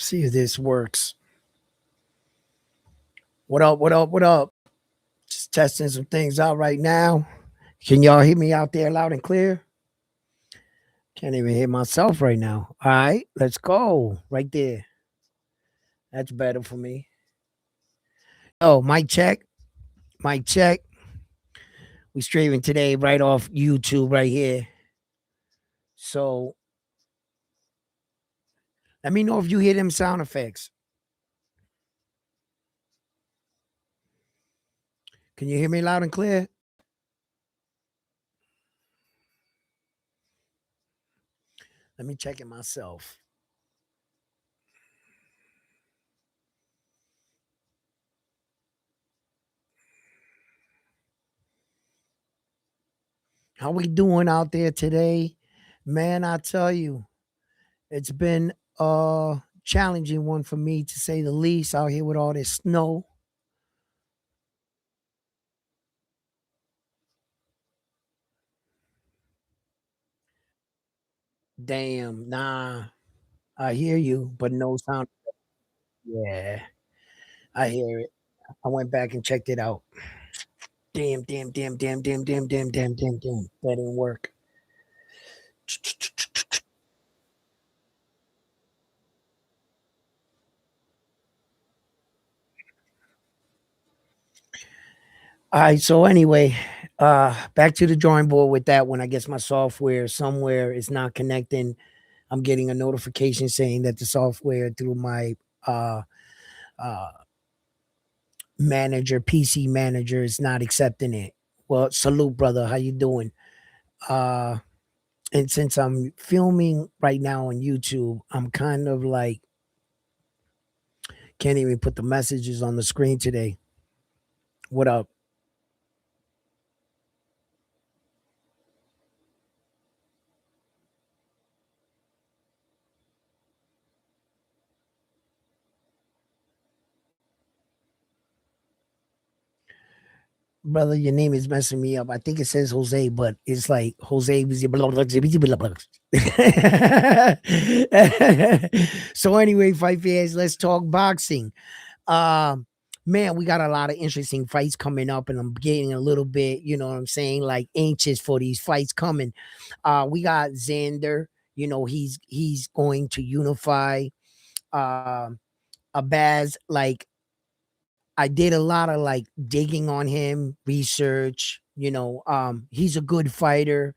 See if this works. What up? What up? What up? Just testing some things out right now. Can y'all hear me out there loud and clear? Can't even hear myself right now. All right, let's go. Right there. That's better for me. Oh, mic check. Mic check. We streaming today right off YouTube right here. So let me know if you hear them sound effects. Can you hear me loud and clear? Let me check it myself. How we doing out there today? Man, I tell you, it's been a challenging one for me to say the least out here with all this snow. Damn, nah, I hear you, but no sound. Yeah, I hear it. I went back and checked it out. Damn, damn, damn, damn, damn, damn, damn, damn, damn, damn. That didn't work. All right, so anyway, back to the drawing board with that one. I guess my software somewhere is not connecting. I'm getting a notification saying that the software through my uh uh manager, PC manager, is not accepting it. Well, salute, brother. How you doing? Uh and since I'm filming right now on YouTube, I'm kind of like can't even put the messages on the screen today. What up? Brother, your name is messing me up. I think it says Jose, but it's like Jose. So anyway, fight fans, let's talk boxing. Um, Man, we got a lot of interesting fights coming up, and I'm getting a little bit, you know what I'm saying, like anxious for these fights coming. We got Xander. You know, he's going to unify. Um, Abaz, like I did a lot of like digging on him, research, he's a good fighter.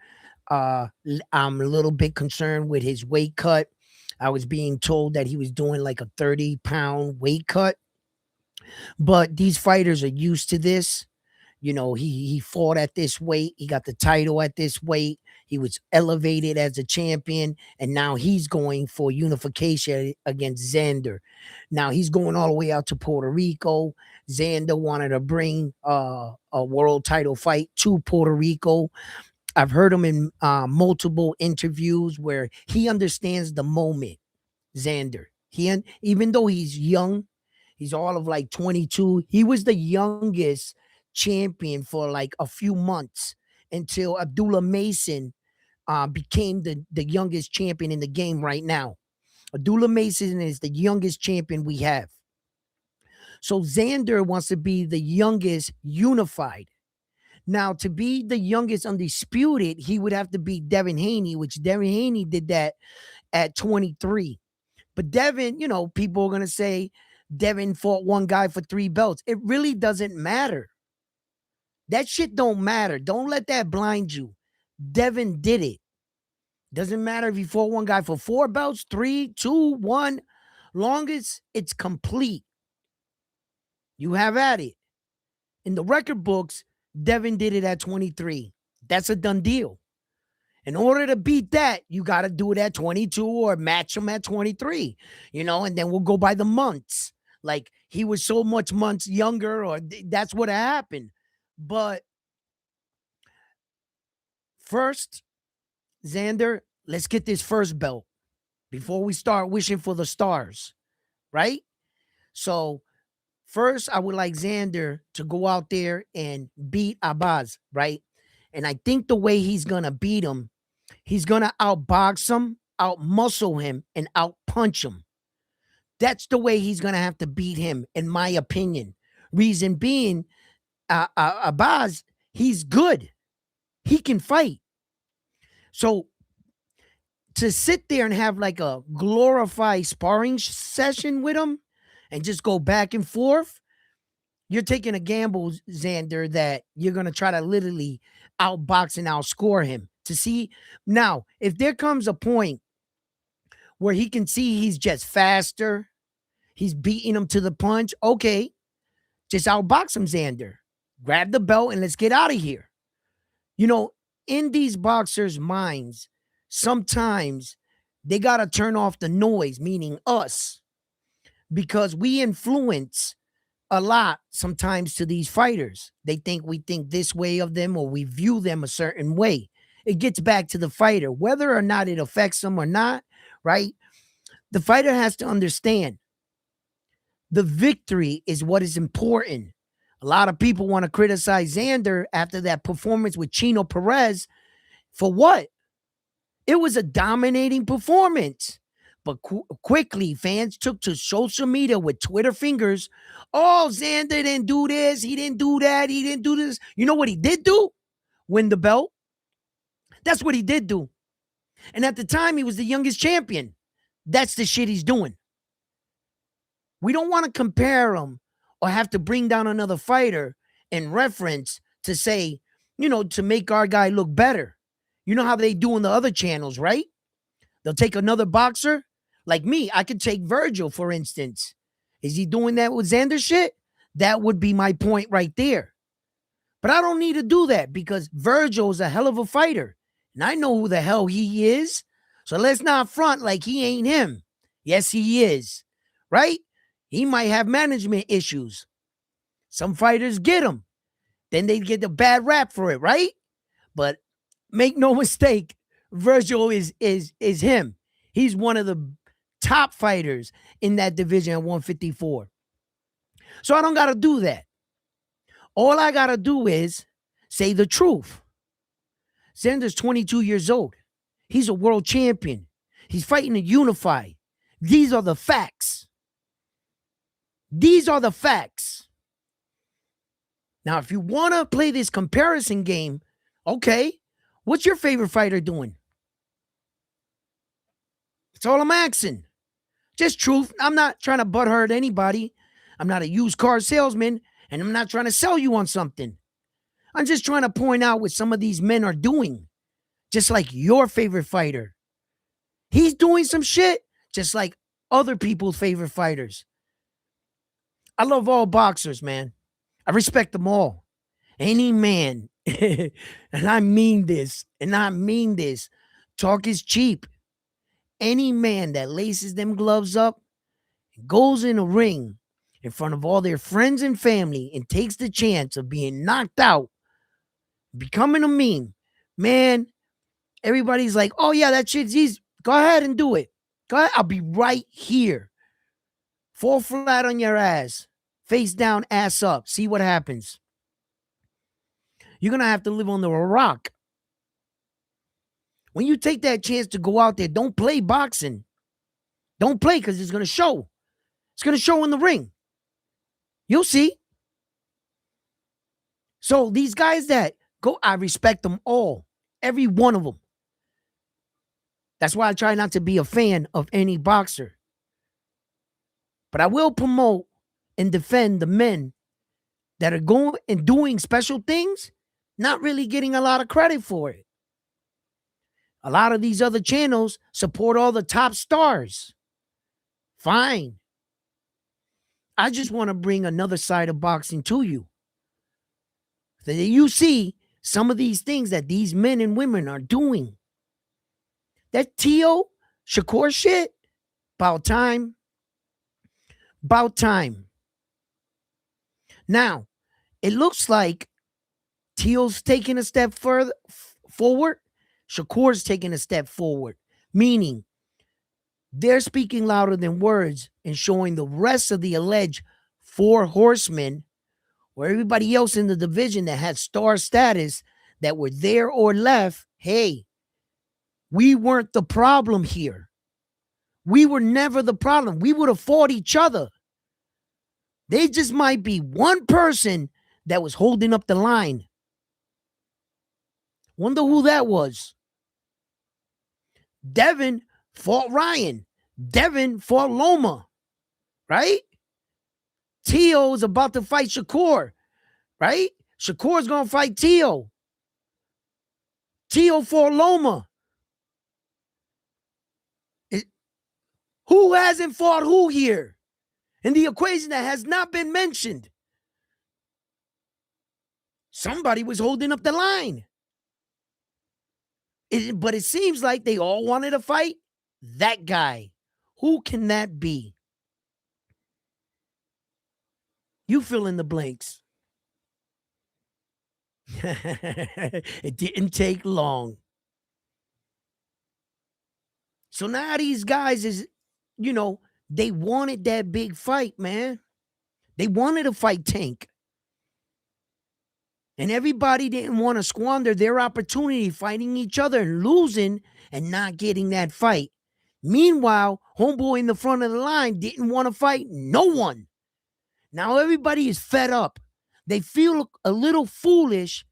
I'm a little bit concerned with his weight cut. I was being told that he was doing like a 30-pound weight cut, but these fighters are used to this. He fought at this weight. He got the title at this weight. He was elevated as a champion, and now he's going for unification against Xander. Now he's going all the way out to Puerto Rico. Xander wanted to bring a world title fight to Puerto Rico. I've heard him in multiple interviews where he understands the moment. Xander, even though he's young, he's all of like 22. He was the youngest champion for like a few months until Abdullah Mason became the youngest champion in the game right now. Abdullah Mason is the youngest champion we have. So Xander wants to be the youngest unified. Now, to be the youngest undisputed, he would have to beat Devin Haney, which Devin Haney did that at 23. But Devin, people are going to say Devin fought one guy for 3 belts. It really doesn't matter. That shit don't matter. Don't let that blind you. Devin did it. Doesn't matter if he fought one guy for 4 belts, three, two, one. Long as it's complete, you have at it. In the record books, Devin did it at 23. That's a done deal. In order to beat that, you got to do it at 22 or match him at 23, and then we'll go by the months. Like he was so much months younger, or that's what happened. But first, Xander, let's get this first belt before we start wishing for the stars, right? So first, I would like Xander to go out there and beat Abaz, right? And I think the way he's gonna beat him, he's gonna outbox him, outmuscle him, and outpunch him. That's the way he's going to have to beat him, in my opinion. Reason being, Abaz, he's good. He can fight. So to sit there and have like a glorified sparring session with him and just go back and forth, you're taking a gamble, Xander, that you're going to try to literally outbox and outscore him. To see now, if there comes a point where he can see he's just faster, he's beating him to the punch, okay, just outbox him, Xander. Grab the belt and let's get out of here. You know, in these boxers' minds, sometimes they got to turn off the noise, meaning us, because we influence a lot sometimes to these fighters. They think we think this way of them or we view them a certain way. It gets back to the fighter, whether or not it affects them or not, right? The fighter has to understand the victory is what is important. A lot of people want to criticize Xander after that performance with Chino Perez. For what? It was a dominating performance. But quickly, fans took to social media with Twitter fingers. Oh, Xander didn't do this. He didn't do that. He didn't do this. You know what he did do? Win the belt. That's what he did do. And at the time, he was the youngest champion. That's the shit he's doing. We don't want to compare him or have to bring down another fighter in reference to say, you know, to make our guy look better. You know how they do in the other channels, right? They'll take another boxer. Like me, I could take Virgil, for instance. Is he doing that with Xander shit? That would be my point right there. But I don't need to do that because Virgil is a hell of a fighter. And I know who the hell he is. So let's not front like he ain't him. Yes, he is. Right? He might have management issues. Some fighters get them. Then they get a bad rap for it, right? But make no mistake, Virgil is him. He's one of the top fighters in that division at 154. So I don't got to do that. All I got to do is say the truth. Xander's 22 years old. He's a world champion. He's fighting to unify. These are the facts. These are the facts. Now, if you want to play this comparison game, okay, what's your favorite fighter doing? That's all I'm asking. Just truth. I'm not trying to butthurt anybody. I'm not a used car salesman, and I'm not trying to sell you on something. I'm just trying to point out what some of these men are doing. Just like your favorite fighter. He's doing some shit just like other people's favorite fighters. I love all boxers, man. I respect them all. Any man, and I mean this, talk is cheap. Any man that laces them gloves up, goes in a ring in front of all their friends and family and takes the chance of being knocked out, becoming a meme, man, everybody's like, oh yeah, that shit's easy. Go ahead and do it. Go ahead. I'll be right here. Fall flat on your ass. Face down, ass up. See what happens. You're going to have to live under a rock. When you take that chance to go out there, don't play boxing. Don't play because it's going to show. It's going to show in the ring. You'll see. So these guys that go, I respect them all. Every one of them. That's why I try not to be a fan of any boxer. But I will promote and defend the men that are going and doing special things, not really getting a lot of credit for it. A lot of these other channels support all the top stars. Fine. I just want to bring another side of boxing to you. So that you see some of these things that these men and women are doing. That Tio Shakur shit, about time. About time. Now, it looks like Tio's taking a step further forward. Shakur's taking a step forward, meaning they're speaking louder than words and showing the rest of the alleged four horsemen or everybody else in the division that had star status that were there or left, hey, we weren't the problem here. We were never the problem. We would have fought each other. They just might be one person that was holding up the line. Wonder who that was. Devin fought Ryan. Devin fought Loma, right? Tio is about to fight Shakur, right? Shakur's going to fight Tio. Tio fought Loma. Who hasn't fought who here? In the equation that has not been mentioned. Somebody was holding up the line. But it seems like they all wanted to fight that guy. Who can that be? You fill in the blanks. It didn't take long. So now these guys is, they wanted that big fight, man. They wanted to fight Tank. And everybody didn't want to squander their opportunity fighting each other and losing and not getting that fight. Meanwhile, homeboy in the front of the line didn't want to fight no one. Now everybody is fed up. They feel a little foolish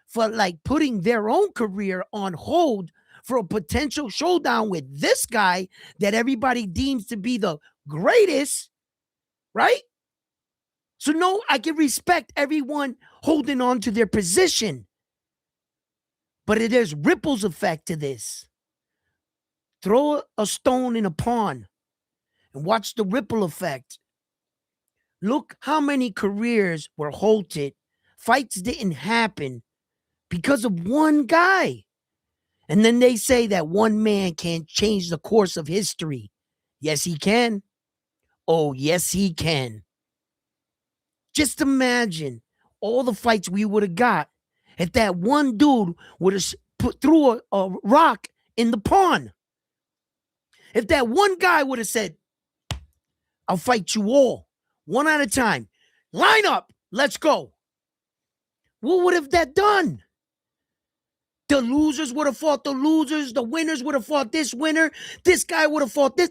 for like putting their own career on hold for a potential showdown with this guy that everybody deems to be the greatest, right? So no, I can respect everyone holding on to their position. But there's ripples effect to this. Throw a stone in a pond and watch the ripple effect. Look how many careers were halted. Fights didn't happen because of one guy. And then they say that one man can't change the course of history. Yes, he can. Oh, yes, he can. Just imagine all the fights we would have got if that one dude would have threw a rock in the pond. If that one guy would have said, I'll fight you all, one at a time. Line up, let's go. What would have that done? The losers would have fought the losers. The winners would have fought this winner. This guy would have fought this.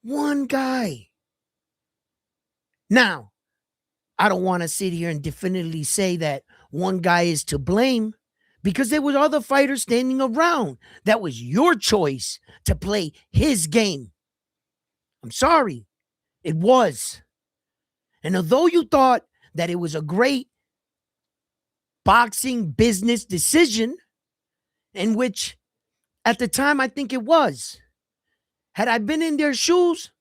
One guy. Now, I don't want to sit here and definitively say that one guy is to blame because there were other fighters standing around. That was your choice to play his game. I'm sorry. It was. And although you thought that it was a great boxing business decision, in which at the time I think it was, had I been in their shoes,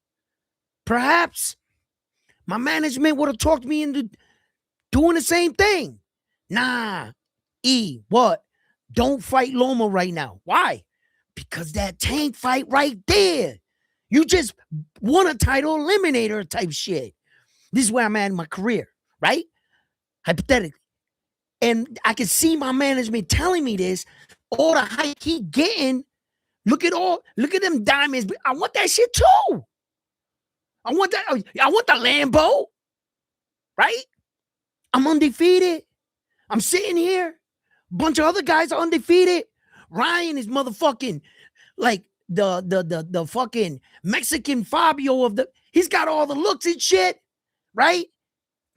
perhaps my management would have talked me into doing the same thing. Nah, what? Don't fight Loma right now. Why? Because that Tank fight right there. You just won a title eliminator type shit. This is where I'm at in my career, right? Hypothetically. And I can see my management telling me this. All the hype he getting. Look at them diamonds. I want that shit too. I want the Lambo. Right? I'm undefeated. I'm sitting here. A bunch of other guys are undefeated. Ryan is motherfucking like the fucking Mexican Fabio he's got all the looks and shit, right?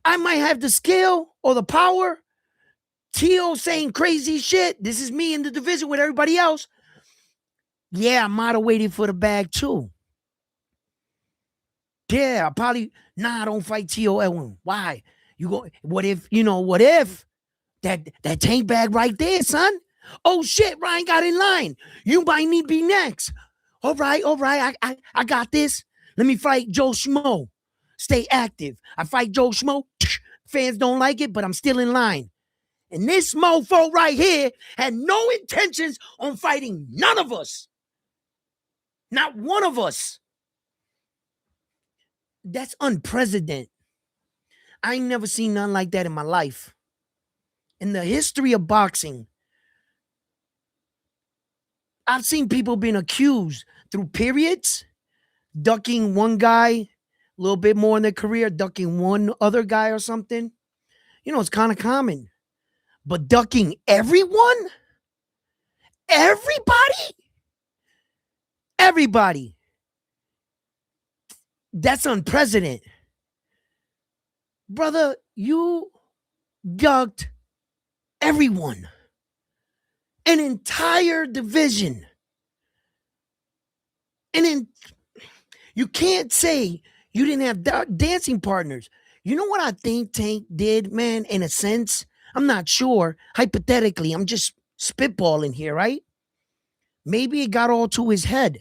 I might have the skill or the power. Tio saying crazy shit. This is me in the division with everybody else. Yeah, I might have waited for the bag too. Yeah, I don't fight Tio Edwin. Why? What if that Tank bag right there, son? Oh shit, Ryan got in line. You might need to be next. All right. I got this. Let me fight Joe Schmo. Stay active. I fight Joe Schmo. Fans don't like it, but I'm still in line. And this mofo right here had no intentions on fighting none of us. Not one of us. That's unprecedented. I ain't never seen nothing like that in my life. In the history of boxing, I've seen people being accused through periods, ducking one guy a little bit more in their career, ducking one other guy or something. It's kind of common. But ducking everyone? Everybody? Everybody. That's unprecedented. Brother, you ducked everyone, an entire division. And then you can't say you didn't have dancing partners. You know what I think Tank did, man, in a sense? I'm not sure. Hypothetically, I'm just spitballing here, right? Maybe it got all to his head.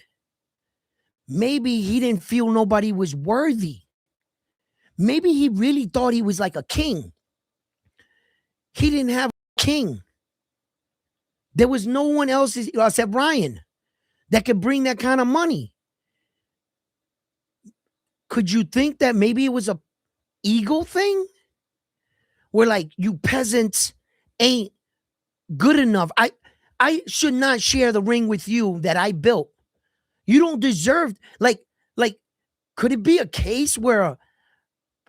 Maybe he didn't feel nobody was worthy. Maybe he really thought he was like a king. He didn't have a king. There was no one else except Ryan that could bring that kind of money. Could you think that maybe it was a ego thing? Where like you peasants ain't good enough. I should not share the ring with you that I built. You don't deserve like could it be a case where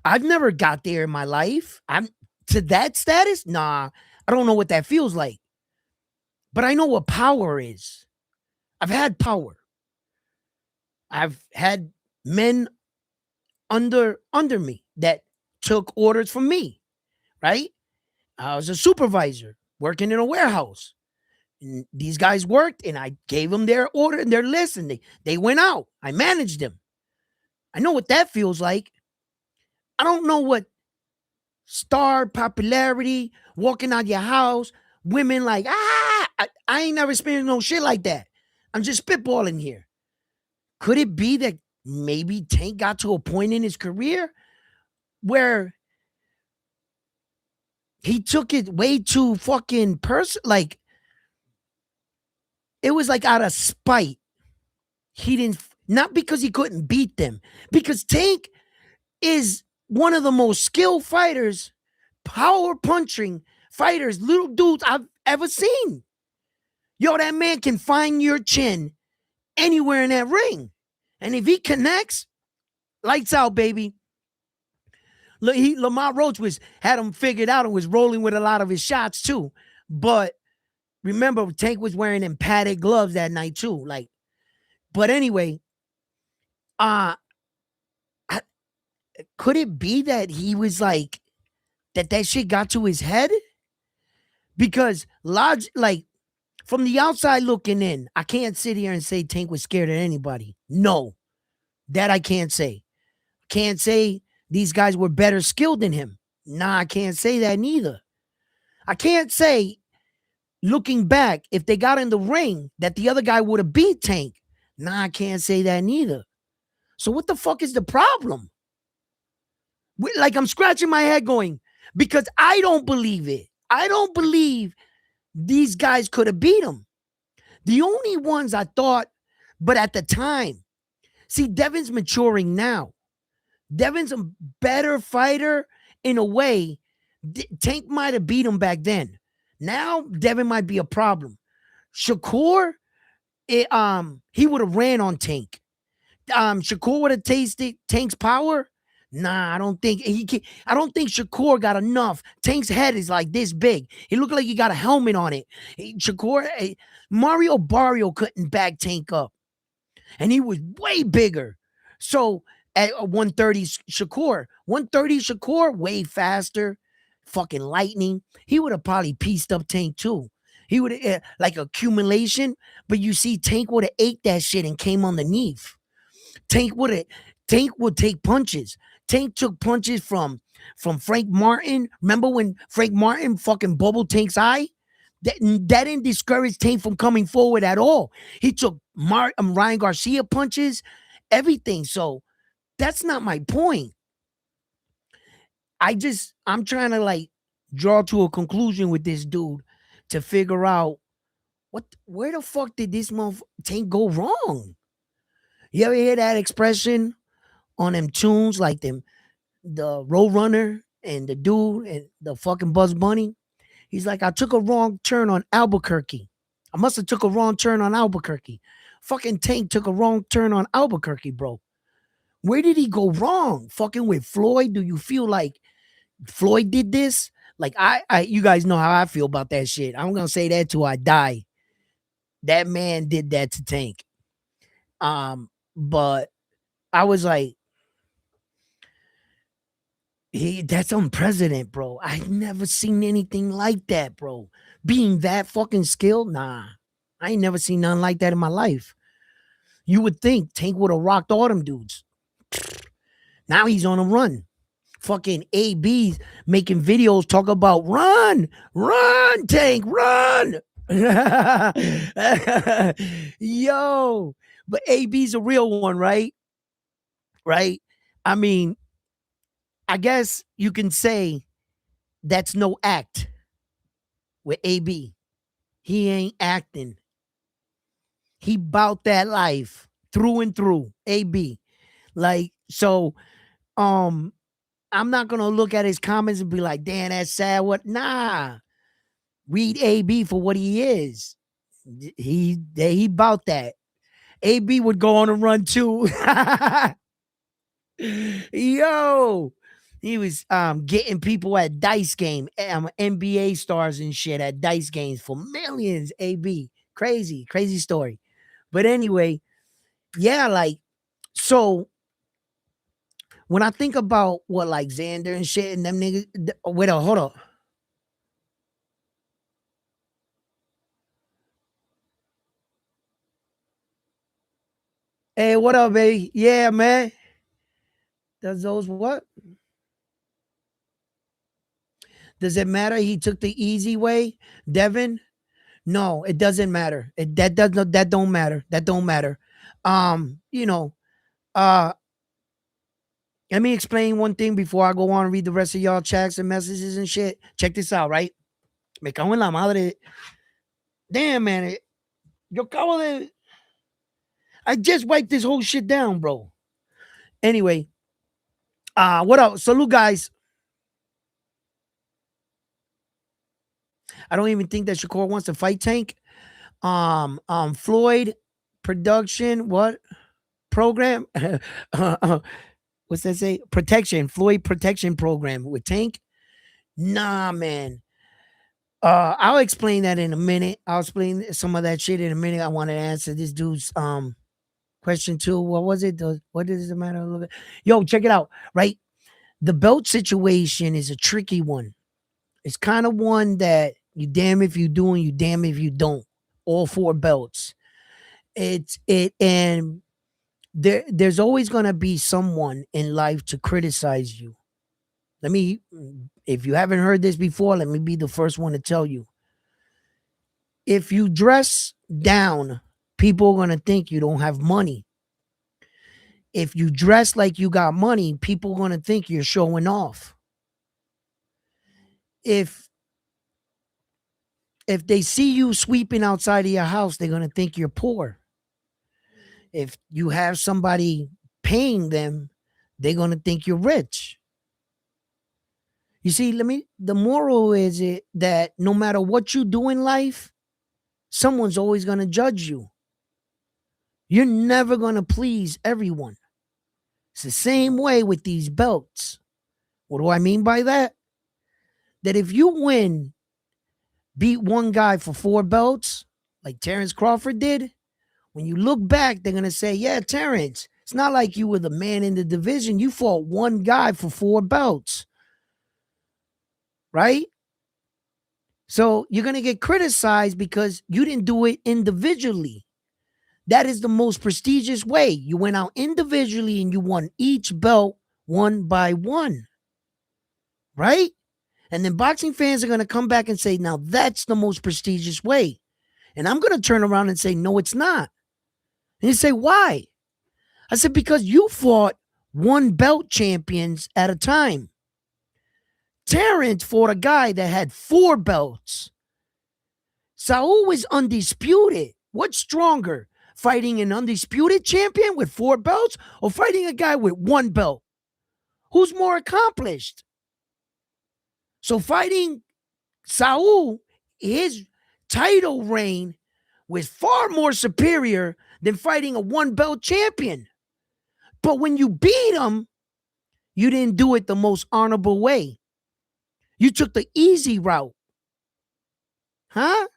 I've never got there in my life? I'm to that status? Nah, I don't know what that feels like. But I know what power is. I've had power. I've had men under me that took orders from me, right? I was a supervisor working in a warehouse. And these guys worked and I gave them their order and their list and they went out. I managed them. I know what that feels like. I don't know what star popularity, walking out your house, women like, I ain't never experienced no shit like that. I'm just spitballing here. Could it be that maybe Tank got to a point in his career where he took it way too fucking like it was like out of spite. He didn't, not because he couldn't beat them, because Tank is one of the most skilled fighters, power punching fighters, little dudes I've ever seen. Yo, that man can find your chin anywhere in that ring. And if he connects, lights out, baby. Lamar Roach had him figured out and was rolling with a lot of his shots too. But remember, Tank was wearing them padded gloves that night too. Like, but anyway, could it be that he was like that shit got to his head? Because like from the outside looking in, I can't sit here and say Tank was scared of anybody. No, that I can't say. Can't say these guys were better skilled than him. Nah, I can't say that neither. I can't say, looking back, if they got in the ring, that the other guy would have beat Tank. Nah, I can't say that neither. So what the fuck is the problem? Like I'm scratching my head going, because I don't believe it. I don't believe these guys could have beat him. The only ones I thought, but at the time, see, Devin's maturing now. Devin's a better fighter in a way. Tank might have beat him back then. Now Devin might be a problem. Shakur, he would have ran on Tank. Shakur would have tasted Tank's power. Nah, I don't think he can. I don't think Shakur got enough. Tank's head is like this big. He looked like he got a helmet on it. Mario Barrio couldn't back Tank up, and he was way bigger. So at 130 Shakur, way faster, fucking lightning. He would have probably pieced up Tank too. He would have like accumulation, but you see, Tank would have ate that shit and came underneath. Tank would take punches. Tank took punches from Frank Martin. Remember when Frank Martin fucking bubbled Tank's eye? That didn't discourage Tank from coming forward at all. He took Ryan Garcia punches, everything. So that's not my point. I'm trying to like draw to a conclusion with this dude to figure out where the fuck did this Tank go wrong? You ever hear that expression on them tunes like the Roadrunner and the dude and the fucking Buzz Bunny? He's like, I took a wrong turn on Albuquerque. I must have took a wrong turn on Albuquerque. Fucking Tank took a wrong turn on Albuquerque, bro. Where did he go wrong? Fucking with Floyd? Do you feel like Floyd did this? Like you guys know how I feel about that shit. I'm gonna say that till I die. That man did that to Tank. But I was like, That's unprecedented, bro. I've never seen anything like that, bro. Being that fucking skilled, nah. I ain't never seen nothing like that in my life. You would think Tank would have rocked all them dudes. Now he's on a run. Fucking AB's making videos talk about run, run, Tank, run. Yo, but AB's a real one, right? Right? I mean, I guess you can say that's no act with AB. He ain't acting. He bout that life through and through. AB. Like, so I'm not gonna look at his comments and be like, damn, that's sad. What? Nah. Read AB for what he is. He bout that. AB would go on a run too. Yo, he was getting people at dice game, NBA stars and shit at dice games for millions. AB, crazy, crazy story. But anyway, yeah, like so. When I think about what like Xander and shit and them niggas, wait a hold up. Hey, what up, baby? Yeah, man. Does those what? Does it matter? He took the easy way, Devin. No, it doesn't matter. That does not. That don't matter. That don't matter. You know. Uh, Let me explain one thing before I go on and read the rest of y'all chats and messages and shit. Check this out, right? Me cago en la madre. Damn, man. Yo acabo de. I just wiped this whole shit down, bro. Anyway, what up? Salute, guys. I don't even think that Shakur wants to fight Tank. Floyd production, what program? What's that say? Protection, Floyd protection program with Tank. Nah, man. I'll explain that in a minute. I'll explain some of that shit in a minute. I want to answer this dude's question too. What was it? What does it matter? Yo, check it out. Right, the belt situation is a tricky one. It's kind of one that you damn if you do and you damn if you don't. All four belts. And there's always gonna be someone in life to criticize you. Let me, if you haven't heard this before, let me be the first one to tell you. If you dress down, people are gonna think you don't have money. If you dress like you got money, people are gonna think you're showing off. If if they see you sweeping outside of your house, they're gonna think you're poor. If you have somebody paying them, they're gonna think you're rich. You see, the moral is it that no matter what you do in life, someone's always gonna judge you. You're never gonna please everyone. It's the same way with these belts. What do I mean by that? That if you win, beat one guy for four belts, like Terrence Crawford did, when you look back, they're gonna say, yeah, Terrence, it's not like you were the man in the division. You fought one guy for four belts. Right? So you're going to get criticized because you didn't do it individually. That is the most prestigious way. You went out individually and you won each belt one by one. Right? And then boxing fans are going to come back and say, now that's the most prestigious way. And I'm going to turn around and say, no, it's not. And you say, why? I said, because you fought one belt champions at a time. Terrence fought a guy that had four belts. Saul was undisputed. What's stronger? Fighting an undisputed champion with four belts or fighting a guy with one belt? Who's more accomplished? So fighting Saul, his title reign was far more superior than fighting a one belt champion. But when you beat him, you didn't do it the most honorable way. You took the easy route. Huh?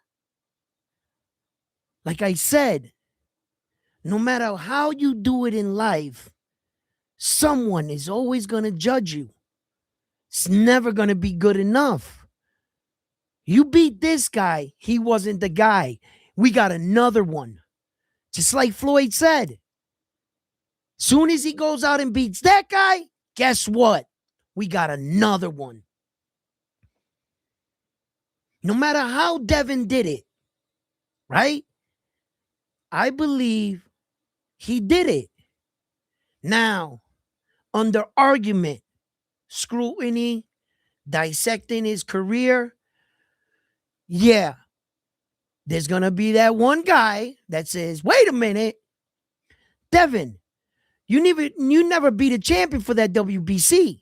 Like I said, no matter how you do it in life, someone is always going to judge you. It's never going to be good enough. You beat this guy. He wasn't the guy. We got another one. Just like Floyd said. Soon as he goes out and beats that guy, guess what? We got another one. No matter how Devin did it, right? I believe he did it. Now, under argument, scrutiny, dissecting his career, yeah, there's going to be that one guy that says, wait a minute, Devin, you never beat a champion for that WBC.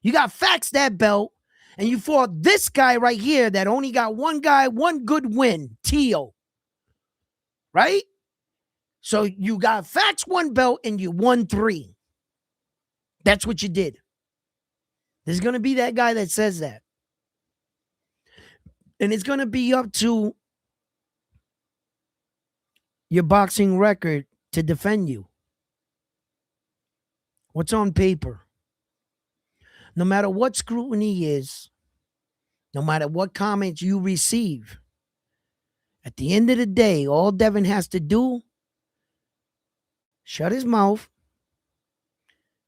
You got faxed that belt, and you fought this guy right here that only got one good win, Tio. Right? So you got faxed one belt and you won 3. That's what you did. There's going to be that guy that says that. And it's going to be up to your boxing record to defend you. What's on paper? No matter what scrutiny is, no matter what comments you receive, at the end of the day, all Devin has to do, shut his mouth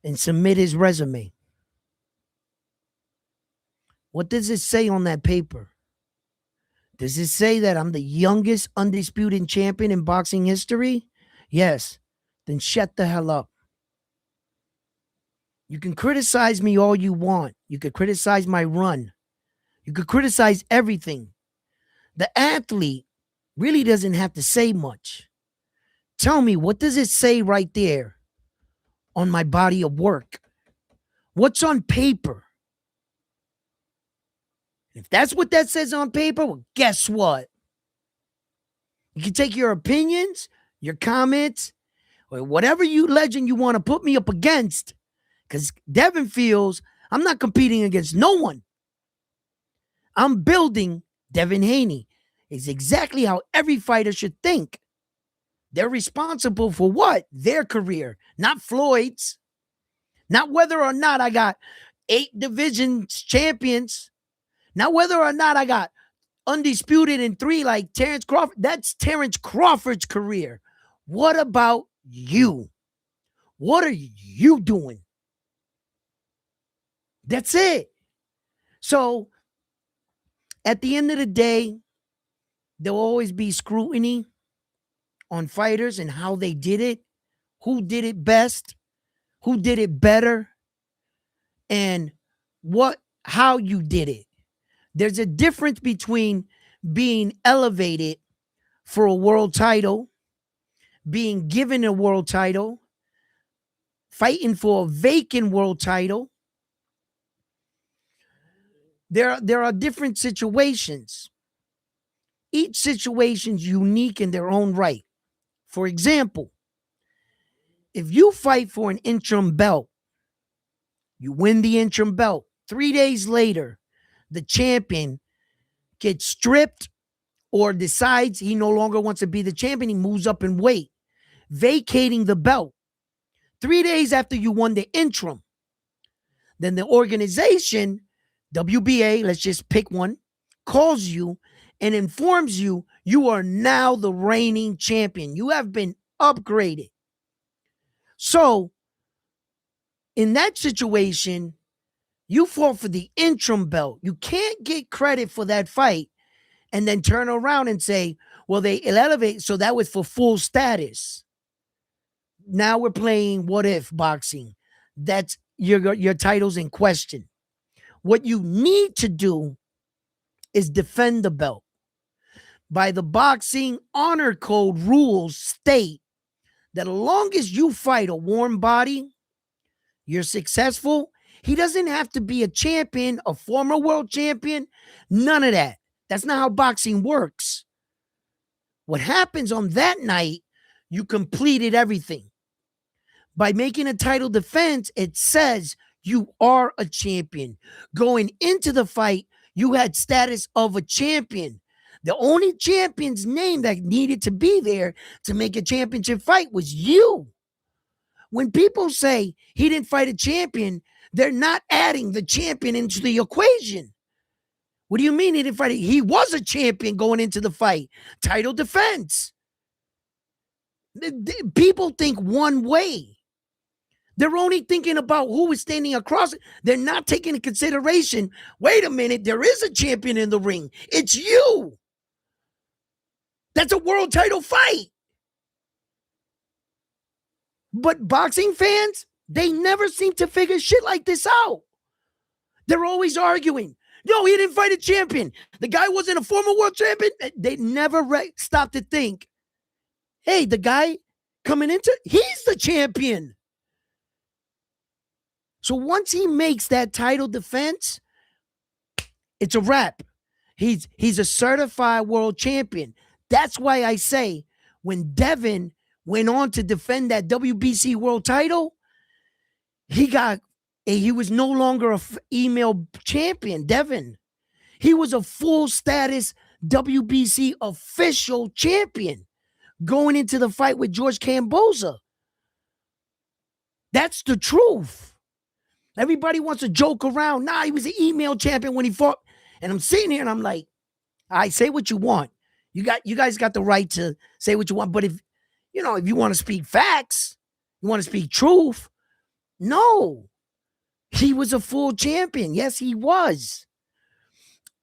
and submit his resume. What does it say on that paper? Does it say that I'm the youngest undisputed champion in boxing history? Yes. Then shut the hell up. You can criticize me all you want. You could criticize my run. You could criticize everything. The athlete really doesn't have to say much. Tell me, what does it say right there on my body of work? What's on paper? If that's what that says on paper, well, guess what? You can take your opinions, your comments, or whatever legend you want to put me up against, because Devin feels I'm not competing against no one. I'm building Devin Haney. It's exactly how every fighter should think. They're responsible for what? Their career, not Floyd's. Not whether or not I got 8 divisions champions. Not whether or not I got undisputed in 3 like Terrence Crawford. That's Terrence Crawford's career. What about you? What are you doing? That's it. So, at the end of the day, there'll always be scrutiny on fighters and how they did it, who did it best, who did it better, and how you did it. There's a difference between being elevated for a world title, being given a world title, fighting for a vacant world title. There are different situations. Each situation's unique in their own right. For example, if you fight for an interim belt, you win the interim belt. 3 days later, the champion gets stripped or decides he no longer wants to be the champion. He moves up in weight, vacating the belt. 3 days after you won the interim, then the organization, WBA, let's just pick one, calls you and informs you you are now the reigning champion. You have been upgraded. So, in that situation, you fought for the interim belt. You can't get credit for that fight and then turn around and say, well, they elevate, so that was for full status. Now we're playing what if boxing. That's your title's in question. What you need to do is defend the belt. By the boxing honor code rules state that as long as you fight a warm body, you're successful. He doesn't have to be a champion, a former world champion, none of that. That's not how boxing works. What happens on that night, you completed everything. By making a title defense, it says you are a champion. Going into the fight, you had status of a champion. The only champion's name that needed to be there to make a championship fight was you. when people say he didn't fight a champion, they're not adding the champion into the equation. What do you mean he didn't fight? He was a champion going into the fight. Title defense. People think one way. They're only thinking about who is standing across it. They're not taking into consideration, wait a minute, there is a champion in the ring. It's you. That's a world title fight. But boxing fans, they never seem to figure shit like this out. They're always arguing. No, he didn't fight a champion. The guy wasn't a former world champion. They never stop to think, hey, the guy coming into, he's the champion. So once he makes that title defense, it's a wrap. He's a certified world champion. That's why I say when Devin went on to defend that WBC world title, he was no longer a female champion, Devin. He was a full status WBC official champion going into the fight with George Camboza. That's the truth. Everybody wants to joke around. Nah, he was an email champion when he fought. And I'm sitting here and I'm like, I say what you want. You guys got the right to say what you want. But if you want to speak facts, you want to speak truth, no. He was a full champion. Yes, he was.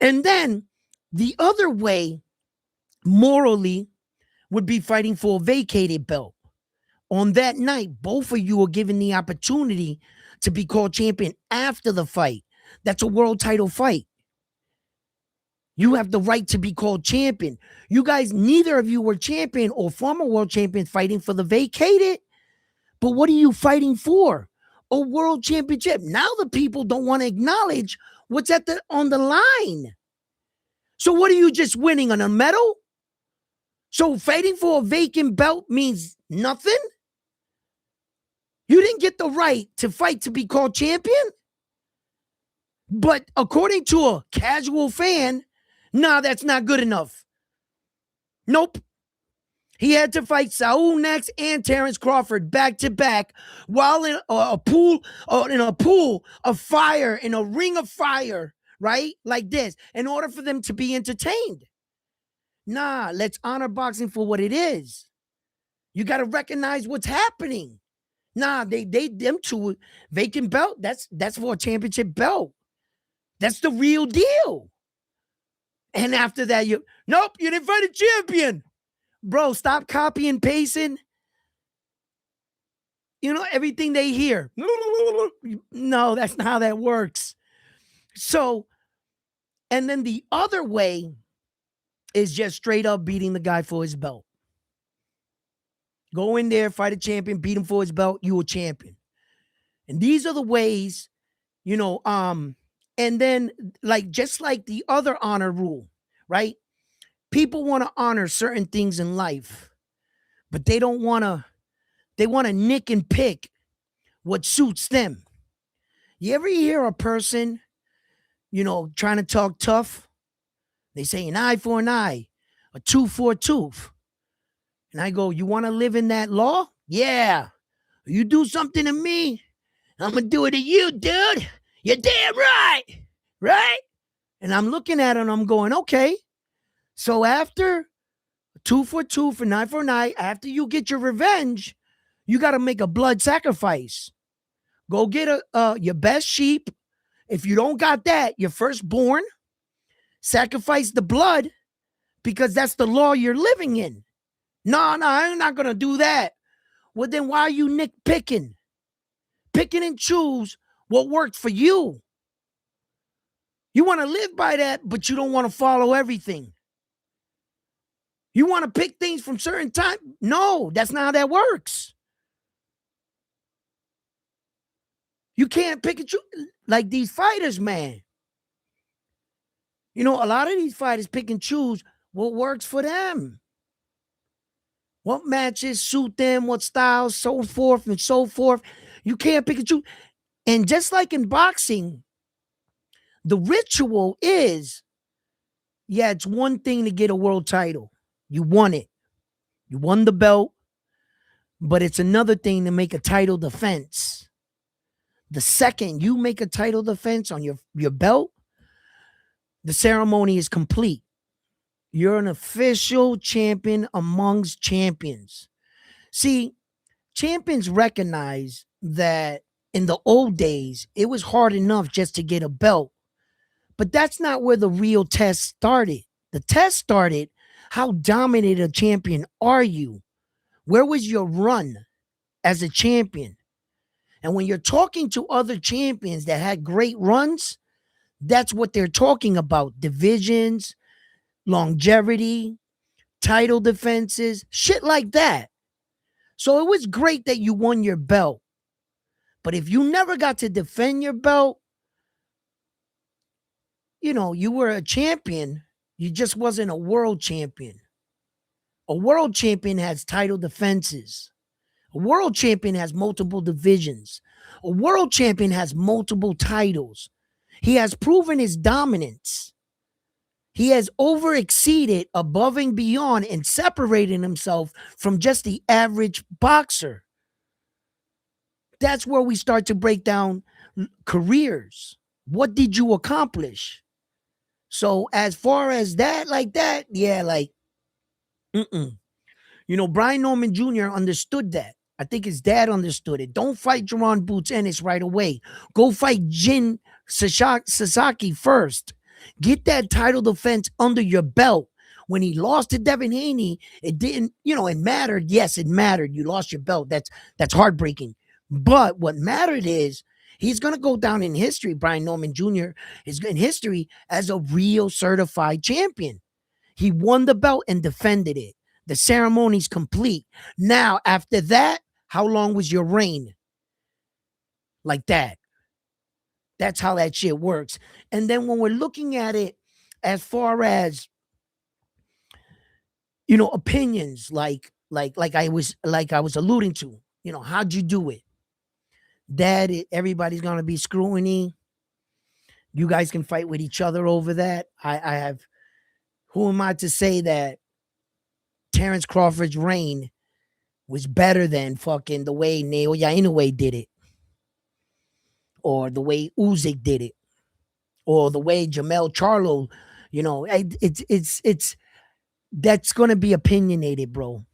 And then the other way, morally, would be fighting for a vacated belt. On that night, both of you are given the opportunity to be called champion after the fight. That's a world title fight. You have the right to be called champion. You guys, neither of you were champion or former world champion fighting for the vacated. But what are you fighting for? A world championship. Now the people don't want to acknowledge what's on the line. So what are you just winning on a medal? So fighting for a vacant belt means nothing? You didn't get the right to fight to be called champion? But according to a casual fan, nah, that's not good enough. Nope. He had to fight Saul next and Terrence Crawford back to back while in a pool of fire, in a ring of fire, right? Like this, in order for them to be entertained. Nah, let's honor boxing for what it is. You got to recognize what's happening. Nah, them two vacant belt. That's for a championship belt. That's the real deal. And after that, you didn't fight a champion. Bro, stop copy and pasting. Everything they hear. No, that's not how that works. So, and then the other way is just straight up beating the guy for his belt. Go in there, fight a champion, beat him for his belt, you a champion. And these are the ways, and then just like the other honor rule, right? People want to honor certain things in life, but they want to nick and pick what suits them. You ever hear a person, trying to talk tough? They say an eye for an eye, a tooth for a tooth. And I go, you want to live in that law? Yeah. You do something to me, I'm going to do it to you, dude. You're damn right. Right? And I'm looking at it and I'm going, okay. So after tooth for tooth and eye for an eye, after you get your revenge, you got to make a blood sacrifice. Go get your best sheep. If you don't got that, your firstborn. Sacrifice the blood because that's the law you're living in. No, I'm not going to do that. Well, then why are you nitpicking? Picking and choose what worked for you. You want to live by that, but you don't want to follow everything. You want to pick things from certain time? No, that's not how that works. You can't pick and choose like these fighters, man. A lot of these fighters pick and choose what works for them. What matches suit them, what styles, so forth and so forth. You can't pick and choose. And just like in boxing, the ritual is, it's one thing to get a world title. You won it. You won the belt. But it's another thing to make a title defense. The second you make a title defense on your belt, the ceremony is complete. You're an official champion amongst champions. See, champions recognize that in the old days, it was hard enough just to get a belt. But that's not where the real test started. The test started, how dominant a champion are you? Where was your run as a champion? And when you're talking to other champions that had great runs, that's what they're talking about: divisions, longevity, title defenses, shit like that. So it was great that you won your belt. But if you never got to defend your belt, you were a champion. You just wasn't a world champion. A world champion has title defenses. A world champion has multiple divisions. A world champion has multiple titles. He has proven his dominance. He has over exceeded above and beyond and separated himself from just the average boxer. That's where we start to break down careers. What did you accomplish? So as far as that, like that, yeah, like, mm-mm. Brian Norman Jr. understood that. I think his dad understood it. Don't fight Jerron Boots Ennis right away. Go fight Jin Sasaki first. Get that title defense under your belt. When he lost to Devin Haney, it didn't, it mattered. Yes, it mattered. You lost your belt. That's heartbreaking. But what mattered is he's going to go down in history. Brian Norman Jr. is in history as a real certified champion. He won the belt and defended it. The ceremony's complete. Now, after that, how long was your reign? Like that. That's how that shit works. And then when we're looking at it as far as opinions, like I was alluding to, how'd you do it? Everybody's gonna be scrutiny. You guys can fight with each other over that. I have, who am I to say that Terrence Crawford's reign was better than fucking the way Naoya Inoue did it, or the way Usyk did it, or the way Jamel Charlo, it's that's gonna be opinionated, bro.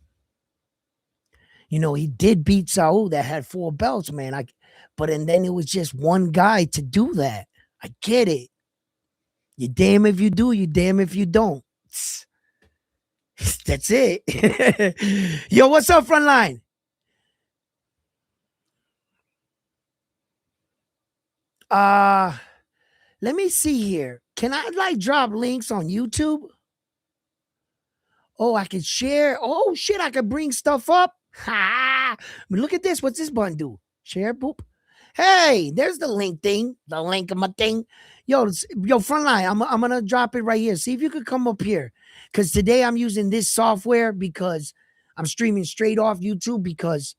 He did beat Saul that had 4 belts, man. And then it was just one guy to do that. I get it. You damn if you do, you damn if you don't. That's it. Yo, what's up, Frontline? Let me see here. Can I drop links on YouTube? Oh, I can share. Oh shit, I can bring stuff up. Ha! Look at this. What's this button do? Share, boop. Hey, there's the link thing. The link of my thing. Yo, Frontline. I'm gonna drop it right here. See if you could come up here. Cause today I'm using this software because I'm streaming straight off YouTube because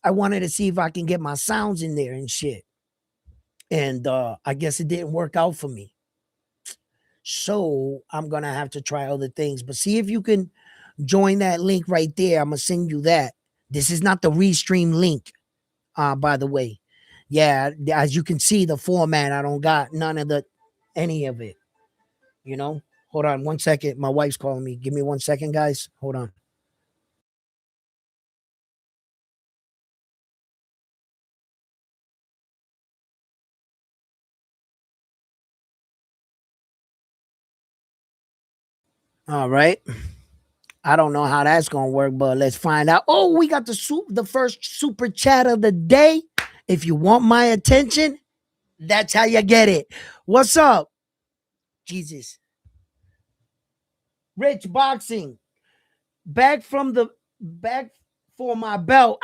I wanted to see if I can get my sounds in there and shit. And I guess it didn't work out for me. So I'm gonna have to try other things. But see if you can join that link right there. I'm gonna send you that. This is not the restream link, by the way. Yeah, as you can see, the format, I don't got none of any of it. Hold on 1 second. My wife's calling me. Give me 1 second, guys. Hold on. All right. I don't know how that's gonna work, but let's find out. Oh, we got the first super chat of the day. If you want my attention, that's how you get it. What's up? Jesus. Rich Boxing. Back for my belt.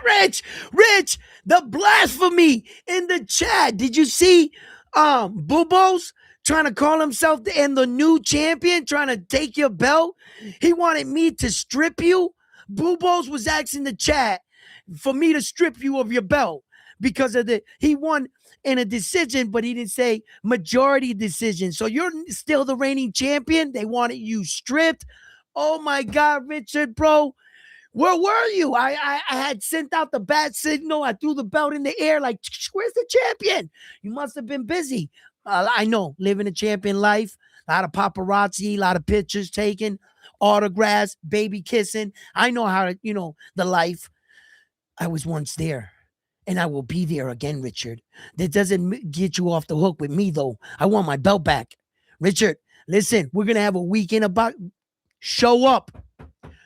Rich, the blasphemy in the chat. Did you see Bubos trying to call himself the new champion, trying to take your belt? He wanted me to strip you. Bubos was asking the chat for me to strip you of your belt because of he won in a decision, but he didn't say majority decision. So you're still the reigning champion. They wanted you stripped. Oh my God, Richard, bro. Where were you? I had sent out the bat signal. I threw the belt in the air like, where's the champion? You must have been busy. I know, living a champion life. A lot of paparazzi, a lot of pictures taken, autographs, baby kissing. I know how to, the life. I was once there. And I will be there again, Richard. That doesn't get you off the hook with me, though. I want my belt back. Richard, listen, we're going to have a weekend about. Show up.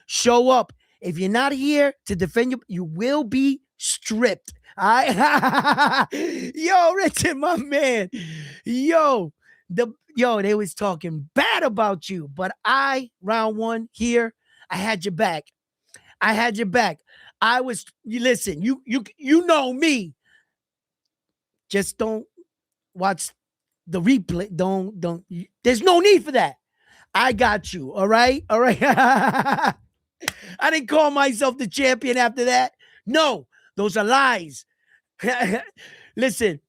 Show up. If you're not here to defend you will be stripped. I yo, Richard, my man. Yo, they was talking bad about you, but round one here, I had your back. I had your back. I was listen, you know me. Just don't watch the replay. Don't there's no need for that. I got you. All right. All right. I didn't call myself the champion after that. No, those are lies. Listen,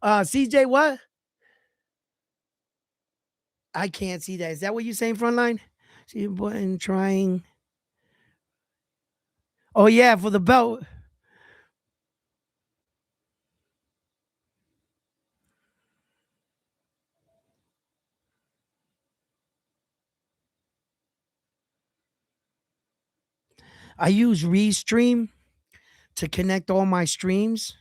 CJ, what? I can't see that. Is that what you're saying, frontline? See your button trying. Oh, yeah, for the belt. I use Restream to connect all my streams.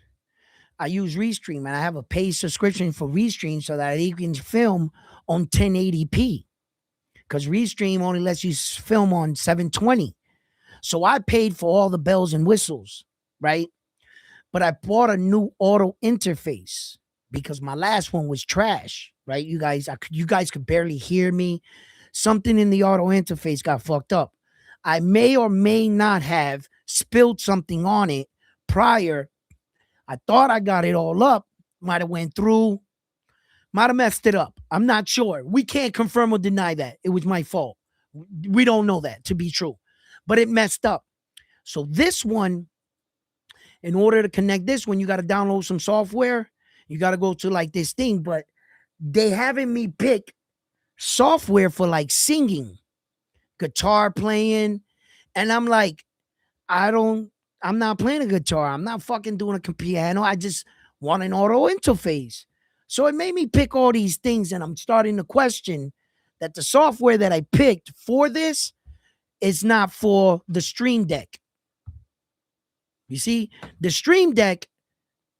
I use Restream and I have a paid subscription for Restream so that you can film on 1080p because Restream only lets you film on 720. So I paid for all the bells and whistles, right? But I bought a new auto interface because my last one was trash, right? You guys could barely hear me. Something in the auto interface got fucked up. I may or may not have spilled something on it prior. I thought I got it all up, might have went through, might have messed it up. I'm not sure. We can't confirm or deny that. It was my fault. We don't know that to be true, but it messed up. So this one, in order to connect this one, you got to download some software. You got to go to like this thing, but they having me pick software for like singing, guitar playing, and I'm like, I'm not playing a guitar. I'm not fucking doing a piano. I just want an auto interface. So it made me pick all these things, and I'm starting to question that the software that I picked for this is not for the Stream Deck. You see, the Stream Deck,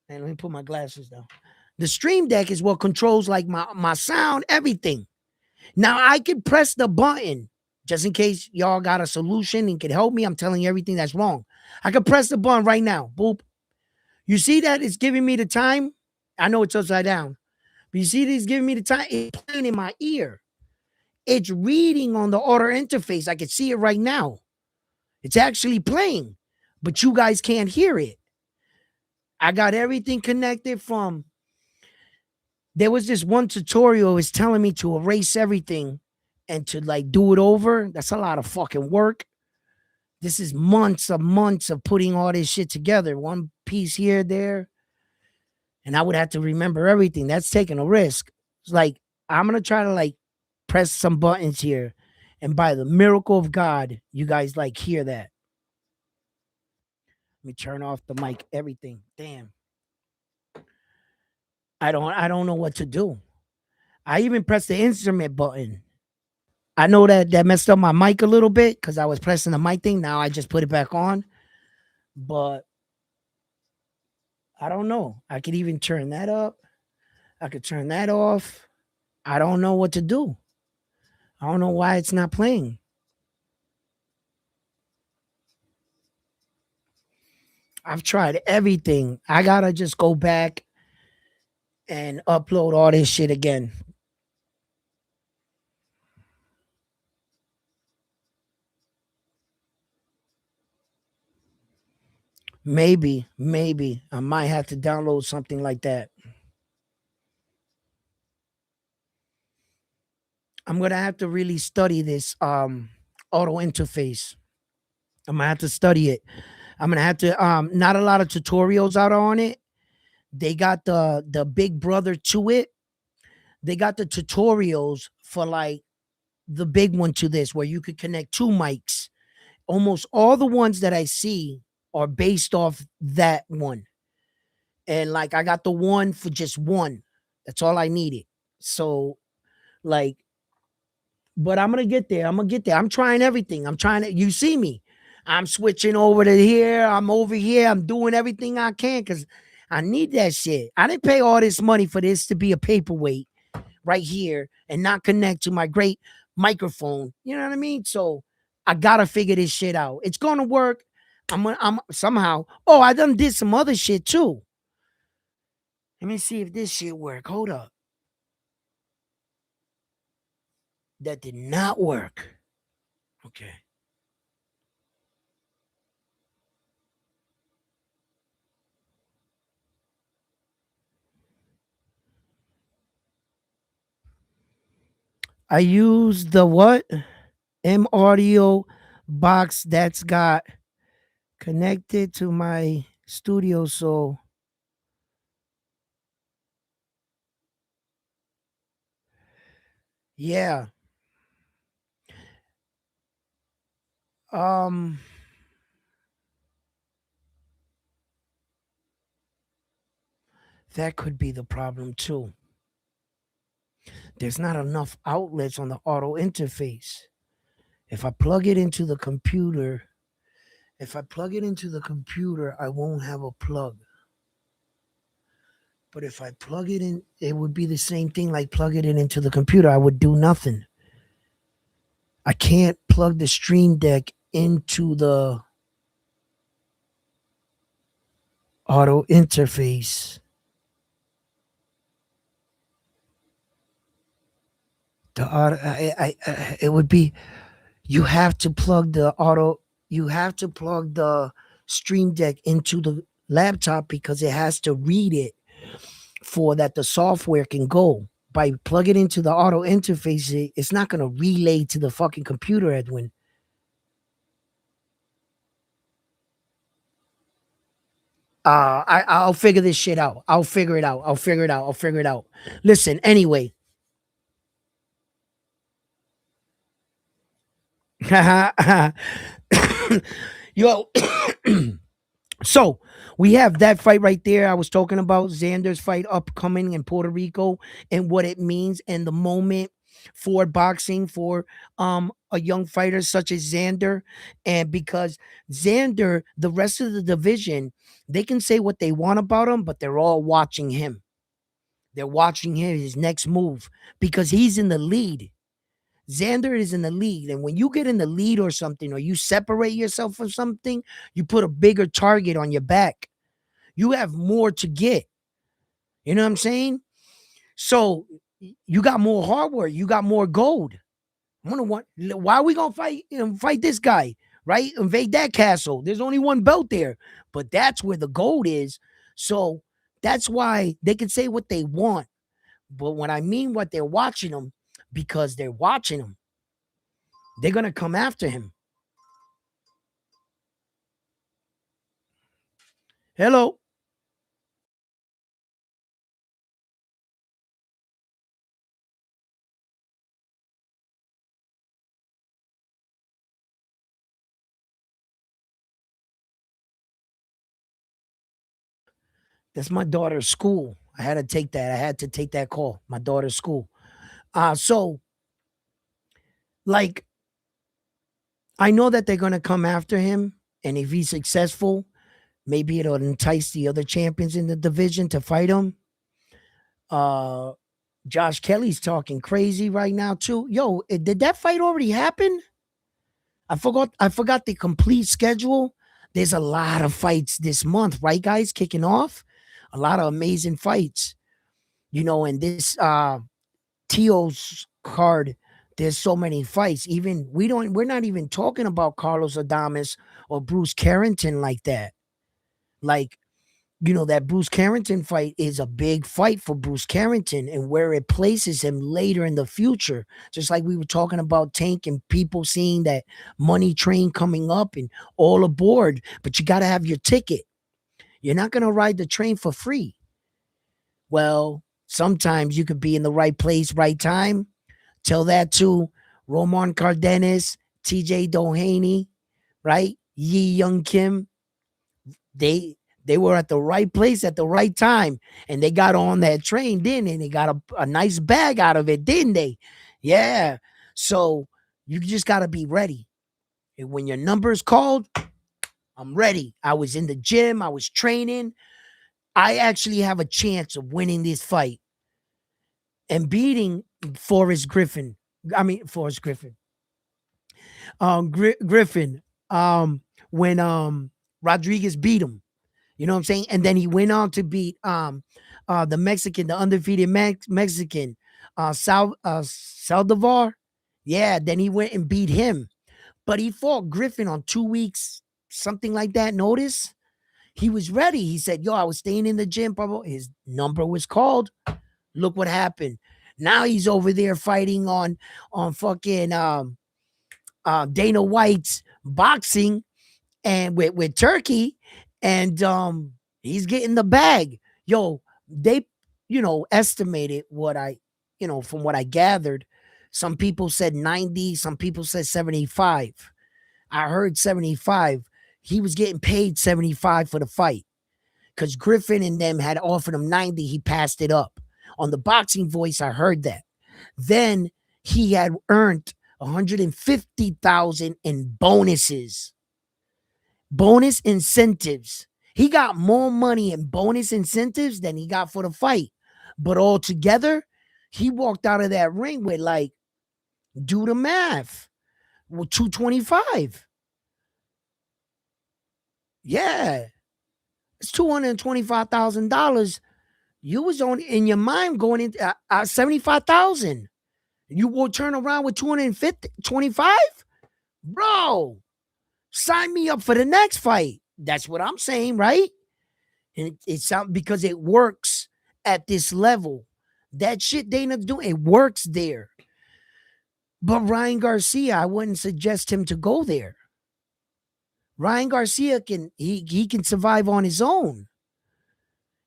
and let me put my glasses down. The Stream Deck is what controls like my sound, everything. Now I can press the button just in case y'all got a solution and can help me. I'm telling you everything that's wrong. I can press the button right now. Boop. You see that it's giving me the time? I know it's upside down. But you see that it's giving me the time? It's playing in my ear. It's reading on the auto interface. I can see it right now. It's actually playing, but you guys can't hear it. I got everything connected from. There was this one tutorial. It was telling me to erase everything and to like do it over. That's a lot of fucking work. This is months of putting all this shit together. One piece here, there. And I would have to remember everything. That's taking a risk. It's like, I'm going to try to like press some buttons here. And by the miracle of God, you guys like hear that. Let me turn off the mic, everything. Damn. I don't know what to do. I even pressed the instrument button. I know that messed up my mic a little bit because I was pressing the mic thing. Now I just put it back on. But I don't know. I could even turn that up. I could turn that off. I don't know what to do. I don't know why it's not playing. I've tried everything. I gotta just go back and upload all this shit again. Maybe I might have to download something like that. I'm gonna have to really study this auto interface. I'm gonna have to study it. I'm gonna have to not a lot of tutorials out on it. They got the big brother to it. They got the tutorials for like the big one to this where you could connect two mics Almost all the ones that I see are based off that one. And like I got the one for just one. That's all I needed. So like, but I'm gonna get there. I'm gonna get there. I'm trying everything. I'm trying to, you see me. I'm switching over to here. I'm over here. I'm doing everything I can because I need that shit. I didn't pay all this money for this to be a paperweight right here and not connect to my great microphone. You know what I mean? So I gotta figure this shit out. It's gonna work. I'm somehow. Oh, I done did some other shit too. Let me see if this shit work. Hold up. That did not work. Okay. I use the what? M audio box that's got connected to my studio. So yeah. Um that could be the problem too. There's not enough outlets on the auto interface. If I plug it into the computer, if I plug it into the computer, I won't have a plug. But if I plug it in, it would be the same thing like plugging it into the computer. I would do nothing. I can't plug the Stream Deck into the auto interface. The auto, it would be, you have to plug the auto, you have to plug the Stream Deck into the laptop because it has to read it for that the software can go. By plugging into the auto interface, it's not going to relay to the fucking computer, Edwin. I'll figure this shit out. I'll figure it out. I'll figure it out. I'll figure it out. Listen, anyway. Yo, so we have that fight right there. I was talking about Xander's fight upcoming in Puerto Rico and what it means and the moment for boxing for a young fighter such as Xander. And because Xander, the rest of the division, they can say what they want about him, but they're all watching him. They're watching him, his next move, because he's in the lead. Xander is in the lead. And when you get in the lead or something, or you separate yourself from something, you put a bigger target on your back. You have more to get. You know what I'm saying? So you got more hardware. You got more gold. I'm gonna want. Why are we gonna fight? Fight this guy, right? Invade that castle. There's only one belt there, but that's where the gold is. So that's why they can say what they want. But when I mean what they're watching them, because they're watching him, they're gonna come after him. Hello. That's my daughter's school. I had to take that. I had to take that call. My daughter's school. So like I know that they're gonna come after him, and if he's successful, maybe it'll entice the other champions in the division to fight him. Uh Josh Kelly's talking crazy right now too. Yo, did that fight already happen? I forgot the complete schedule. There's a lot of fights this month, right, guys? Kicking off. A lot of amazing fights. And this Tio's card, there's so many fights. Even we're not even talking about Carlos Adames or Bruce Carrington like that. Like, that Bruce Carrington fight is a big fight for Bruce Carrington and where it places him later in the future. Just like we were talking about Tank and people seeing that money train coming up and all aboard, but you got to have your ticket. You're not going to ride the train for free. Well, sometimes you could be in the right place, right time. Tell that to Roman Cardenas, TJ Doheny, right? Yi Young Kim, they they were at the right place at the right time, and they got on that train, didn't they? And they got a nice bag out of it, didn't they? Yeah. So you just got to be ready. And when your number is called, I'm ready. I was in the gym, I was training. I actually have a chance of winning this fight and beating Forrest Griffin. I mean, Forrest Griffin. Griffin. Um, when Rodriguez beat him. You know what I'm saying? And then he went on to beat the Mexican, the undefeated Mexican, Saldivar. Yeah, then he went and beat him. But he fought Griffin on 2 weeks, something like that. Notice? He was ready. He said, yo, I was staying in the gym. Blah, blah. His number was called. Look what happened. Now he's over there fighting on fucking Dana White's boxing and with Turkey, and he's getting the bag. Yo, they estimated what from what I gathered. Some people said 90, some people said 75. I heard 75. He was getting paid 75 for the fight because Griffin and them had offered him 90. He passed it up. On the Boxing Voice, I heard that. Then he had earned 150,000 in bonuses, bonus incentives. He got more money in bonus incentives than he got for the fight. But altogether, he walked out of that ring with, like, do the math, with 225. Yeah, it's $225,000. You was on in your mind going into 75,000. You will turn around with 225, bro. Sign me up for the next fight. That's what I'm saying, right? And it's because it works at this level. That shit Dana's doing, it works there. But Ryan Garcia, I wouldn't suggest him to go there. Ryan Garcia he can survive on his own.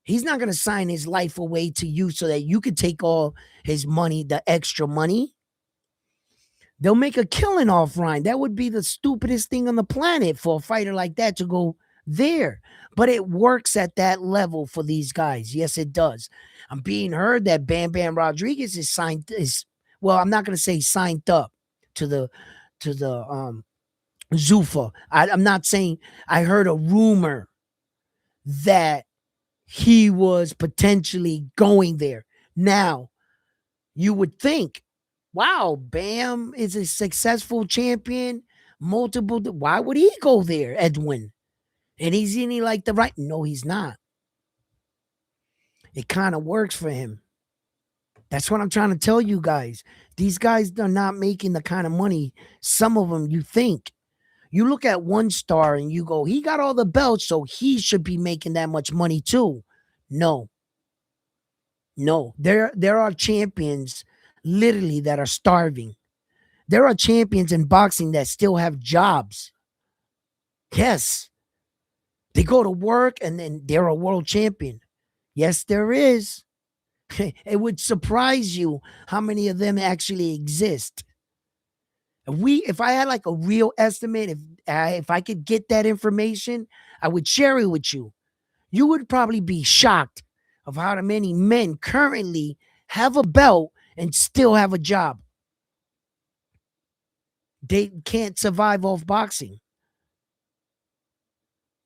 He's not going to sign his life away to you so that you could take all his money, the extra money. They'll make a killing off Ryan. That would be the stupidest thing on the planet for a fighter like that to go there. But it works at that level for these guys. Yes, it does. I'm being heard that Bam Bam Rodriguez well, I'm not going to say signed up to the Zuffa. I'm not saying. I heard a rumor that he was potentially going there. Now, you would think, wow, Bam is a successful champion, multiple. Why would he go there, Edwin? And he's in like the right. No, he's not. It kind of works for him. That's what I'm trying to tell you guys. These guys are not making the kind of money, some of them, you think. You look at one star and you go, he got all the belts, so he should be making that much money too. No. No. There are champions literally that are starving. There are champions in boxing that still have jobs. Yes. They go to work and then they're a world champion. Yes, there is. It would surprise you how many of them actually exist. If I had like a real estimate, if I could get that information, I would share it with you. You would probably be shocked of how many men currently have a belt and still have a job. They can't survive off boxing.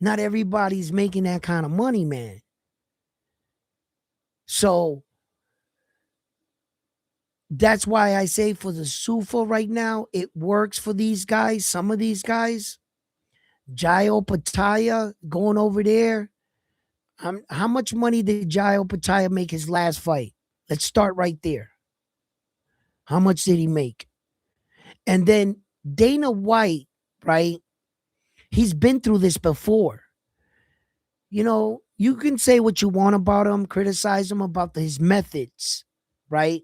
Not everybody's making that kind of money, man. So that's why I say for the Sufa right now, it works for these guys. Some of these guys, Jayo Pataya going over there. How much money did Jayo Pataya make his last fight? Let's start right there. How much did he make? And then Dana White, right? He's been through this before. You can say what you want about him, criticize him about his methods, right?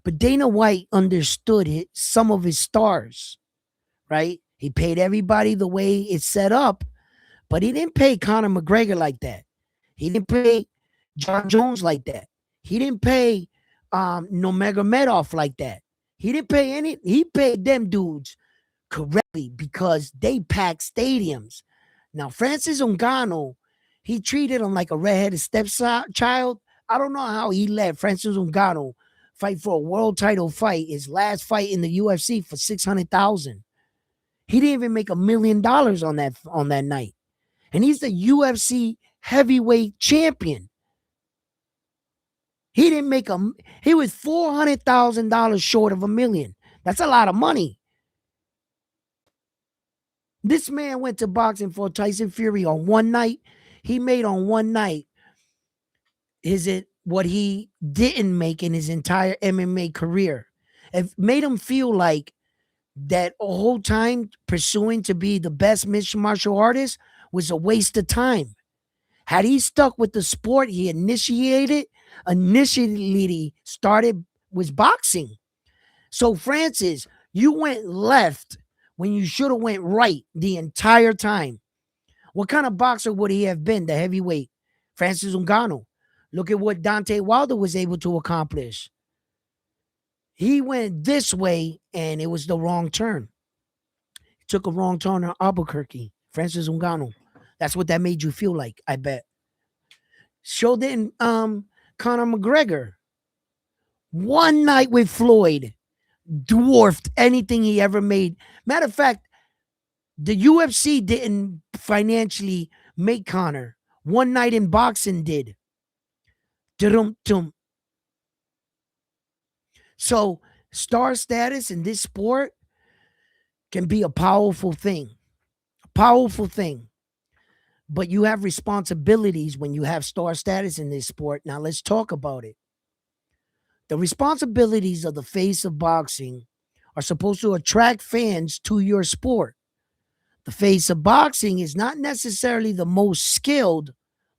But Dana White understood some of his stars, right? He paid everybody the way it's set up, but he didn't pay Conor McGregor like that. He didn't pay John Jones like that. He didn't pay Nurmagomedov like that. He didn't pay he paid them dudes correctly because they pack stadiums. Now, Francis Ngannou, he treated him like a redheaded stepchild. I don't know how he let Francis Ngannou fight for a world title fight, his last fight in the UFC for 600,000. He didn't even make $1 million on that night, and he's the UFC heavyweight champion. He didn't make a. He was $400,000 short of $1 million. That's a lot of money. This man went to boxing for Tyson Fury on one night. He made on one night is it what he didn't make in his entire MMA career. It made him feel like that whole time pursuing to be the best mixed martial artist was a waste of time. Had he stuck with the sport he initially started was boxing. So Francis, you went left when you should have went right the entire time. What kind of boxer would he have been, the heavyweight? Francis Ngannou. Look at what Dante Wilder was able to accomplish. He went this way and it was the wrong turn. He took a wrong turn in Albuquerque. Francis Ngannou. That's what that made you feel like, I bet. So didn't Conor McGregor. One night with Floyd dwarfed anything he ever made. Matter of fact, the UFC didn't financially make Conor. One night in boxing did. Dum-dum. So star status in this sport can be a powerful thing. A powerful thing. But you have responsibilities when you have star status in this sport. Now let's talk about it. The responsibilities of the face of boxing are supposed to attract fans to your sport. The face of boxing is not necessarily the most skilled,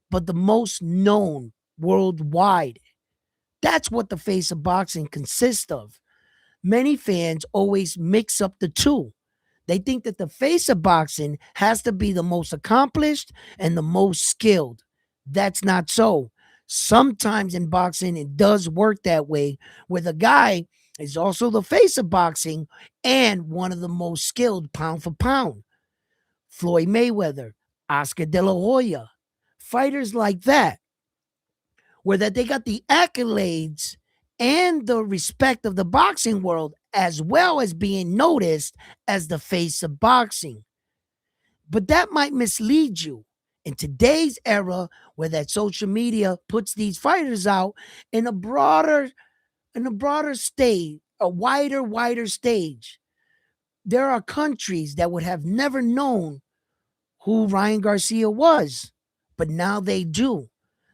but the most known worldwide. That's what the face of boxing consists of. Many fans always mix up the two. They think that the face of boxing has to be the most accomplished and the most skilled. That's not so. Sometimes in boxing, it does work that way, where the guy is also the face of boxing and one of the most skilled pound for pound. Floyd Mayweather, Oscar De La Hoya, fighters like that, where that they got the accolades and the respect of the boxing world, as well as being noticed as the face of boxing. But that might mislead you. In today's era, where that social media puts these fighters out in a broader stage, a wider stage, there are countries that would have never known who Ryan Garcia was, but now they do.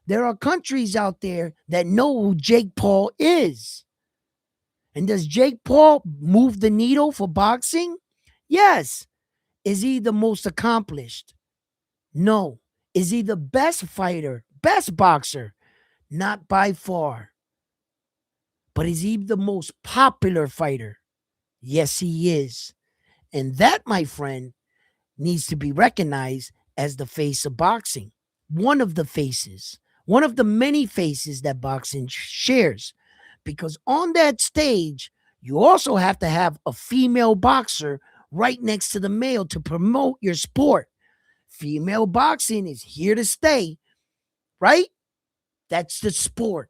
There are countries out there that know who Jake Paul is. And does Jake Paul move the needle for boxing? Yes. Is he the most accomplished? No. Is he the best fighter, best boxer? Not by far. But is he the most popular fighter? Yes, he is. And that, my friend, needs to be recognized as the face of boxing. One of the faces, one of the many faces that boxing shares. Because on that stage, you also have to have a female boxer right next to the male to promote your sport. Female boxing is here to stay, right? That's the sport.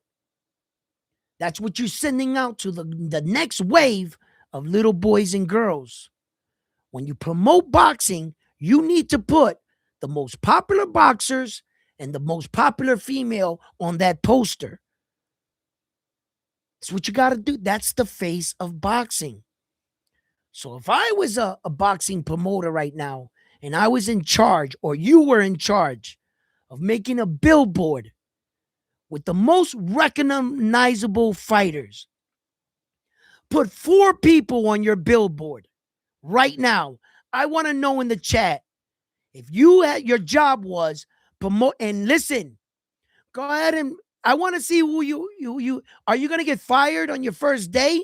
That's what you're sending out to the next wave of little boys and girls. When you promote boxing, you need to put the most popular boxers and the most popular female on that poster. That's what you got to do. That's the face of boxing. So if I was a boxing promoter right now and I was in charge, or you were in charge of making a billboard with the most recognizable fighters, put 4 people on your billboard right now. I want to know in the chat if you had your job was promote. And listen, go ahead and I want to see who you are. You going to get fired on your first day?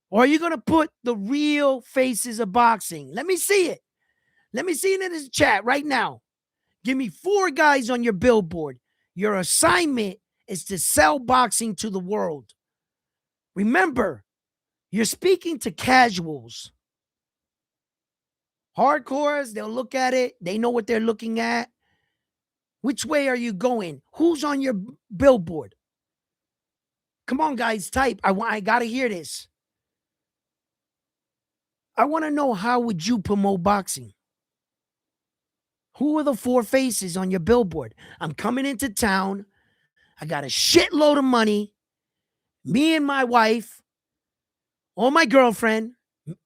Or are you going to put the real faces of boxing? Let me see it. Let me see it in this chat right now. Give me 4 guys on your billboard. Your assignment is to sell boxing to the world. Remember, you're speaking to casuals. Hardcores, they'll look at it. They know what they're looking at. Which way are you going? Who's on your billboard? Come on, guys, type. I gotta hear this. I want to know, how would you promote boxing? Who are the four faces on your billboard? I'm coming into town. I got a shitload of money. Me and my wife, or my girlfriend,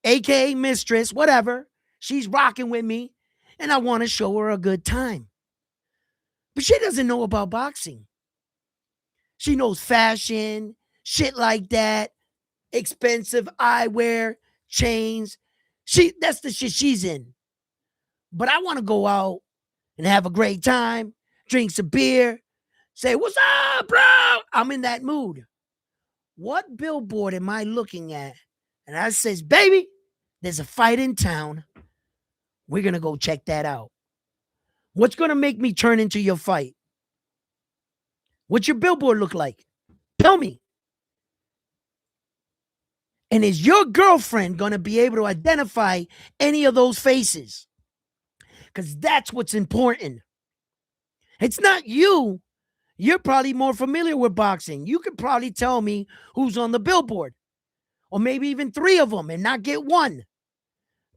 aka mistress, whatever. She's rocking with me, and I want to show her a good time. But she doesn't know about boxing. She knows fashion, shit like that, expensive eyewear, chains. That's the shit she's in. But I want to go out and have a great time, drink some beer, say, "What's up, bro?" I'm in that mood. What billboard am I looking at? And I says, "Baby, there's a fight in town. We're going to go check that out." What's going to make me turn into your fight? What's your billboard look like? Tell me. And is your girlfriend going to be able to identify any of those faces? Because that's what's important. It's not you. You're probably more familiar with boxing. You could probably tell me who's on the billboard, or maybe even three of them and not get one.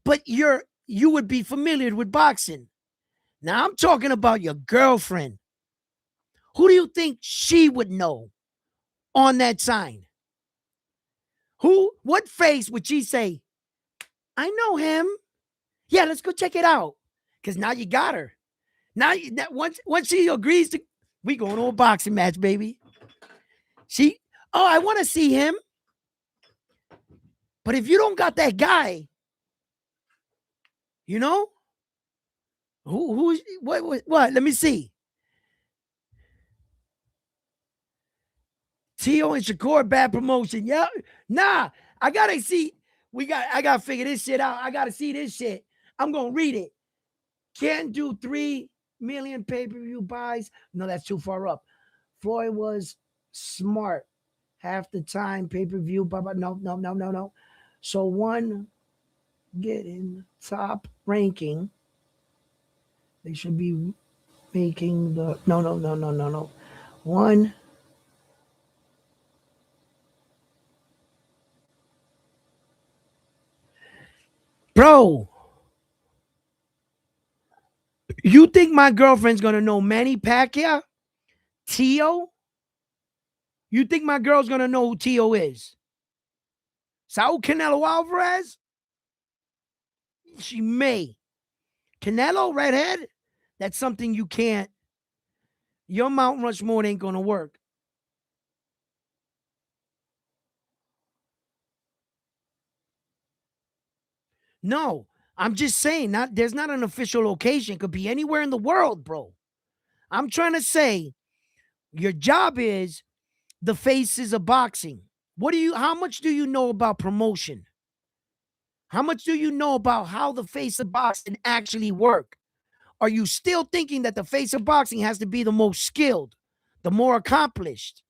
But you would be familiar with boxing. Now I'm talking about your girlfriend. Who do you think she would know on that sign? What face would she say, "I know him. Yeah, let's go check it out"? Because now you got her. Now, once she agrees to, we going to a boxing match, baby. I want to see him. But if you don't got that guy, you know, what? Let me see. Tio and Shakur, bad promotion. Yeah. Nah, I gotta see. I gotta figure this shit out. I gotta see this shit. I'm gonna read it. Can't do 3 million pay-per-view buys. No, that's too far up. Floyd was smart. Half the time, pay-per-view, blah, blah. No. So one get in top ranking. They should be making the no. One. Bro, you think my girlfriend's gonna know Manny Pacquiao? Tio? You think my girl's gonna know who Tio is? Saul Canelo Alvarez? She may. Canelo, redhead? That's something you can't. Your Mount Rushmore ain't gonna work. No, I'm just saying, there's not an official location. It could be anywhere in the world, bro. I'm trying to say, your job is the faces of boxing. How much do you know about promotion? How much do you know about how the face of boxing actually work? Are you still thinking that the face of boxing has to be the most skilled, the more accomplished?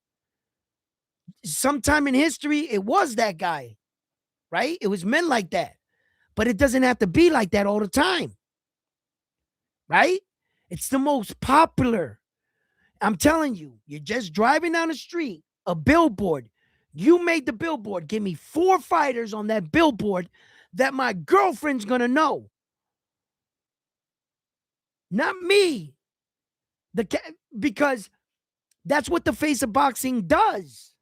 Sometime in history, it was that guy, right? It was men like that. But it doesn't have to be like that all the time, right? It's the most popular. I'm telling you, you're just driving down the street, a billboard. You made the billboard. Give me 4 fighters on that billboard that my girlfriend's going to know. Not me. Because that's what the face of boxing does.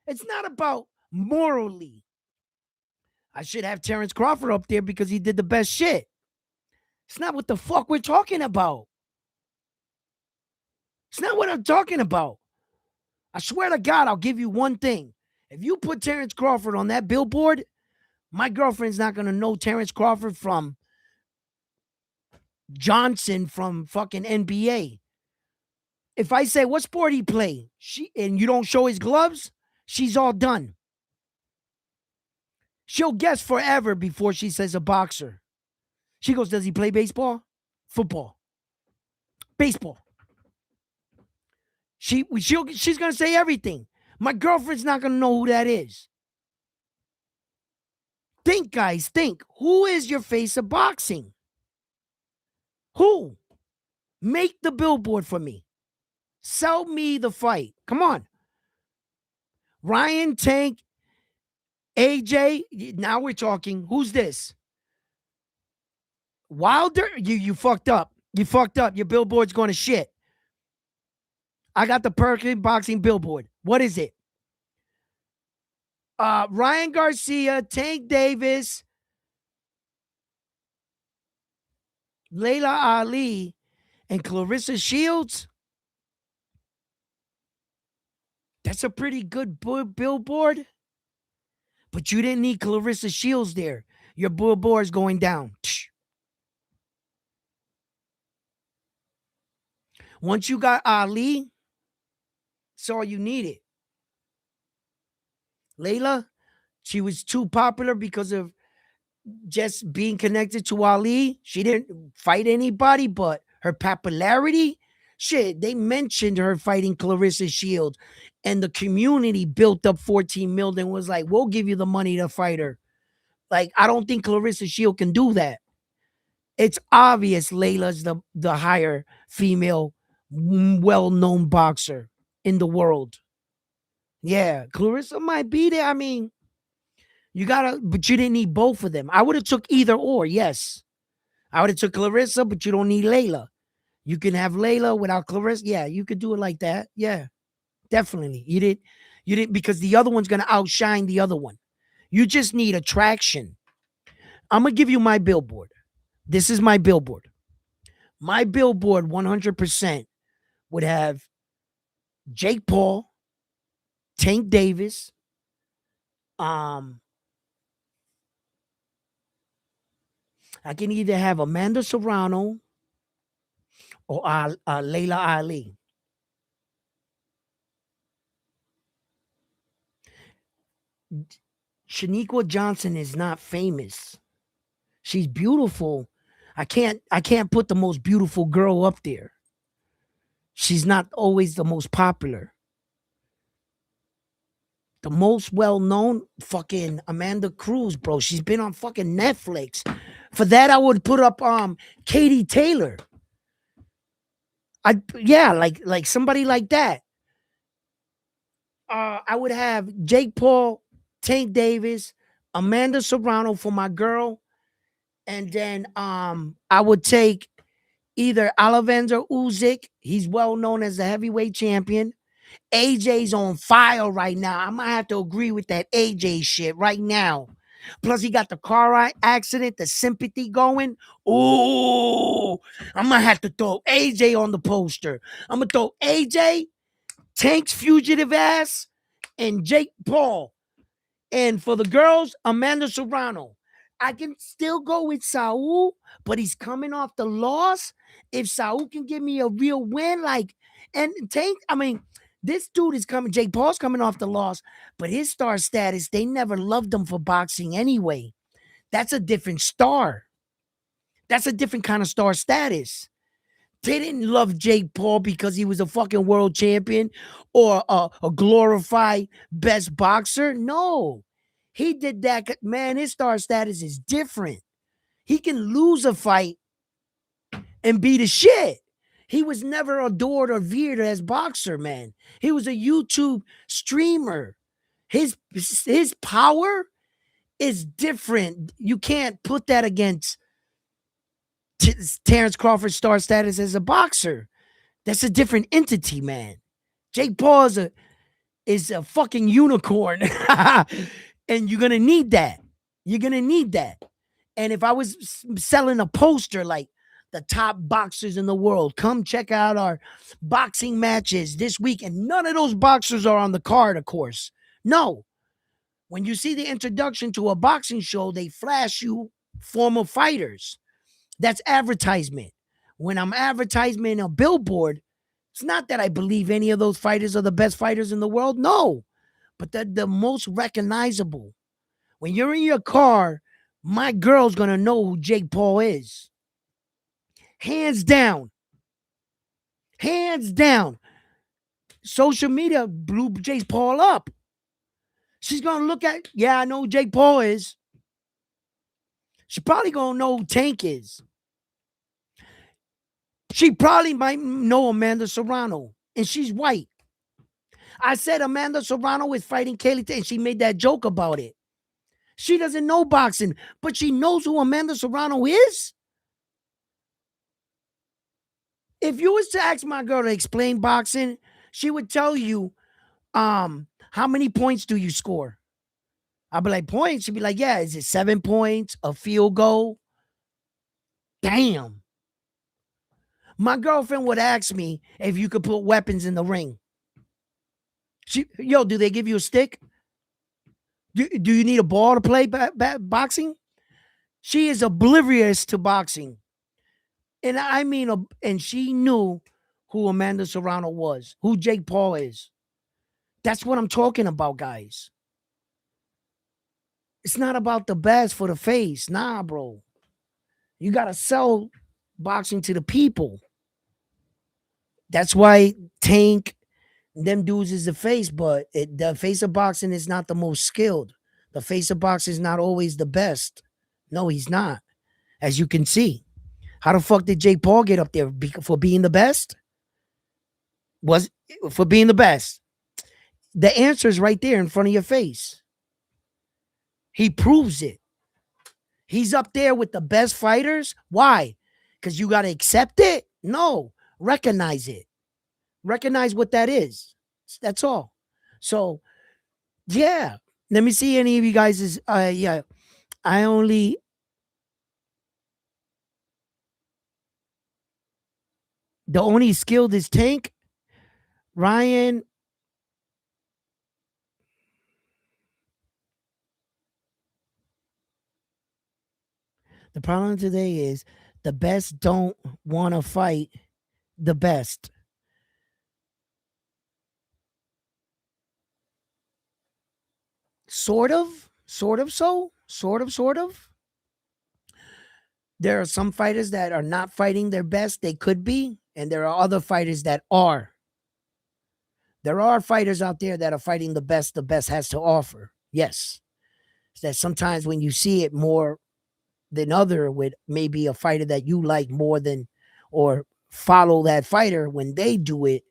It's not about morally. I should have Terrence Crawford up there because he did the best shit. It's not what the fuck we're talking about. It's not what I'm talking about. I swear to God, I'll give you one thing. If you put Terrence Crawford on that billboard, my girlfriend's not going to know Terrence Crawford from Johnson from fucking NBA. If I say, what sport he play? And you don't show his gloves, she's all done. She'll guess forever before she says a boxer. She goes, does he play baseball? Football. Baseball. She's going to say everything. My girlfriend's not going to know who that is. Think, guys, think. Who is your face of boxing? Who? Make the billboard for me. Sell me the fight. Come on. Ryan, Tank, AJ. Now we're talking. Who's this? Wilder? You fucked up. You fucked up. Your billboard's going to shit. I got the Perkin boxing billboard. What is it? Ryan Garcia, Tank Davis, Layla Ali, and Clarissa Shields. That's a pretty good billboard. But you didn't need Clarissa Shields there. Your billboard's going down. Once you got Ali, that's all you needed. Layla, she was too popular because of just being connected to Ali. She didn't fight anybody, but her popularity, shit, they mentioned her fighting Clarissa Shields, and the community built up 14 million, was like, we'll give you the money to fight her. Like, I don't think Clarissa Shields can do that. It's obvious Layla's the higher female, well-known boxer in the world. Yeah, Clarissa might be there. I mean, you gotta, but you didn't need both of them. I would have took either or. Yes, I would have took Clarissa, but you don't need Layla. You can have Layla without Clarissa. Yeah, you could do it like that. Yeah, definitely. You didn't because the other one's gonna outshine the other one. You just need attraction. I'm gonna give you my billboard. This is my billboard. My billboard 100% would have Jake Paul, Tank Davis, I can either have Amanda Serrano or Layla Ali. Shaniqua Johnson is not famous. She's beautiful. I can't put the most beautiful girl up there. She's not always the most popular. The most well-known, fucking Amanda Cruz, bro. She's been on fucking Netflix. For that, I would put up Katie Taylor. Like somebody like that. I would have Jake Paul, Tank Davis, Amanda Serrano for my girl, and then I would take either Alexander Usyk. He's well known as the heavyweight champion. AJ's on fire right now. I might have to agree with that AJ shit right now. Plus, he got the car accident, the sympathy going. Ooh, I might have to throw AJ on the poster. I'm gonna throw AJ, Tank's fugitive ass, and Jake Paul. And for the girls, Amanda Serrano. I can still go with Saul, but he's coming off the loss. If Saul can give me a real win, and Tank, I mean, this dude is coming, Jake Paul's coming off the loss, but his star status, they never loved him for boxing anyway. That's a different star. That's a different kind of star status. They didn't love Jake Paul because he was a fucking world champion or a glorified best boxer. No, he did that. Man, his star status is different. He can lose a fight and be the shit. He was never adored or revered as boxer, man. He was a YouTube streamer. His power is different. You can't put that against Terrence Crawford's star status as a boxer. That's a different entity, man. Jake Paul is a fucking unicorn. And you're gonna need that. You're gonna need that. And if I was selling a poster like the top boxers in the world, come check out our boxing matches this week. And none of those boxers are on the card, of course. No. When you see the introduction to a boxing show, they flash you former fighters. That's advertisement. When I'm advertising a billboard, it's not that I believe any of those fighters are the best fighters in the world. No, but they're the most recognizable. When you're in your car, my girl's going to know who Jake Paul is. Hands down. Hands down. Social media blew Jake Paul up. She's going to look at, yeah, I know who Jake Paul is. She probably gonna know who Tank is. She probably might know Amanda Serrano, and she's white. I said Amanda Serrano is fighting Kaylee, and she made that joke about it. She doesn't know boxing, but she knows who Amanda Serrano is. If you was to ask my girl to explain boxing, she would tell you, how many points do you score? I'd be like, points? She'd be like, yeah, is it 7 points, a field goal? Damn. My girlfriend would ask me if you could put weapons in the ring. Do they give you a stick? Do you need a ball to play boxing? She is oblivious to boxing. And I mean, and she knew who Amanda Serrano was, who Jake Paul is. That's what I'm talking about, guys. It's not about the best for the face. Nah, bro. You got to sell boxing to the people. That's why Tank, them dudes is the face, but the face of boxing is not the most skilled. The face of boxing is not always the best. No, he's not. As you can see. How the fuck did Jake Paul get up there for being the best? Was for being the best. The answer is right there in front of your face. He proves it. He's up there with the best fighters. Why? Because you got to accept it? No. Recognize it. Recognize what that is. That's all. So, yeah. Let me see any of you guys' yeah. I only the only skilled is Tank. Ryan. The problem today is the best don't want to fight the best. Sort of, sort of. There are some fighters that are not fighting their best. They could be, and there are other fighters that are. There are fighters out there that are fighting the best has to offer. Yes. That sometimes when you see it more than other with maybe a fighter that you like more than or follow that fighter when they do it,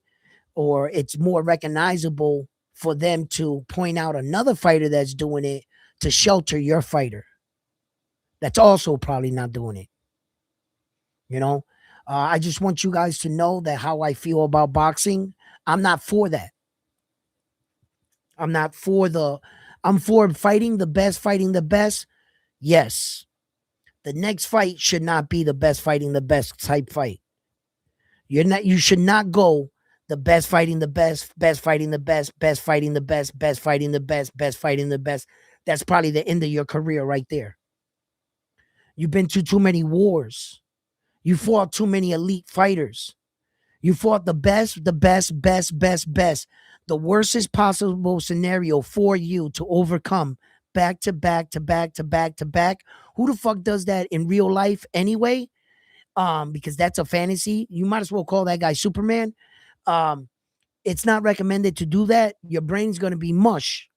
or it's more recognizable for them to point out another fighter that's doing it to shelter your fighter that's also probably not doing it. You know, I just want you guys to know that how I feel about boxing. I'm not for that. I'm not for the. I'm for fighting the best. Yes, the next fight should not be the best fighting the best type fight. You're not. You should not go the best fighting the best fighting the best fighting the best fighting the best fighting the best. That's probably the end of your career right there. You've been to too many wars. You fought too many elite fighters. You fought the best. The worstest possible scenario for you to overcome back to back to back to back to back. Who the fuck does that in real life anyway? Because that's a fantasy. You might as well call that guy Superman. Um, it's not recommended to do that. Your brain's gonna be mush.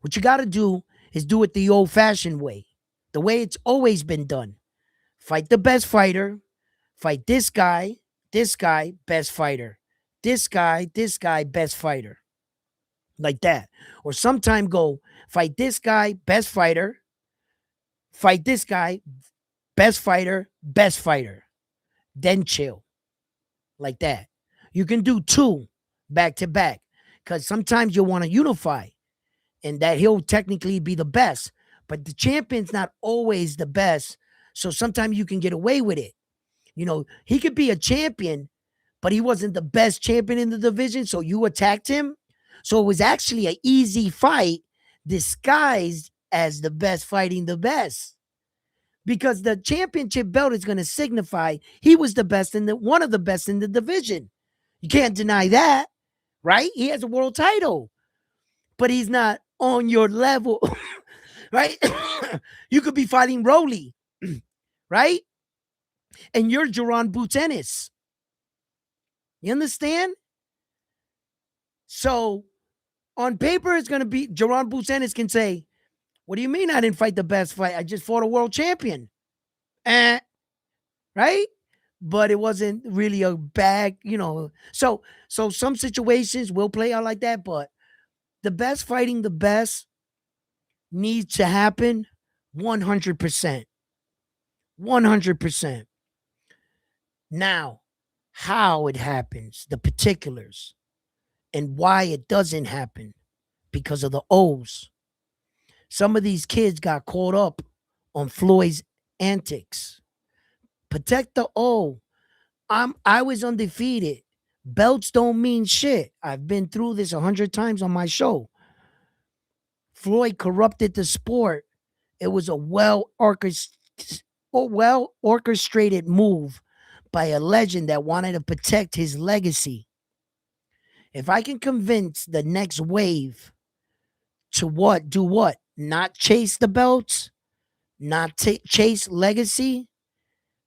What you gotta do is do it the old-fashioned way, the way it's always been done. Fight the best fighter, fight this guy, best fighter. This guy, best fighter. Like that. Or sometime go fight this guy, best fighter, fight this guy, best fighter, best fighter. Then chill. Like that. You can do two back to back. Because sometimes you'll want to unify. And that he'll technically be the best. But the champion's not always the best. So sometimes you can get away with it. You know, he could be a champion, but he wasn't the best champion in the division. So you attacked him. So it was actually an easy fight disguised as the best fighting the best. Because the championship belt is going to signify he was the best in the one of the best in the division. You can't deny that, right? He has a world title, but he's not on your level, right? You could be fighting Rolly, right? And you're Jerron Boots Ennis. You understand? So on paper, it's going to be Jerron Boots Ennis can say, What do you mean I didn't fight the best fight? I just fought a world champion. Eh, right? But it wasn't really a bad, So some situations will play out like that, but the best fighting the best needs to happen 100%. 100%. Now, how it happens, the particulars, and why it doesn't happen because of the O's. Some of these kids got caught up on Floyd's antics. Protect the O. I was undefeated. Belts don't mean shit. I've been through this 100 times on my show. Floyd corrupted the sport. It was a well orchestrated move by a legend that wanted to protect his legacy. If I can convince the next wave to what? Do what? Not chase the belts, not chase legacy,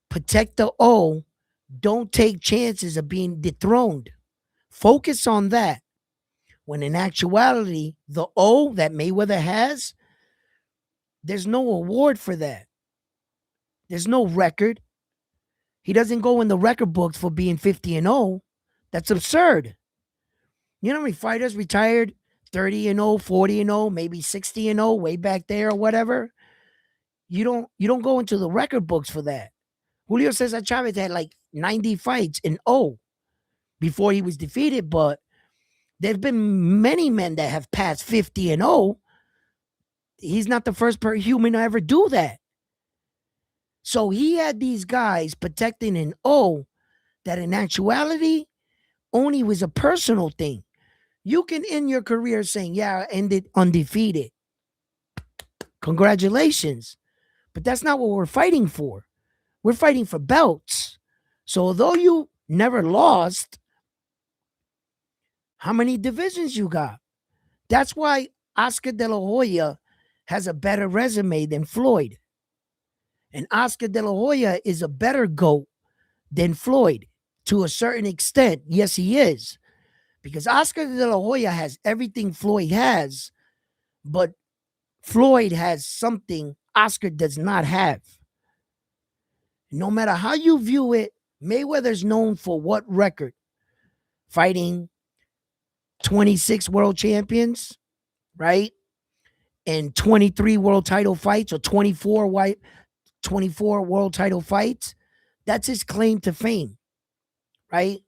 protect the O, don't take chances of being dethroned. Focus on that. When in actuality, the O that Mayweather has, there's no award for that. There's no record. He doesn't go in the record books for being 50 and 0. That's absurd. You know how many fighters retired 30 and 0, 40 and 0, maybe 60 and 0 way back there or whatever? You don't go into the record books for that. Julio Cesar Chavez had like 90 fights in 0 before he was defeated, but there's been many men that have passed 50 and 0. He's not the first human to ever do that. So he had these guys protecting an O that in actuality only was a personal thing. You can end your career saying, yeah, I ended undefeated. Congratulations. But that's not what we're fighting for. We're fighting for belts. So although you never lost, how many divisions you got? That's why Oscar De La Hoya has a better resume than Floyd. And Oscar De La Hoya is a better GOAT than Floyd to a certain extent. Yes, he is. Because Oscar De La Hoya has everything Floyd has, but Floyd has something Oscar does not have. No matter how you view it, Mayweather's known for what record? Fighting 26 world champions, right? And 23 world title fights or 24 world title fights. That's his claim to fame, right?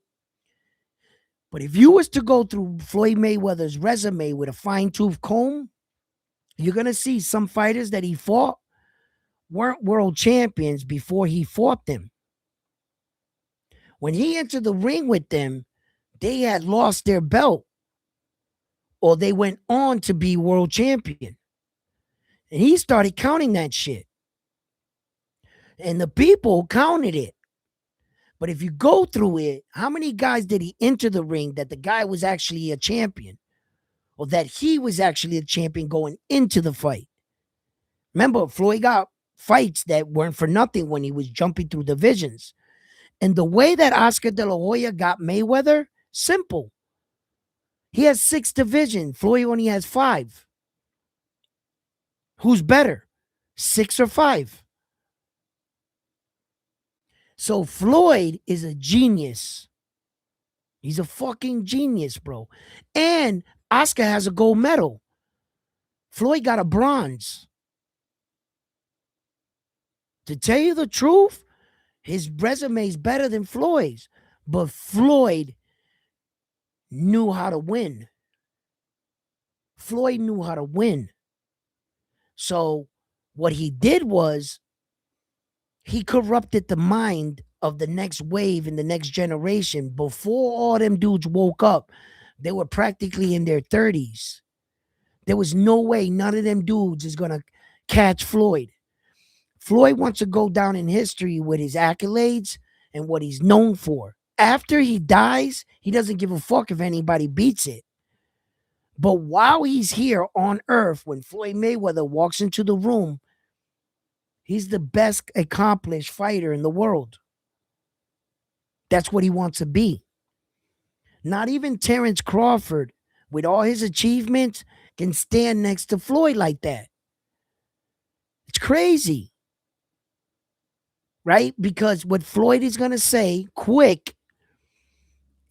But if you was to go through Floyd Mayweather's resume with a fine-tooth comb, you're going to see some fighters that he fought weren't world champions before he fought them. When he entered the ring with them, they had lost their belt or they went on to be world champion. And he started counting that shit. And the people counted it. But if you go through it, how many guys did he enter the ring that the guy was actually a champion? Or that he was actually a champion going into the fight? Remember, Floyd got fights that weren't for nothing when he was jumping through divisions. And the way that Oscar De La Hoya got Mayweather, simple. He has 6 divisions. Floyd only has 5. Who's better, 6 or 5? So Floyd is a genius. He's a fucking genius, bro. And Oscar has a gold medal. Floyd got a bronze. To tell you the truth, his resume is better than Floyd's. But Floyd knew how to win. Floyd knew how to win. So what he did was he corrupted the mind of the next wave and the next generation. Before all them dudes woke up, they were practically in their 30s. There was no way none of them dudes is going to catch Floyd. Floyd wants to go down in history with his accolades and what he's known for. After he dies, he doesn't give a fuck if anybody beats it. But while he's here on earth, when Floyd Mayweather walks into the room, he's the best accomplished fighter in the world. That's what he wants to be. Not even Terrence Crawford, with all his achievements, can stand next to Floyd like that. It's crazy, right? Because what Floyd is going to say quick,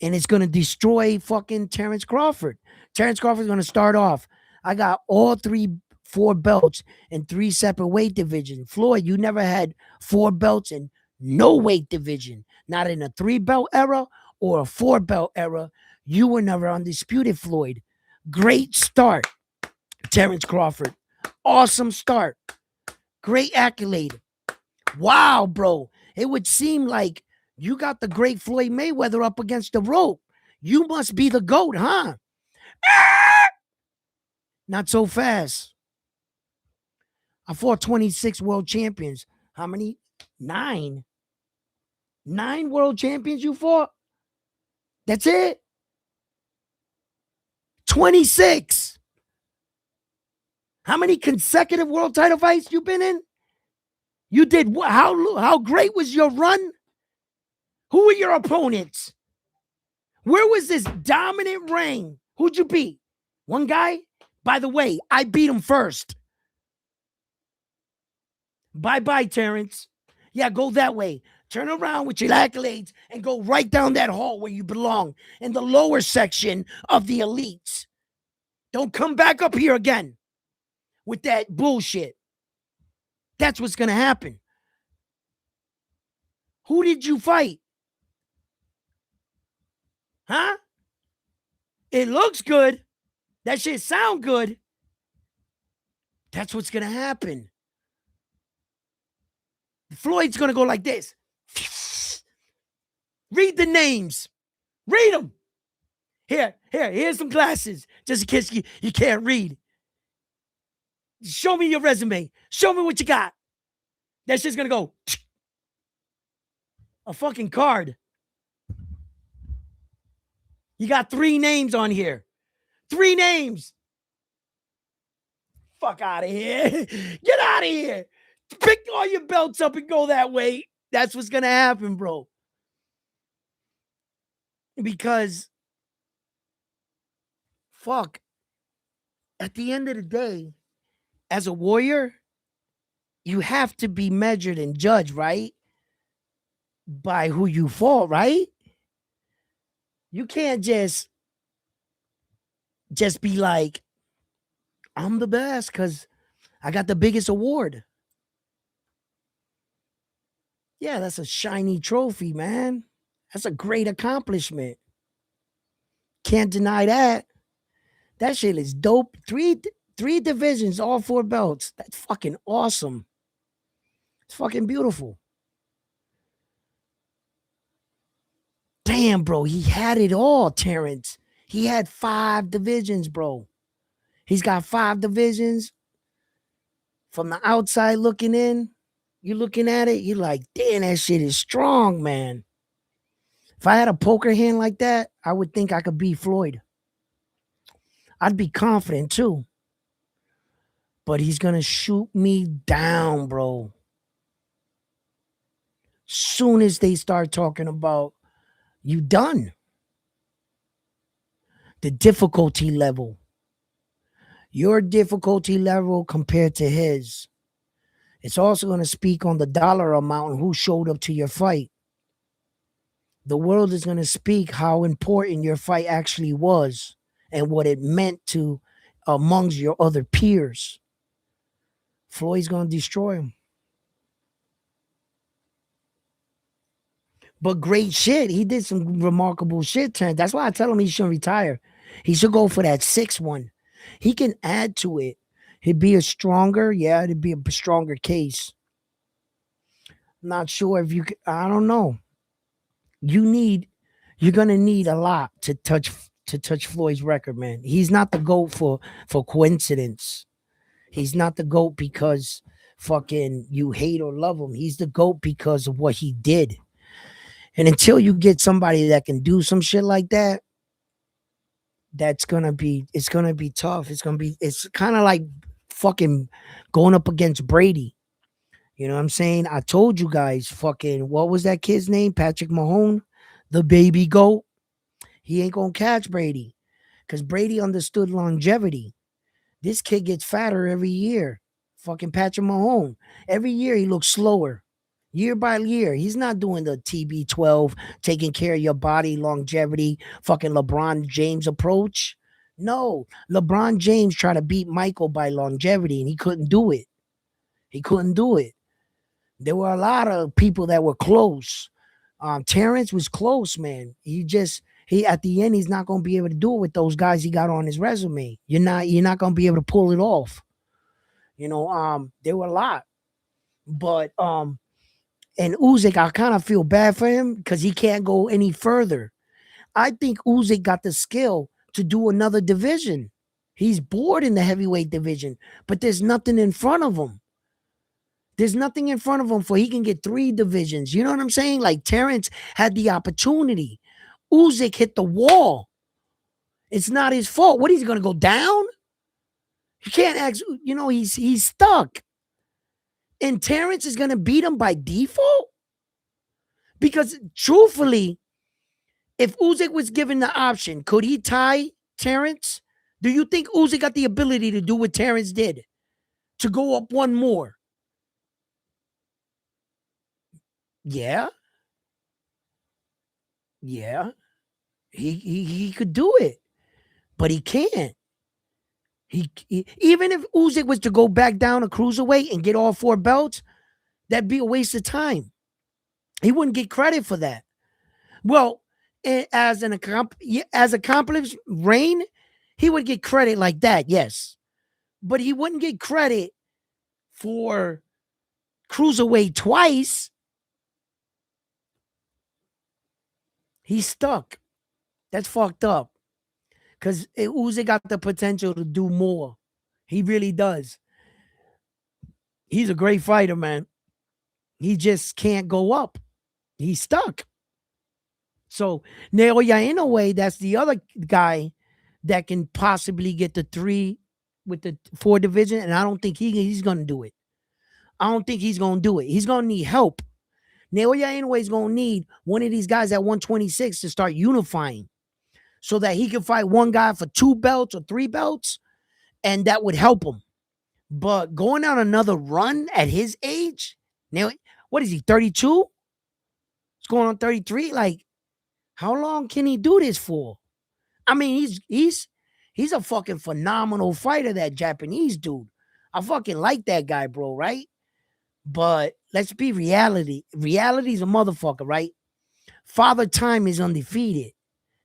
and it's going to destroy fucking Terrence Crawford. Terrence Crawford's going to start off. I got all four belts in three separate weight divisions. Floyd, you never had four belts in no weight division, not in a three belt era or a four belt era. You were never undisputed, Floyd. Great start, Terrence Crawford. Awesome start. Great accolade. Wow, bro. It would seem like you got the great Floyd Mayweather up against the rope. You must be the GOAT, huh? Not so fast. I fought 26 world champions. How many? 9. 9 world champions you fought? That's it? 26. How many consecutive world title fights you been in? You did what? How great was your run? Who were your opponents? Where was this dominant reign? Who'd you beat? One guy? By the way, I beat him first. Bye-bye, Terrence. Yeah, go that way. Turn around with your accolades and go right down that hall where you belong, in the lower section of the elites. Don't come back up here again with that bullshit. That's what's going to happen. Who did you fight? Huh? It looks good. That shit sound good. That's what's going to happen. Floyd's going to go like this. Read the names. Read them. Here's some glasses. Just in case you can't read. Show me your resume. Show me what you got. That shit's going to go. A fucking card. You got 3 names on here. 3 names. Fuck out of here. Get out of here. Pick all your belts up and go that way. That's what's going to happen, bro. Because, fuck, at the end of the day, as a warrior, you have to be measured and judged, right? By who you fought, right? You can't just be like, I'm the best because I got the biggest award. Yeah, that's a shiny trophy, man. That's a great accomplishment. Can't deny that. That shit is dope. Three divisions, all 4 belts. That's fucking awesome. It's fucking beautiful. Damn, bro, he had it all, Terrence. He had 5 divisions, bro. He's got 5 divisions. From the outside looking in, you looking at it, you're like, damn, that shit is strong, man. If I had a poker hand like that, I would think I could beat Floyd. I'd be confident too. But he's going to shoot me down, bro. Soon as they start talking about you done. The difficulty level. Your difficulty level compared to his. It's also going to speak on the dollar amount and who showed up to your fight. The world is going to speak how important your fight actually was and what it meant to amongst your other peers. Floyd's going to destroy him. But great shit. He did some remarkable shit. That's why I tell him he shouldn't retire. He should go for that 6th one. He can add to it. It'd be it'd be a stronger case. Not sure if you could, I don't know. You're gonna need a lot to touch Floyd's record, man. He's not the GOAT for coincidence. He's not the GOAT because fucking you hate or love him. He's the GOAT because of what he did. And until you get somebody that can do some shit like that, it's gonna be tough. It's kind of like fucking going up against Brady. You know what I'm saying? I told you guys, fucking, what was that kid's name? Patrick Mahone, the baby GOAT. He ain't gonna catch Brady because Brady understood longevity. This kid gets fatter every year. Fucking Patrick Mahomes. Every year he looks slower. Year by year. He's not doing the TB12, taking care of your body, longevity, fucking LeBron James approach. No. LeBron James tried to beat Michael by longevity and he couldn't do it. He couldn't do it. There were a lot of people that were close. Terrence was close, man. He at the end he's not gonna be able to do it with those guys he got on his resume. You're not gonna be able to pull it off. There were a lot. But and Usyk, I kind of feel bad for him because he can't go any further. I think Usyk got the skill to do another division. He's bored in the heavyweight division, but there's nothing in front of him. There's nothing in front of him for he can get three divisions. You know what I'm saying? Like Terrence had the opportunity. Usyk hit the wall. It's not his fault. What, he's gonna go down? You can't ask, he's stuck. And Terrence is gonna beat him by default? Because truthfully, if Usyk was given the option, could he tie Terrence? Do you think Usyk got the ability to do what Terrence did? To go up one more? Yeah. Yeah. He could do it. But he can't. Even if Usyk was to go back down a cruiserweight and get all four belts, that'd be a waste of time. He wouldn't get credit for that. Well, as accomplished reign, he would get credit like that, yes. But he wouldn't get credit for cruiserweight twice. He's stuck. That's fucked up. Because Usyk got the potential to do more. He really does. He's a great fighter, man. He just can't go up. He's stuck. So Naoya Inoue, that's the other guy that can possibly get the three with the four division, and I don't think he's going to do it. I don't think he's going to do it. He's going to need help. Naoya Inoue is going to need one of these guys at 126 to start unifying so that he can fight one guy for two belts or three belts, and that would help him. But going on another run at his age, now, what is he, 32? He's going on 33? Like, how long can he do this for? I mean, he's a fucking phenomenal fighter, that Japanese dude. I fucking like that guy, bro, right? But let's be reality. Reality's a motherfucker, right? Father Time is undefeated.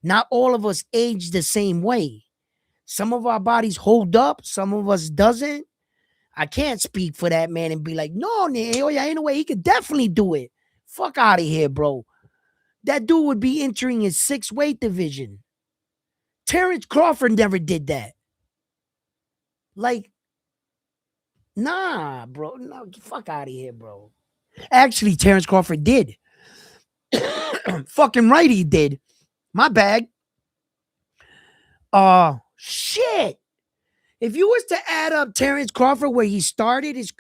Not all of us age the same way. Some of our bodies hold up, some of us doesn't. I can't speak for that man and be like, no, anyway, he could definitely do it. Fuck out of here, bro. That dude would be entering his 6-weight division. Terrence Crawford never did that. Like, nah, bro. No, fuck out of here, bro. Actually, Terrence Crawford did. Fucking right, he did. My bad. Shit. If you was to add up Terrence Crawford where he started, his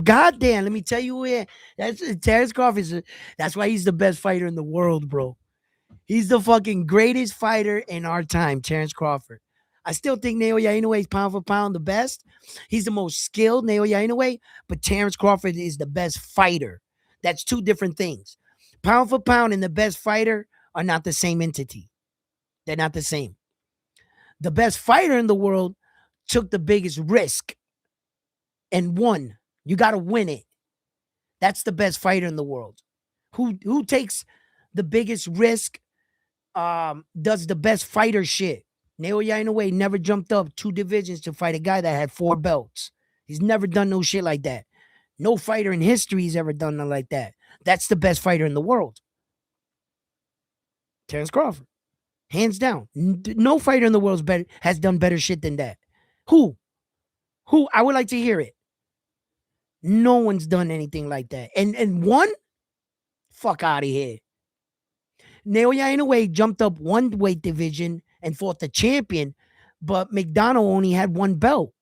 goddamn, let me tell you where that's Terrence Crawford. That's why he's the best fighter in the world, bro. He's the fucking greatest fighter in our time, Terrence Crawford. I still think Naoya Inoue is pound for pound the best. He's the most skilled, Naoya Inoue, but Terrence Crawford is the best fighter. That's two different things. Pound for pound and the best fighter are not the same entity. They're not the same. The best fighter in the world took the biggest risk and won. You got to win it. That's the best fighter in the world. Who takes the biggest risk, does the best fighter shit. Naoya Inoue never jumped up 2 divisions to fight a guy that had 4 belts. He's never done no shit like that. No fighter in history has ever done nothing like that. That's the best fighter in the world. Terrence Crawford. Hands down. No fighter in the world has done better shit than that. Who? I would like to hear it. No one's done anything like that. And one? Fuck out of here. Naoya Inoue jumped up 1 weight division and fought the champion, but McDonald only had 1 belt.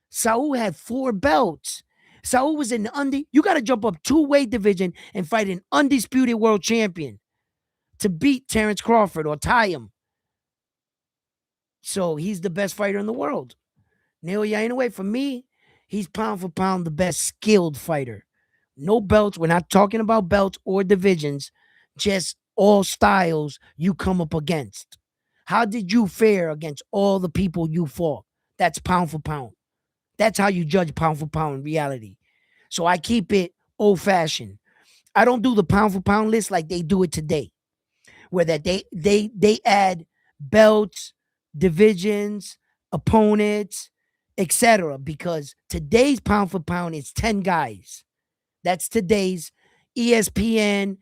Saul had 4 belts. Saul was in you got to jump up 2 weight division and fight an undisputed world champion to beat Terrence Crawford or tie him. So he's the best fighter in the world. Naoya Inoue, for me, He's pound for pound the best skilled fighter. No belts. We're not talking about belts or divisions, just all styles you come up against. How did you fare against all the people you fought? That's pound for pound. That's how you judge pound for pound in reality. So I keep it old fashioned. I don't do the pound for pound list like they do it today, where that they add belts, divisions, opponents, etc. Because today's pound for pound is 10 guys. That's today's ESPN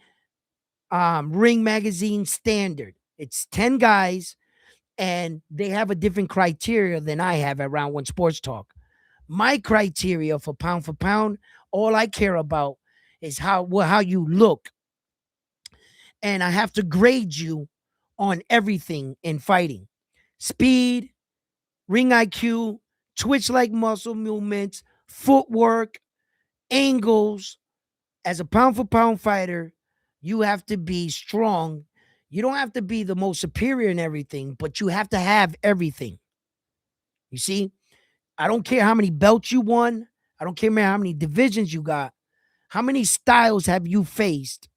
Ring Magazine standard. It's 10 guys, and they have a different criteria than I have at Round One Sports Talk. My criteria for pound, all I care about is how you look, and I have to grade you on everything in fighting: speed, ring IQ, twitch like muscle movements, footwork, angles. As a pound for pound fighter, you have to be strong. You don't have to be the most superior in everything, but you have to have everything. You see, I don't care how many belts you won. I don't care how many divisions you got. How many styles have you faced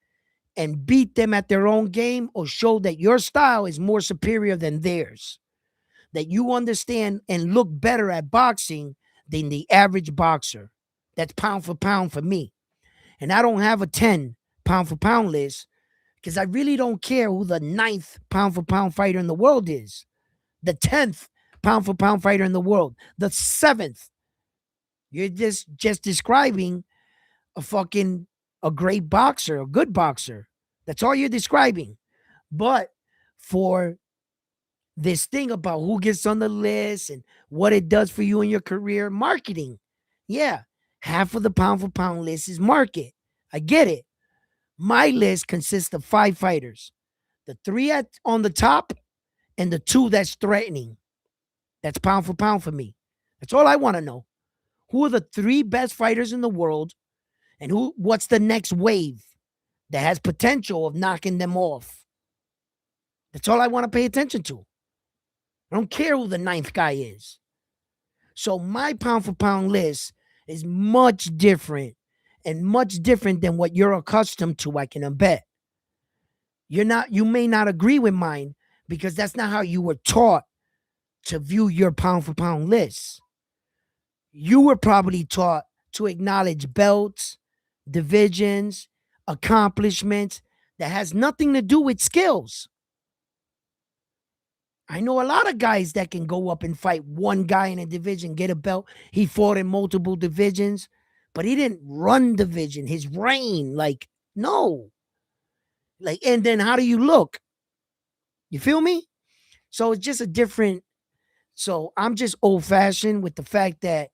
and beat them at their own game, or show that your style is more superior than theirs? That you understand and look better at boxing than the average boxer. That's pound for pound for me. And I don't have a 10 pound for pound list because I really don't care who the ninth pound for pound fighter in the world is, the 10th pound for pound fighter in the world, the seventh. You're just describing a great boxer, a good boxer. That's all you're describing. But for this thing about who gets on the list and what it does for you in your career, marketing. Yeah, half of the pound for pound list is market. I get it. My list consists of 5 fighters, the three on the top and the two that's threatening. That's pound for pound for me. That's all I want to know. Who are the 3 best fighters in the world, and what's the next wave that has potential of knocking them off? That's all I want to pay attention to. I don't care who the ninth guy is. So my pound for pound list is much different than what you're accustomed to, I can bet. You may not agree with mine because that's not how you were taught to view your pound for pound list. You were probably taught to acknowledge belts, divisions, accomplishments that has nothing to do with skills. I know a lot of guys that can go up and fight one guy in a division, get a belt. He fought in multiple divisions, but he didn't run division. His reign, like, no. Like, and then how do you look? You feel me? So it's just a different. So I'm just old fashioned with the fact that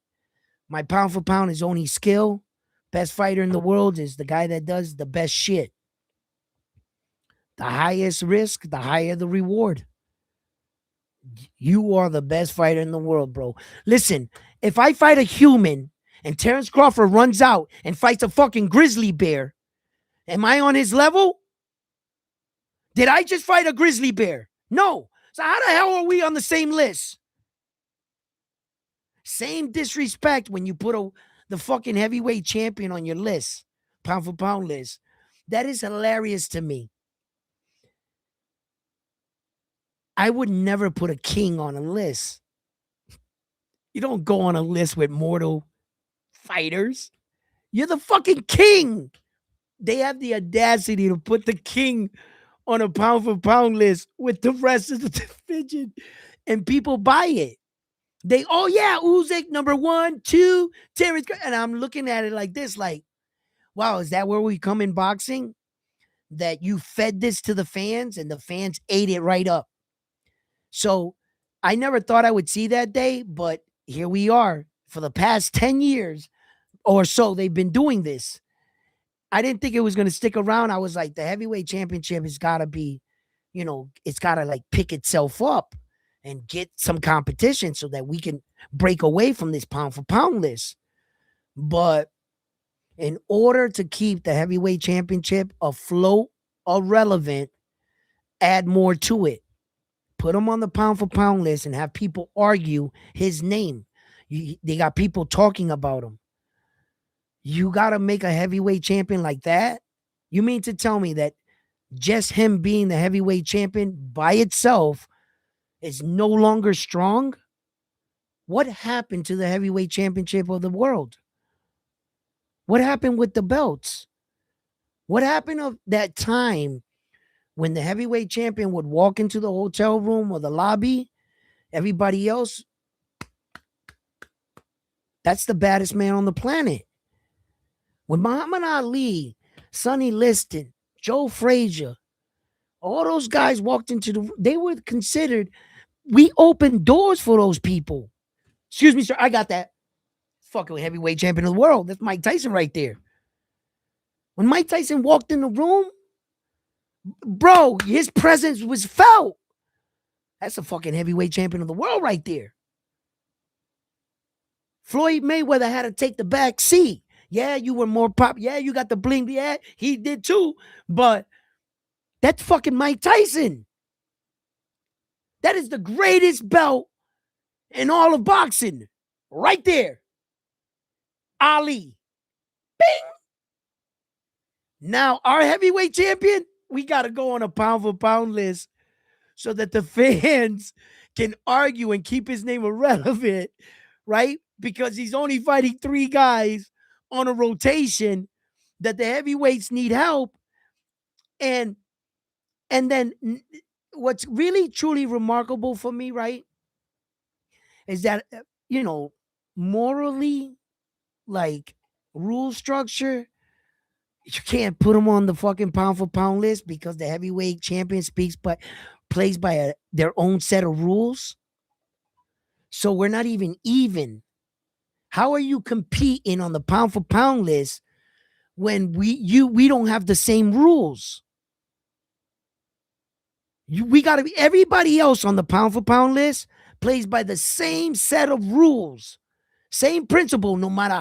my pound for pound is only skill. Best fighter in the world is the guy that does the best shit. The highest risk, the higher the reward. You are the best fighter in the world, bro. Listen, if I fight a human and Terrence Crawford runs out and fights a fucking grizzly bear, am I on his level? Did I just fight a grizzly bear? No. So how the hell are we on the same list? Same disrespect when you put the fucking heavyweight champion on your list, pound for pound list. That is hilarious to me. I would never put a king on a list. You don't go on a list with mortal fighters. You're the fucking king. They have the audacity to put the king on a pound for pound list with the rest of the division, and people buy it. Oh yeah, Usyk number 1, 2, Terrence, and I'm looking at it like this, like, wow, is that where we come in boxing? That you fed this to the fans and the fans ate it right up. So I never thought I would see that day, but here we are. For the past 10 years or so, they've been doing this. I didn't think it was going to stick around. I was like, the heavyweight championship has got to be, it's got to like pick itself up and get some competition so that we can break away from this pound for pound list. But in order to keep the heavyweight championship afloat or relevant, add more to it. Put him on the pound for pound list and have people argue his name. They got people talking about him. You got to make a heavyweight champion like that? You mean to tell me that just him being the heavyweight champion by itself is no longer strong? What happened to the heavyweight championship of the world? What happened with the belts? What happened of that time when the heavyweight champion would walk into the hotel room or the lobby? Everybody else, that's the baddest man on the planet. When Muhammad Ali, Sonny Liston, Joe Frazier, all those guys walked into they were considered, we opened doors for those people. Excuse me, sir, I got that. Fucking heavyweight champion of the world. That's Mike Tyson right there. When Mike Tyson walked in the room, bro, his presence was felt. That's a fucking heavyweight champion of the world right there. Floyd Mayweather had to take the back seat. Yeah, you were more pop. Yeah, you got the bling. Yeah, he did too. But that's fucking Mike Tyson. That is the greatest belt in all of boxing. Right there. Ali. Bing. Now, our heavyweight champion, we got to go on a pound for pound list so that the fans can argue and keep his name irrelevant, right? Because he's only fighting 3 guys on a rotation that the heavyweights need help. And then what's really truly remarkable for me, right, is that, morally, like, rule structure, you can't put them on the fucking pound for pound list because the heavyweight champion plays by their own set of rules. So we're not even. How are you competing on the pound for pound list when we don't have the same rules? We got to be, everybody else on the pound for pound list plays by the same set of rules, same principle, no matter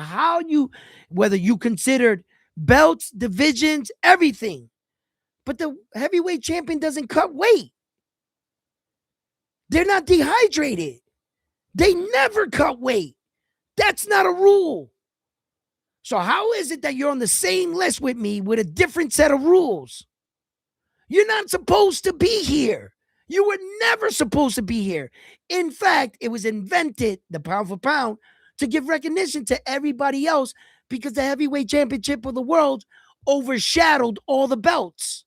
whether you considered belts, divisions, everything. But the heavyweight champion doesn't cut weight. They're not dehydrated. They never cut weight. That's not a rule. So how is it that you're on the same list with me with a different set of rules? You're not supposed to be here. You were never supposed to be here. In fact, it was invented, the pound for pound, to give recognition to everybody else because the heavyweight championship of the world overshadowed all the belts.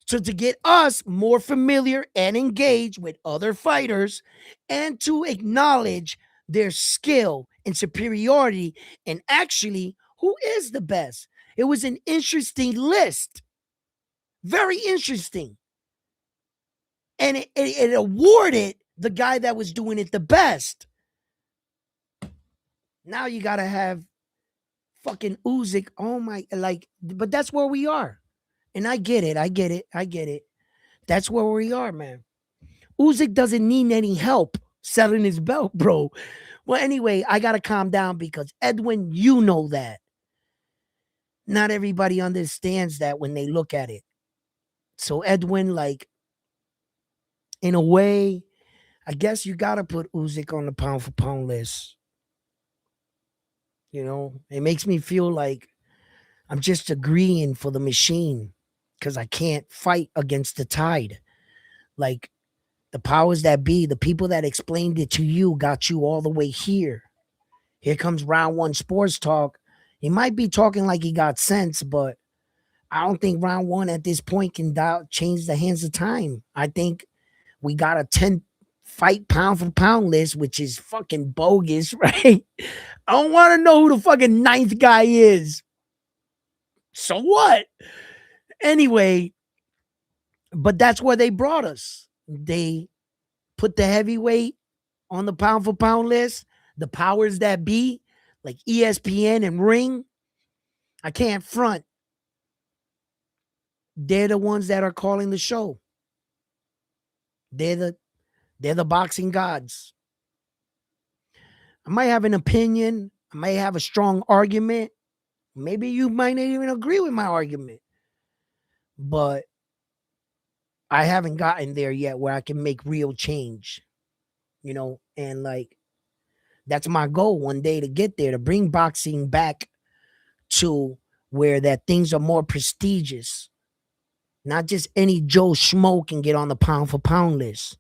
So to get us more familiar and engaged with other fighters and to acknowledge their skill and superiority and actually who is the best. It was an interesting list. Very interesting. And it awarded the guy that was doing it the best. Now you got to have fucking Usyk. Oh my, but that's where we are. And I get it. That's where we are, man. Usyk doesn't need any help selling his belt, bro. Well, anyway, I got to calm down because Edwin, you know that. Not everybody understands that when they look at it. So Edwin, like, in a way, I guess you got to put Usyk on the pound for pound list. It makes me feel like I'm just agreeing for the machine because I can't fight against the tide. Like, the powers that be, the people that explained it to you got you all the way here. Here comes round 1 sports talk. He might be talking like he got sense, but I don't think round 1 at this point can change the hands of time. I think we got a 10 fight pound for pound list, which is fucking bogus, right? I don't want to know who the fucking 9th guy is. So what? Anyway, but that's where they brought us. They put the heavyweight on the pound for pound list. The powers that be, like ESPN and Ring, I can't front. They're the ones that are calling the show. They're the boxing gods. I might have an opinion. I may have a strong argument. Maybe you might not even agree with my argument. But I haven't gotten there yet where I can make real change. And like, That's my goal one day, to get there, to bring boxing back to where that things are more prestigious. Not just any Joe Schmo can get on the pound for pound list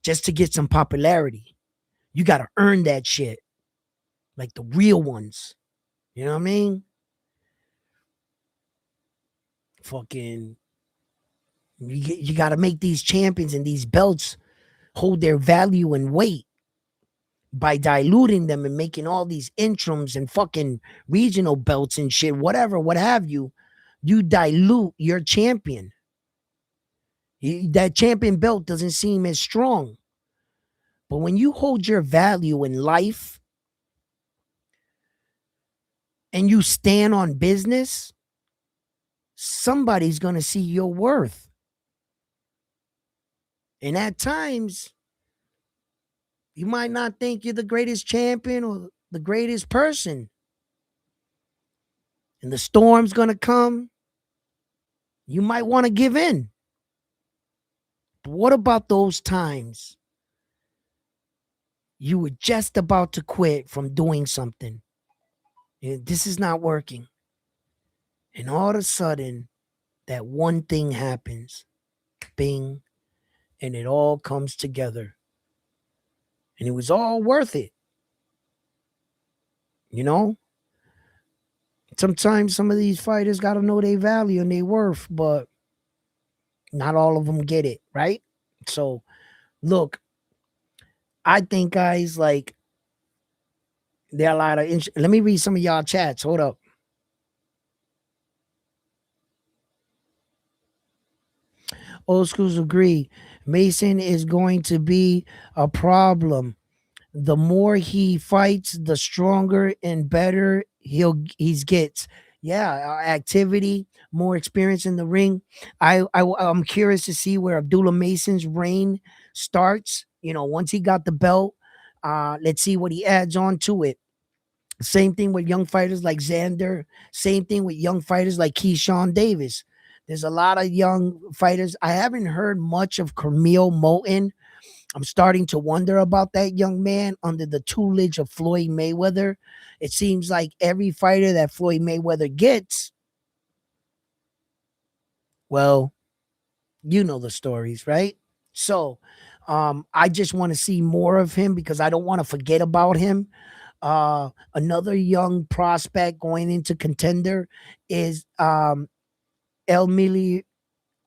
just to get some popularity. You got to earn that shit like the real ones. You know what I mean? Fucking, you got to make these champions and these belts hold their value and weight by diluting them and making all these interims and fucking regional belts and shit, whatever, what have you. You dilute your champion. That champion belt doesn't seem as strong. But when you hold your value in life and you stand on business, somebody's going to see your worth. And at times, you might not think you're the greatest champion or the greatest person. And the storm's going to come. You might want to give in. But what about those times you were just about to quit from doing something? This is not working. And all of a sudden, that one thing happens. Bing. And it all comes together. And it was all worth it. You know? Sometimes some of these fighters got to know their value and their worth, but not all of them get it, right? So, look, I think, guys, like, there are a lot of... Let me read some of y'all chats. Hold up. Old schools agree. Mason is going to be a problem. The more he fights, the stronger and better he gets. Yeah, activity, more experience in the ring. I'm curious to see where Abdullah Mason's reign starts. You know, once he got the belt, let's see what he adds on to it. Same thing with young fighters like Xander. Same thing with young fighters like Keyshawn Davis. There's a lot of young fighters. I haven't heard much of Camille Moulton. I'm starting to wonder about that young man under the tutelage of Floyd Mayweather. It seems like every fighter that Floyd Mayweather gets, well, you know the stories, right? So I just want to see more of him because I don't want to forget about him. Another young prospect going into contender is El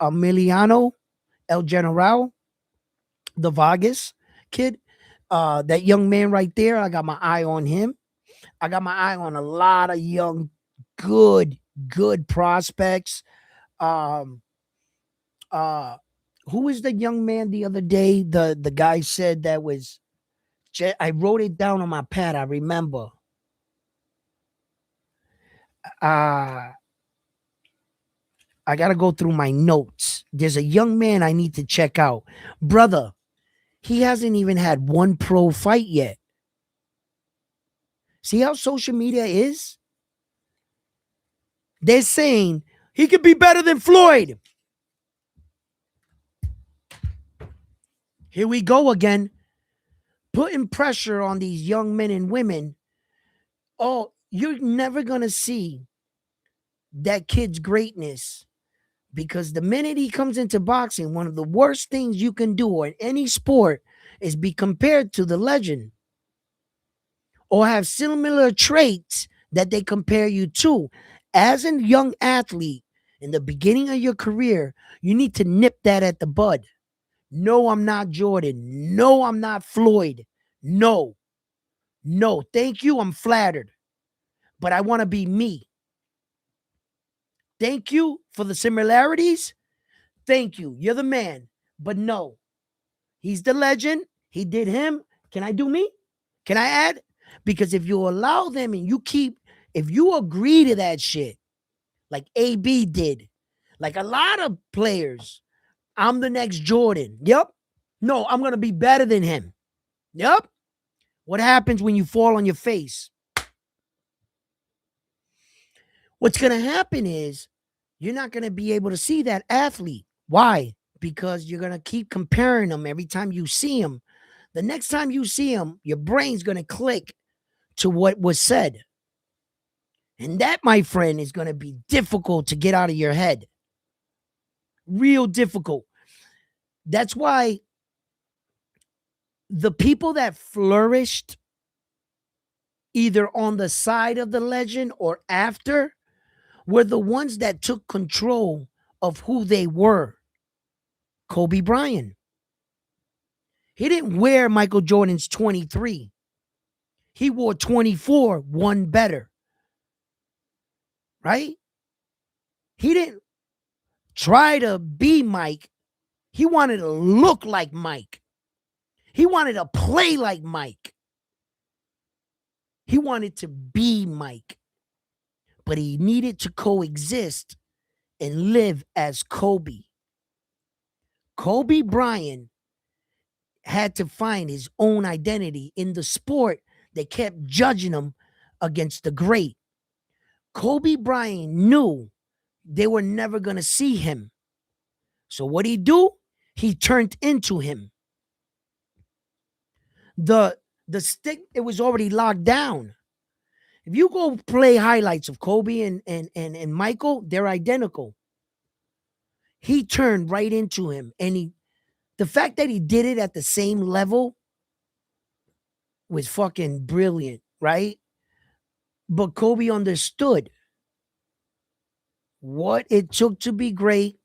Emiliano El General, the Vargas kid. That young man right there, I got my eye on him. I got my eye on a lot of young, good prospects. Um, uh, who is the young man the other day? The guy said that was. I wrote it down on my pad. I remember. Uh, I gotta go through my notes. There's a young man I need to check out, brother. He hasn't even had one pro fight yet. See how social media is? They're saying he could be better than Floyd. Here we go again, putting pressure on these young men and women. Oh, you're never going to see that kid's greatness because the minute he comes into boxing, one of the worst things you can do in any sport is be compared to the legend or have similar traits that they compare you to. As a young athlete in the beginning of your career, you need to nip that at the bud. No, I'm not Jordan. No, I'm not Floyd. No, thank you. I'm flattered, but I want to be me. Thank you for the similarities. Thank you. You're the man. But no, he's the legend. He did him. Can I do me? Can I add? Because if you allow them and if you agree to that shit, like AB did, like a lot of players, I'm the next Jordan. Yep. No, I'm going to be better than him. Yep. What happens when you fall on your face? What's going to happen is you're not going to be able to see that athlete. Why? Because you're going to keep comparing them every time you see him. The next time you see him, your brain's going to click to what was said. And that, my friend, is going to be difficult to get out of your head. Real difficult. That's why the people that flourished either on the side of the legend or after were the ones that took control of who they were. Kobe Bryant. He didn't wear Michael Jordan's 23. He wore 24, one better. Right? He didn't try to be Mike. He wanted to look like Mike. He wanted to play like Mike. He wanted to be Mike. But he needed to coexist and live as Kobe. Kobe Bryant had to find his own identity in the sport. They kept judging him against the great. Kobe Bryant knew they were never going to see him. So what he do? He turned into him. The stick, it was already locked down. If you go play highlights of Kobe and Michael, they're identical. He turned right into him. And the fact that he did it at the same level was fucking brilliant, right? But Kobe understood what it took to be great,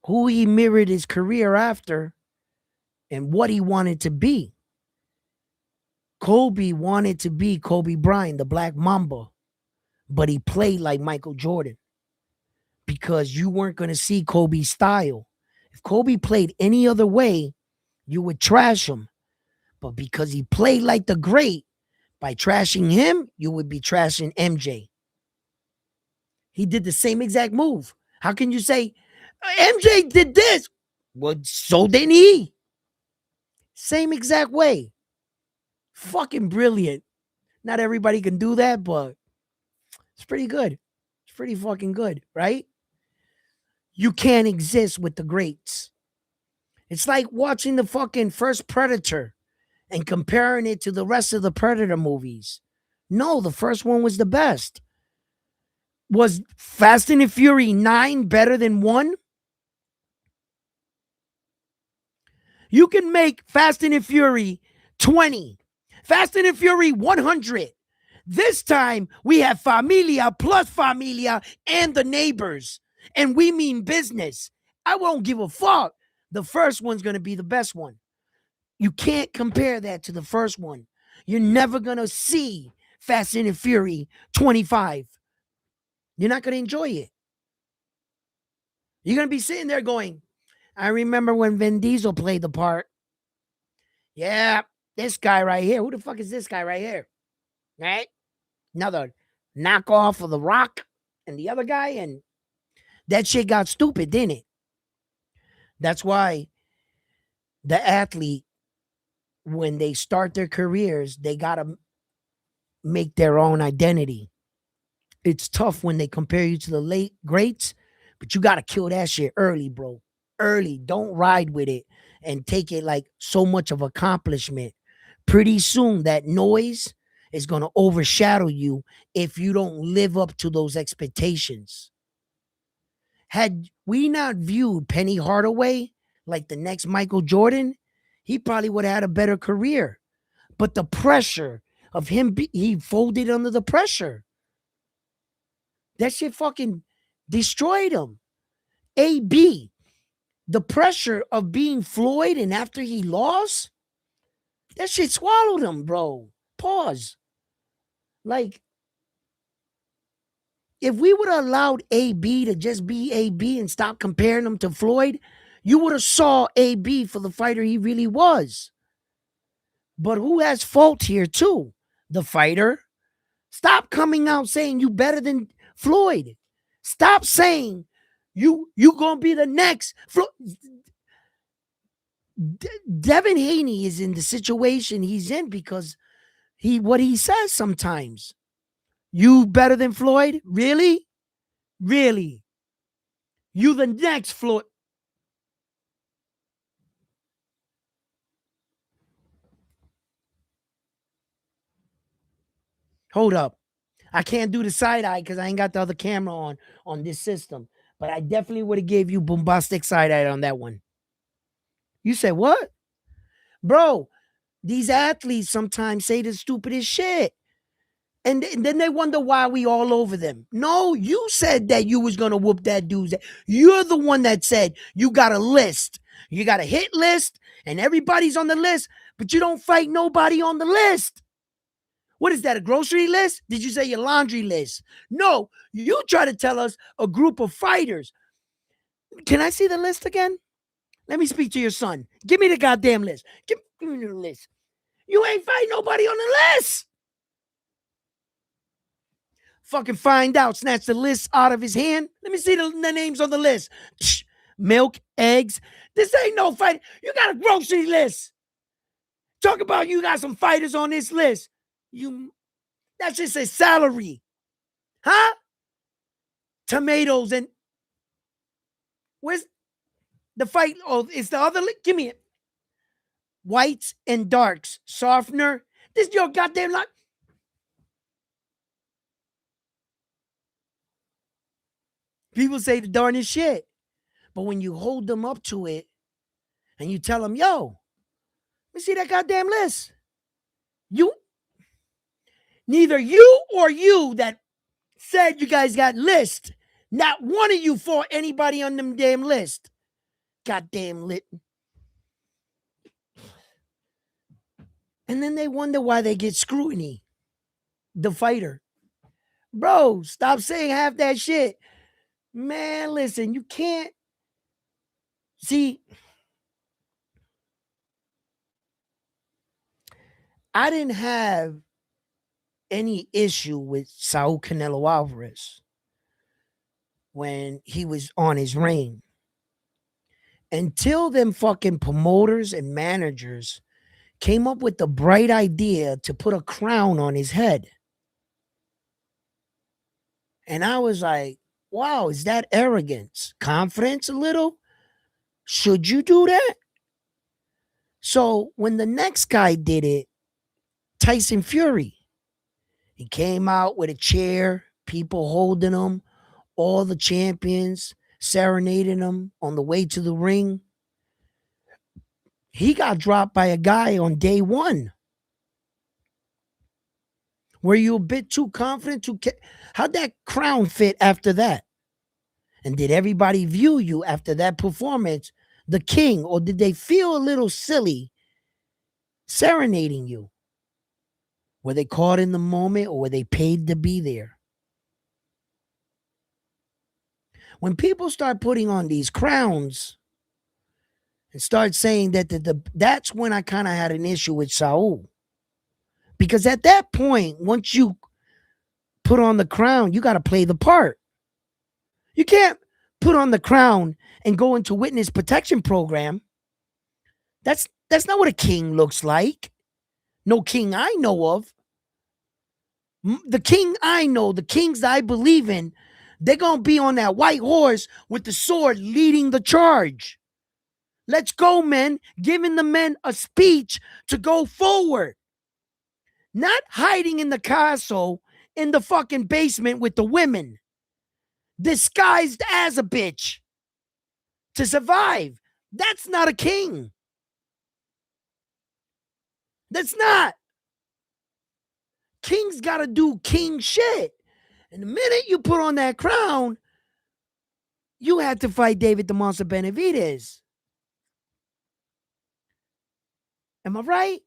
who he mirrored his career after, and what he wanted to be. Kobe wanted to be Kobe Bryant, the Black Mamba, but he played like Michael Jordan because you weren't going to see Kobe's style. If Kobe played any other way, you would trash him. But because he played like the great, by trashing him, you would be trashing MJ. He did the same exact move. How can you say, MJ did this? Well, so did he. Same exact way. Fucking brilliant. Not everybody can do that, but it's pretty good. It's pretty fucking good, right? You can't exist with the greats. It's like watching the fucking first Predator and comparing it to the rest of the Predator movies. No, the first one was the best. Was Fast and the Fury 9 better than 1? You can make Fast and the Fury 20. Fast and the Fury 100. This time we have Familia plus Familia and the neighbors. And we mean business. I won't give a fuck. The first one's going to be the best one. You can't compare that to the first one. You're never going to see Fast and the Fury 25. You're not going to enjoy it. You're going to be sitting there going, I remember when Vin Diesel played the part. Yeah, this guy right here. Who the fuck is this guy right here? Right? Another knockoff of The Rock and the other guy. And that shit got stupid, didn't it? That's why the athlete, when they start their careers, they got to make their own identity. It's tough when they compare you to the late greats, but you got to kill that shit early, bro. Early. Don't ride with it and take it like so much of accomplishment. Pretty soon, that noise is going to overshadow you if you don't live up to those expectations. Had we not viewed Penny Hardaway like the next Michael Jordan, he probably would have had a better career. But the pressure of him, he folded under the pressure. That shit fucking destroyed him. AB, the pressure of being Floyd and after he lost, that shit swallowed him, bro. Pause. Like, if we would have allowed AB to just be AB and stop comparing him to Floyd, you would have saw AB for the fighter he really was. But who has fault here too? The fighter. Stop coming out saying you better than Floyd. Stop saying you gonna be the next Floyd. Devin Haney is in the situation he's in because what he says sometimes. You better than Floyd? Really? Really? You the next Floyd? Hold up. I can't do the side eye because I ain't got the other camera on this system. But I definitely would have gave you bombastic side eye on that one. You said what? Bro, these athletes sometimes say the stupidest shit. And then they wonder why we all over them. No, you said that you was going to whoop that dude's ass. You're the one that said you got a list. You got a hit list, and everybody's on the list, but you don't fight nobody on the list. What is that, a grocery list? Did you say your laundry list? No, you try to tell us a group of fighters. Can I see the list again? Let me speak to your son. Give me the goddamn list. Give me the list. You ain't fighting nobody on the list. Fucking find out. Snatch the list out of his hand. Let me see the names on the list. Milk, eggs. This ain't no fight. You got a grocery list. Talk about you got some fighters on this list. That's just a salary. Huh? Tomatoes and where's the fight? Oh, it's the other list. Give me it. Whites and darks. Softener. This your goddamn lot. People say the darnest shit. But when you hold them up to it and you tell them, yo, let me see that goddamn list. Neither you or you that said you guys got list, not one of you fought anybody on them damn list. Goddamn lit. And then they wonder why they get scrutiny. The fighter. Bro, stop saying half that shit. Man, listen, you can't. See, I didn't have any issue with Saul Canelo Alvarez when he was on his reign. Until them fucking promoters and managers came up with the bright idea to put a crown on his head. And I was like, wow, is that arrogance? Confidence a little? Should you do that? So when the next guy did it, Tyson Fury, he came out with a chair, people holding him, all the champions serenading him on the way to the ring. He got dropped by a guy on day one. Were you a bit too confident? How'd that crown fit after that? And did everybody view you after that performance the king, or did they feel a little silly serenading you? Were they caught in the moment, or were they paid to be there? When people start putting on these crowns and start saying that that's when I kind of had an issue with Saul. Because at that point, once you put on the crown, you got to play the part. You can't put on the crown and go into witness protection program. That's not what a king looks like. No king I know of. The king I know, the kings I believe in, they're going to be on that white horse with the sword leading the charge. Let's go, men. Giving the men a speech to go forward. Not hiding in the castle in the fucking basement with the women. Disguised as a bitch to survive. That's not a king. That's not. Kings got to do king shit. And the minute you put on that crown, you had to fight David the Monster Benavidez. Am I right?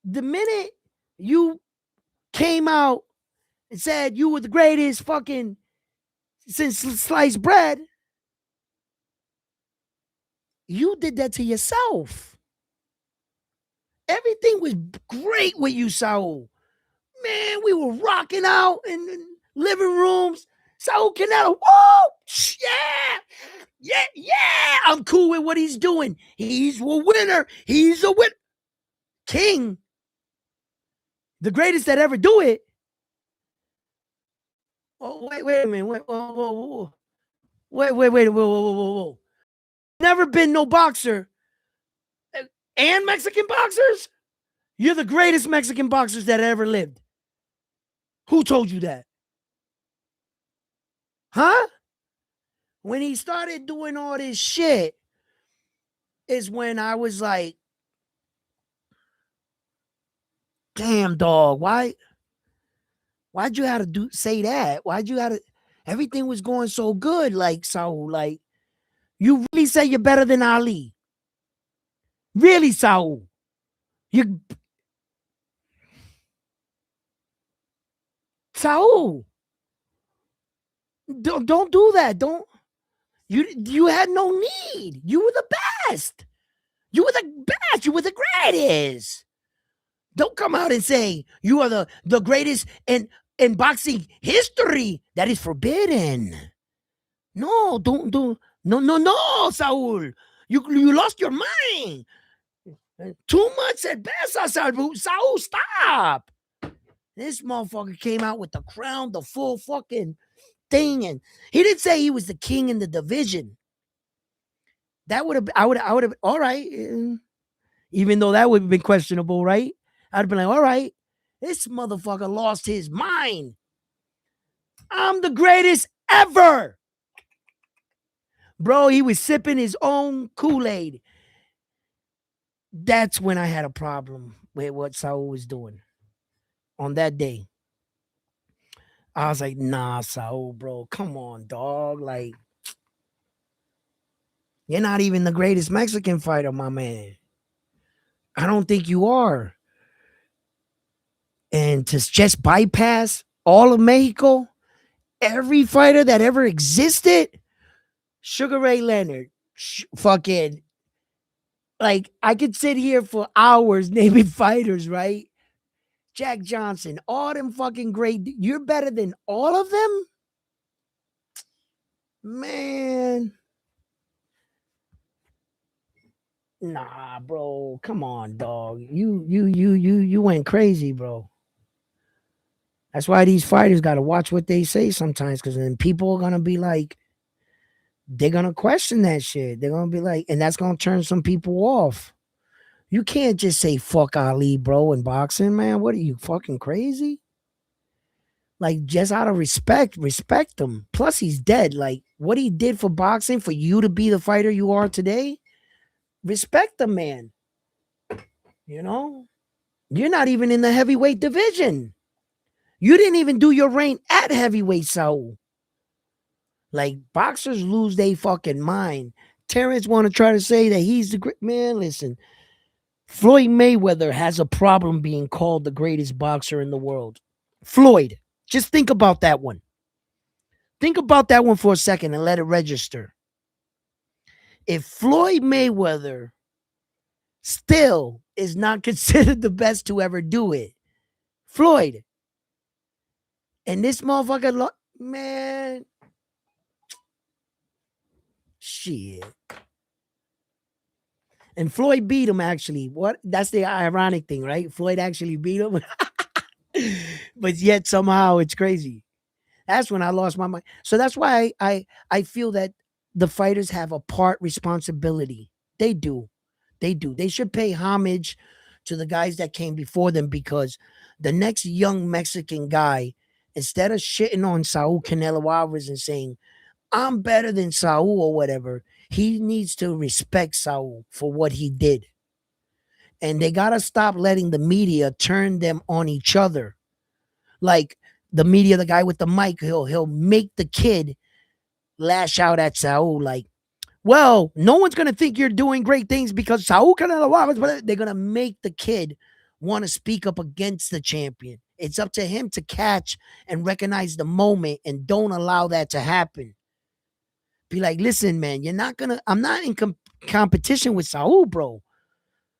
The minute you came out and said you were the greatest fucking since sliced bread, you did that to yourself. Everything was great with you, Saul. Man, we were rocking out in living rooms. Saul Canelo, whoa, yeah. I'm cool with what he's doing. He's a winner. He's a winner. King, the greatest that ever do it. Oh, wait a minute. Whoa. Whoa. Never been no boxer. And Mexican boxers? You're the greatest Mexican boxers that ever lived. Who told you that? Huh? When he started doing all this shit is when I was like, damn dog, why'd you have to say that? Why'd you have to everything was going so good, like Saul, like you really say you're better than Ali. Really, Saul. You Saul. Don't do that. Don't you had no need. You were the best. You were the best. You were the greatest. Don't come out and say you are the greatest in boxing history. That is forbidden. No, don't no, Saul. You lost your mind. Too much at best, Saul, stop. This motherfucker came out with the crown, the full fucking thing, and he didn't say he was the king in the division. That would have I would have all right. Even though that would have been questionable, right? I'd have been like, all right, this motherfucker lost his mind. I'm the greatest ever. Bro, he was sipping his own Kool-Aid. That's when I had a problem with what Saul was doing on that day. I was like, nah, Saul, bro, come on, dog. Like, you're not even the greatest Mexican fighter, my man. I don't think you are. And to just bypass all of Mexico, every fighter that ever existed, Sugar Ray Leonard, fucking, like, I could sit here for hours naming fighters, right? Jack Johnson, all them fucking great. You're better than all of them? Man. Nah, bro. Come on, dog. You went crazy, bro. That's why these fighters got to watch what they say sometimes, because then people are gonna be like, they're gonna question that shit. They're gonna be like, and that's gonna turn some people off. You can't just say fuck Ali, bro, in boxing, man. What are you fucking crazy? Like, just out of respect him. Plus, he's dead. Like, what he did for boxing, for you to be the fighter you are today, respect the man. You know, you're not even in the heavyweight division. You didn't even do your reign at heavyweight, Saul. Like, boxers lose their fucking mind. Terrence want to try to say that he's the great man. Listen, Floyd Mayweather has a problem being called the greatest boxer in the world. Floyd, just think about that one. Think about that one for a second and let it register. If Floyd Mayweather still is not considered the best to ever do it, Floyd, and this motherfucker, man, shit. And Floyd beat him, actually. What? That's the ironic thing, right? Floyd actually beat him. But yet somehow it's crazy. That's when I lost my mind. So that's why I feel that the fighters have a part responsibility. They do. They do. They should pay homage to the guys that came before them, because the next young Mexican guy, instead of shitting on Saul Canelo Alvarez and saying, I'm better than Saul or whatever, he needs to respect Saul for what he did. And they got to stop letting the media turn them on each other. Like the media, the guy with the mic, he'll make the kid lash out at Saul like, well, no one's going to think you're doing great things because Saul Canelo Alvarez, but they're going to make the kid want to speak up against the champion. It's up to him to catch and recognize the moment and don't allow that to happen. Be like, listen, man, I'm not in competition with Saul, bro.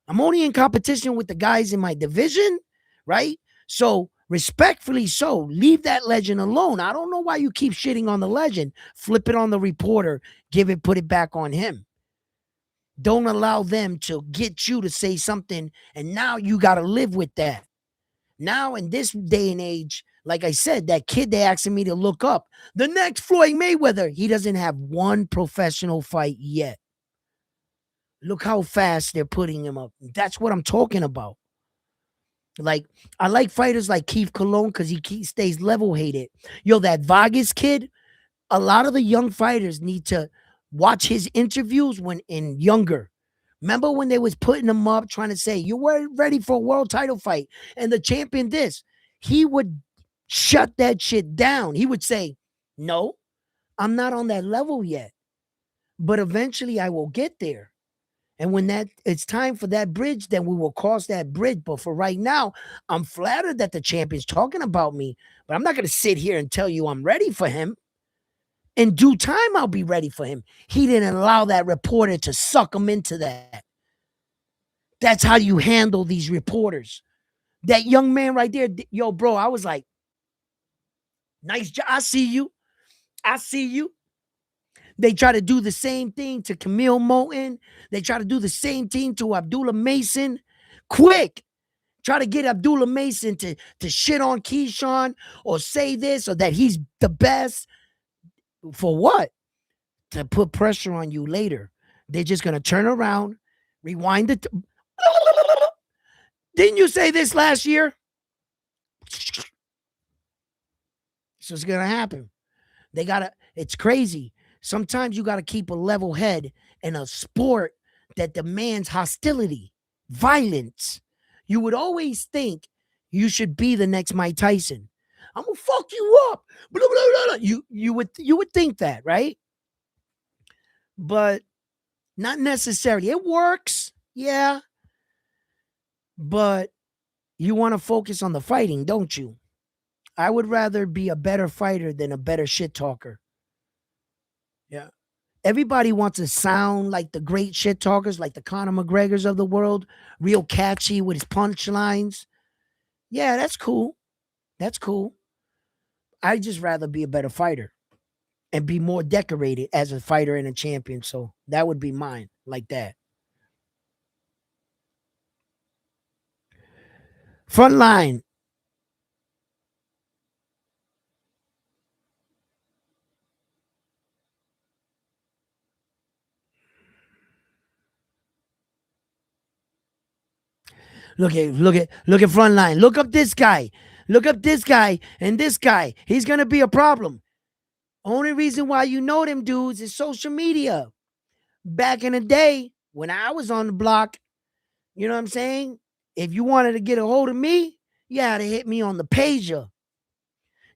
I'm only in competition with the guys in my division, right? So respectfully so, leave that legend alone. I don't know why you keep shitting on the legend. Flip it on the reporter, put it back on him. Don't allow them to get you to say something, and now you got to live with that. Now, in this day and age, like I said, that kid they asking me to look up, the next Floyd Mayweather, he doesn't have one professional fight yet. Look how fast they're putting him up. That's what I'm talking about. Like I like fighters like Keith Cologne because he stays level headed. Yo, that Vargas kid, a lot of the young fighters need to watch his interviews when in younger. Remember when they was putting him up trying to say you weren't ready for a world title fight and the champion this, he would shut that shit down. He would say, "No, I'm not on that level yet, but eventually I will get there. And when that it's time for that bridge, then we will cross that bridge. But for right now, I'm flattered that the champion's talking about me, but I'm not going to sit here and tell you I'm ready for him. In due time, I'll be ready for him." He didn't allow that reporter to suck him into that. That's how you handle these reporters. That young man right there, yo, bro, I was like, nice job. I see you. I see you. They try to do the same thing to Camille Moulton. They try to do the same thing to Abdullah Mason. Quick. Try to get Abdullah Mason to shit on Keyshawn or say this or that he's the best. For what? To put pressure on you later. They're just going to turn around, rewind it. Didn't you say this last year? So it's going to happen. They got to, it's crazy. Sometimes you got to keep a level head in a sport that demands hostility, violence. You would always think you should be the next Mike Tyson. I'm gonna fuck you up. Blah, blah, blah, blah. You would think that, right? But not necessarily. It works, yeah, but you want to focus on the fighting, don't you? I would rather be a better fighter than a better shit talker. Yeah. Everybody wants to sound like the great shit talkers, like the Conor McGregors of the world, real catchy with his punchlines. Yeah, that's cool. That's cool. I'd just rather be a better fighter and be more decorated as a fighter and a champion. So that would be mine, like that. Front line. Look at front line. Look up this guy. Look up this guy and this guy. He's gonna be a problem. Only reason why you know them dudes is social media. Back in the day, when I was on the block, you know what I'm saying? If you wanted to get a hold of me, you had to hit me on the pager.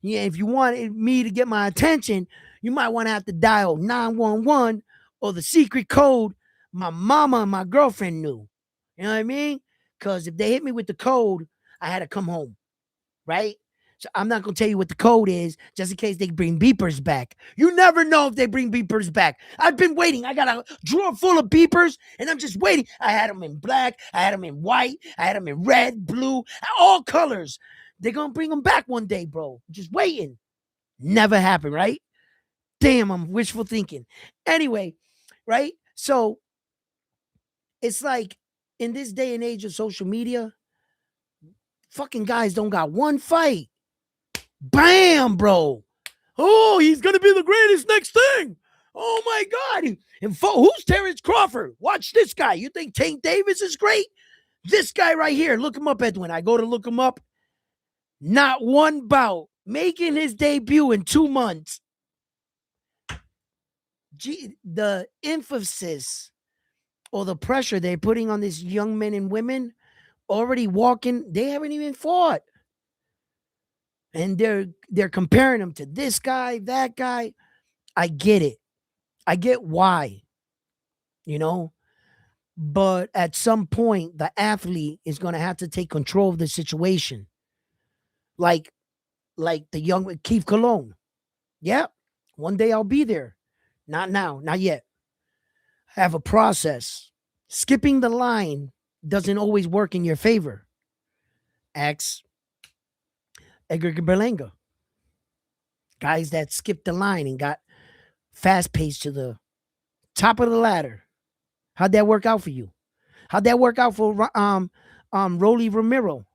Yeah, if you wanted me to get my attention, you might want to have to dial 911 or the secret code my mama and my girlfriend knew. You know what I mean? Because if they hit me with the code, I had to come home, right? So I'm not gonna tell you what the code is, just in case they bring beepers back. You never know if they bring beepers back. I've been waiting. I got a drawer full of beepers, and I'm just waiting. I had them in black, I had them in white, I had them in red, blue, all colors. They're gonna bring them back one day, bro. Just waiting. Never happened, right? Damn, I'm wishful thinking. Anyway, right? So it's like in this day and age of social media, fucking guys don't got one fight. Bam, bro. Oh, he's gonna be the greatest next thing. Oh my God. And who's Terrence Crawford? Watch this guy. You think Tank Davis is great? This guy right here. Look him up, Edwin. I go to look him up. Not one bout. Making his debut in 2 months. The emphasis or the pressure they're putting on these young men and women already walking, they haven't even fought. And they're comparing them to this guy, that guy. I get it. I get why, you know, but at some point the athlete is going to have to take control of the situation. Like the young Keith Cologne. Yeah, one day I'll be there. Not now, not yet. Have a process. Skipping the line doesn't always work in your favor. Ask Edgar Berlanga. Guys that skipped the line and got fast paced to the top of the ladder. How'd that work out for you? How'd that work out for Rolly Romero?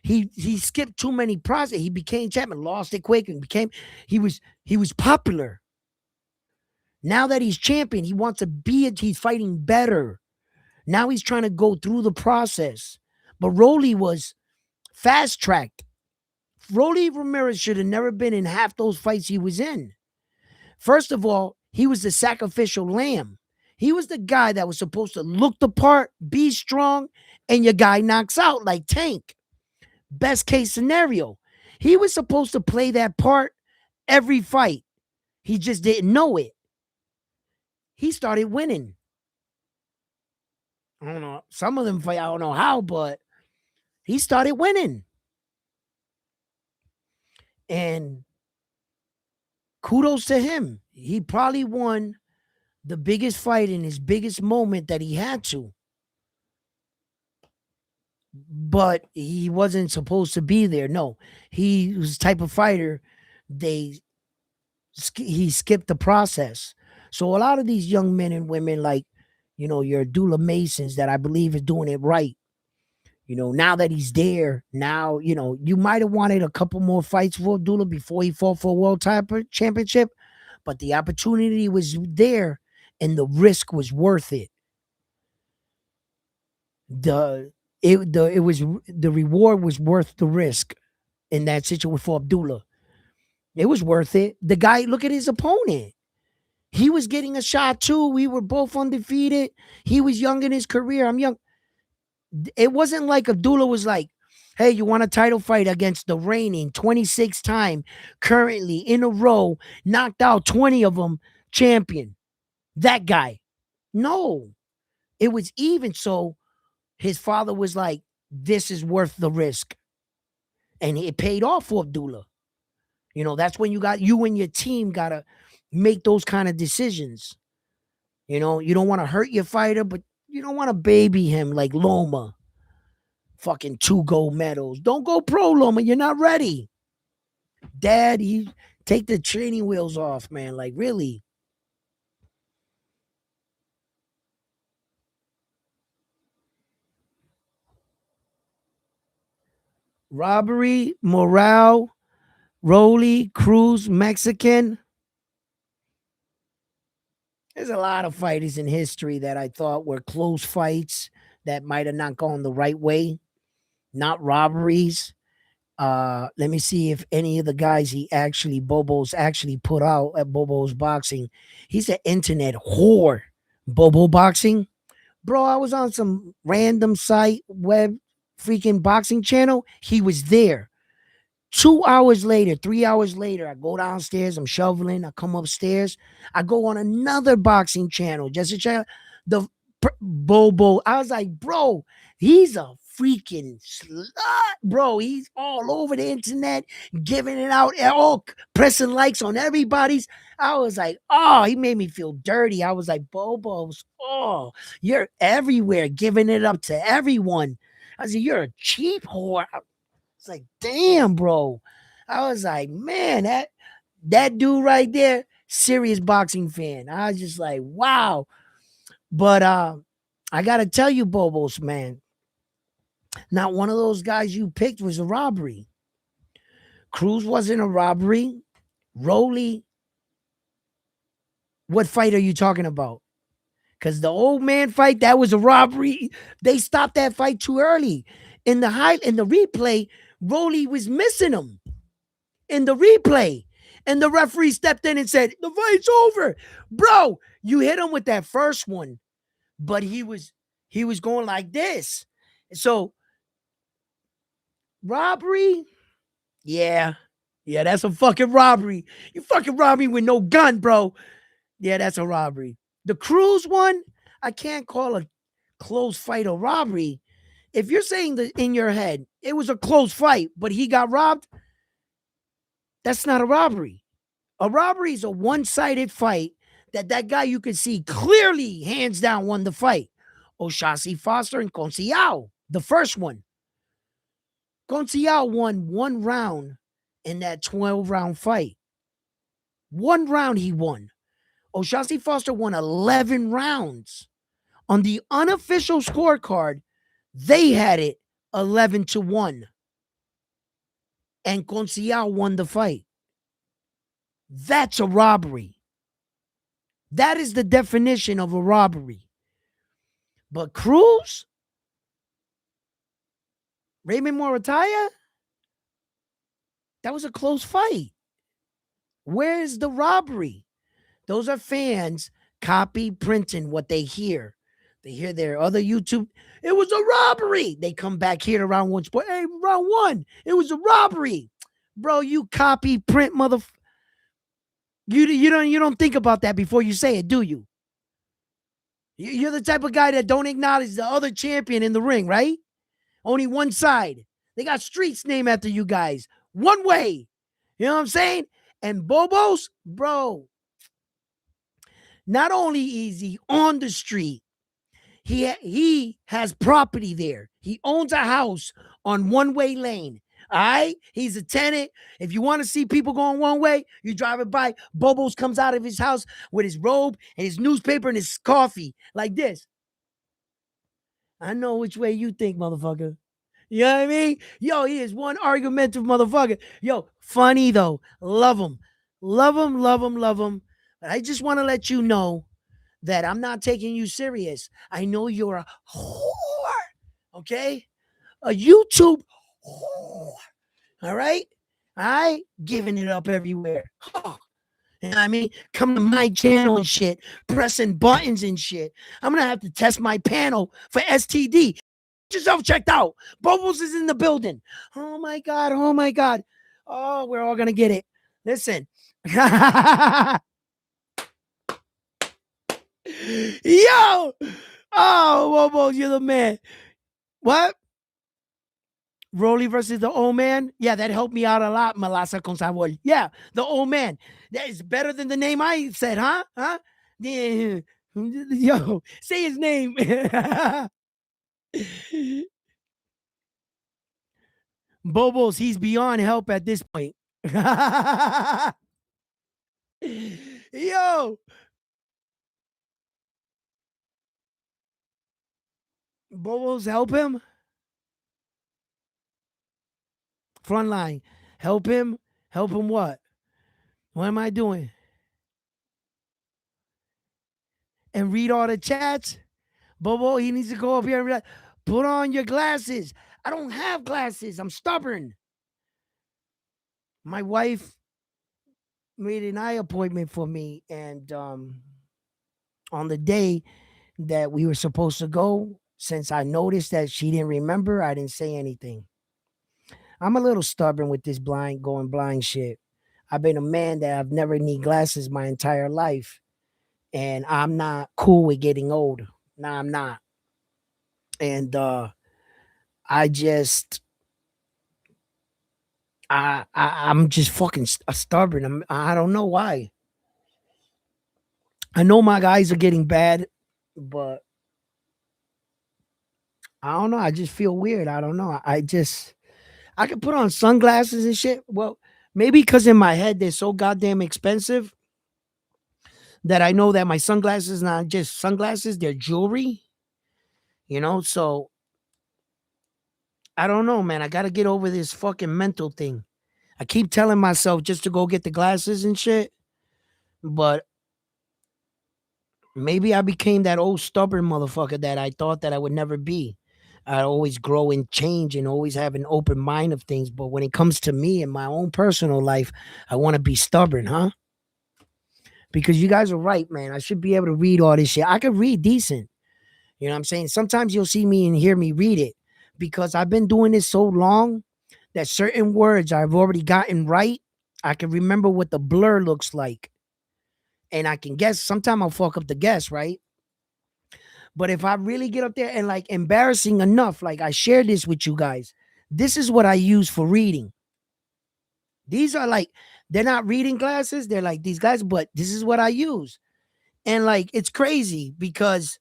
He skipped too many process. He became champion, lost it quick, and he was popular. Now that he's champion, he wants to be it. He's fighting better. Now he's trying to go through the process. But Rolly was fast tracked. Rolly Ramirez should have never been in half those fights he was in. First of all, he was the sacrificial lamb. He was the guy that was supposed to look the part, be strong, and your guy knocks out like Tank. Best case scenario. He was supposed to play that part every fight. He just didn't know it. He started winning. I don't know. Some of them fight, I don't know how, but he started winning. And kudos to him. He probably won the biggest fight in his biggest moment that he had to. But he wasn't supposed to be there. No, he was the type of fighter they he skipped the process. So a lot of these young men and women, like your Abdullah Masons, that I believe is doing it right. Now that he's there, now you might have wanted a couple more fights for Abdullah before he fought for a world championship, but the opportunity was there, and the risk was worth it. The reward was worth the risk in that situation for Abdullah. It was worth it. The guy, look at his opponent. He was getting a shot too. We were both undefeated. He was young in his career. I'm young. It wasn't like Abdullah was like, hey, you want a title fight against the reigning 26 time, currently in a row, knocked out 20 of them, champion. That guy. No, it was even. So his father was like, this is worth the risk. And it paid off for Abdullah. That's when you and your team got to make those kind of decisions. You don't want to hurt your fighter, but you don't want to baby him like Loma. Fucking 2 gold medals. Don't go pro, Loma. You're not ready. Dad, you take the training wheels off, man. Like, really. Robbery, Morale, Rolly, Cruz, Mexican. There's a lot of fighters in history that I thought were close fights that might have not gone the right way, not robberies. Let me see if any of the guys Bobo's actually put out at Bobo's Boxing. He's an internet whore. Bobo Boxing. Bro, I was on some random site, web freaking boxing channel. He was there. 2 hours later, 3 hours later, I go downstairs, I'm shoveling, I come upstairs, I go on another boxing channel just to check the Bobo. I was like, bro, he's a freaking slut, bro. He's all over the internet, giving it out, all pressing likes on everybody's. I was like, oh, he made me feel dirty. I was like, Bobo's, oh, you're everywhere, giving it up to everyone. I said, you're a cheap whore. It's like, damn, bro. I was like, man, that dude right there, serious boxing fan. I was just like, wow. But I gotta tell you, Bobos, man, not one of those guys you picked was a robbery. Cruz wasn't a robbery. Rolly, what fight are you talking about? Because the old man fight, that was a robbery. They stopped that fight too early. In the replay, Rolly was missing him in the replay. And the referee stepped in and said, the fight's over. Bro, you hit him with that first one, but he was going like this. So robbery, yeah. Yeah, that's a fucking robbery. You fucking robbed me with no gun, bro. Yeah, that's a robbery. The Cruz one, I can't call a close fight a robbery. If you're saying that in your head, it was a close fight, but he got robbed, that's not a robbery. A robbery is a one-sided fight that guy you could see clearly, hands down, won the fight. O'Shaughnessy Foster and Conceiao, the first one. Conceiao won 1 round in that 12-round fight. 1 round he won. O'Shaughnessy Foster won 11 rounds. On the unofficial scorecard, they had it 11-1. And Conceiao won the fight. That's a robbery. That is the definition of a robbery. But Cruz, Raymond Morataya? That was a close fight. Where's the robbery? Those are fans copy printing what they hear. They hear their other YouTube. It was a robbery. They come back here to round one sport. Hey, round one. It was a robbery. Bro, you copy print mother. You don't think about that before you say it, do you? You're the type of guy that don't acknowledge the other champion in the ring, right? Only one side. They got streets named after you guys. One way. You know what I'm saying? And Bobo's, bro, not only is he on the street, he has property there. He owns a house on one way lane. All right, he's a tenant. If you want to see people going one way, you drive it by. Bobo's comes out of his house with his robe and his newspaper and his coffee like this. I know which way you think, motherfucker. You know what I mean? Yo, he is one argumentative motherfucker. Yo, funny though. Love him. Love him, love him, love him. But I just want to let you know that I'm not taking you serious. I know you're a whore. Okay? A YouTube whore. All right? I giving it up everywhere. Huh. You know what I mean? Come to my channel and shit, pressing buttons and shit. I'm gonna have to test my panel for STD. Get yourself checked out. Bubbles is in the building. Oh my god, oh my god. Oh, we're all gonna get it. Listen. Yo! Oh, Bobo, you're the man. What? Rolly versus the old man? Yeah, that helped me out a lot, Malasa con sabor. Yeah, the old man. That is better than the name I said, huh? Huh? Yeah. Yo, say his name. Bobos, he's beyond help at this point. Yo, Bobos, help him. Frontline, help him. Help him what? What am I doing? And read all the chats? Bobo, he needs to go up here and be like, put on your glasses. I don't have glasses. I'm stubborn. My wife made an eye appointment for me, and on the day that we were supposed to go, since I noticed that she didn't remember, I didn't say anything. I'm a little stubborn with this going blind shit. I've been a man that I've never need glasses my entire life, and I'm not cool with getting old. Nah, I'm not. And I just I'm just fucking stubborn. I don't know why. I know my guys are getting bad, but I don't know. I just feel weird. I don't know. I could put on sunglasses and shit. Well, maybe because in my head they're so goddamn expensive that I know that my sunglasses not just sunglasses, they're jewelry. So I don't know, man. I gotta get over this fucking mental thing. I keep telling myself just to go get the glasses and shit, but maybe I became that old stubborn motherfucker that I thought that I would never be. I always grow and change and always have an open mind of things. But when it comes to me and my own personal life, I want to be stubborn, huh? Because you guys are right, man. I should be able to read all this shit. I could read decent. You know what I'm saying? Sometimes you'll see me and hear me read it because I've been doing this so long that certain words I've already gotten right. I can remember what the blur looks like. And I can guess. Sometimes I'll fuck up the guess, right? But if I really get up there and like embarrassing enough, like I shared this with you guys, this is what I use for reading. These are like, they're not reading glasses. They're like these guys, but this is what I use. And like, it's crazy because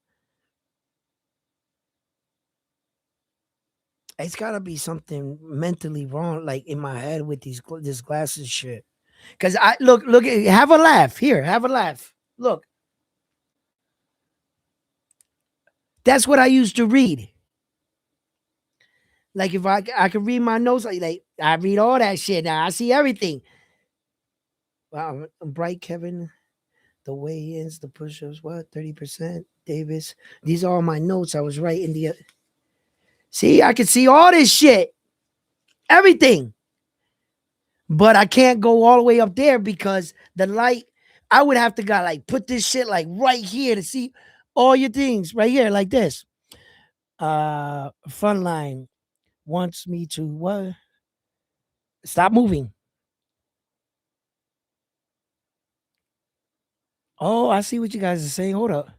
it's gotta be something mentally wrong, like in my head with this glasses shit. Cause I look, have a laugh. Here, have a laugh. Look, that's what I used to read. Like if I could read my notes, like I read all that shit now. I see everything. Wow, Bright Kevin, the weigh-ins, the push-ups, what 30%? Davis. These are all my notes. I was writing the. See, I can see all this shit. everything. But I can't go all the way up there because the light, I would have to got like put this shit like right here to see all your things right here like this. Frontline wants me to what? Stop moving. Oh, I see what you guys are saying. Hold up.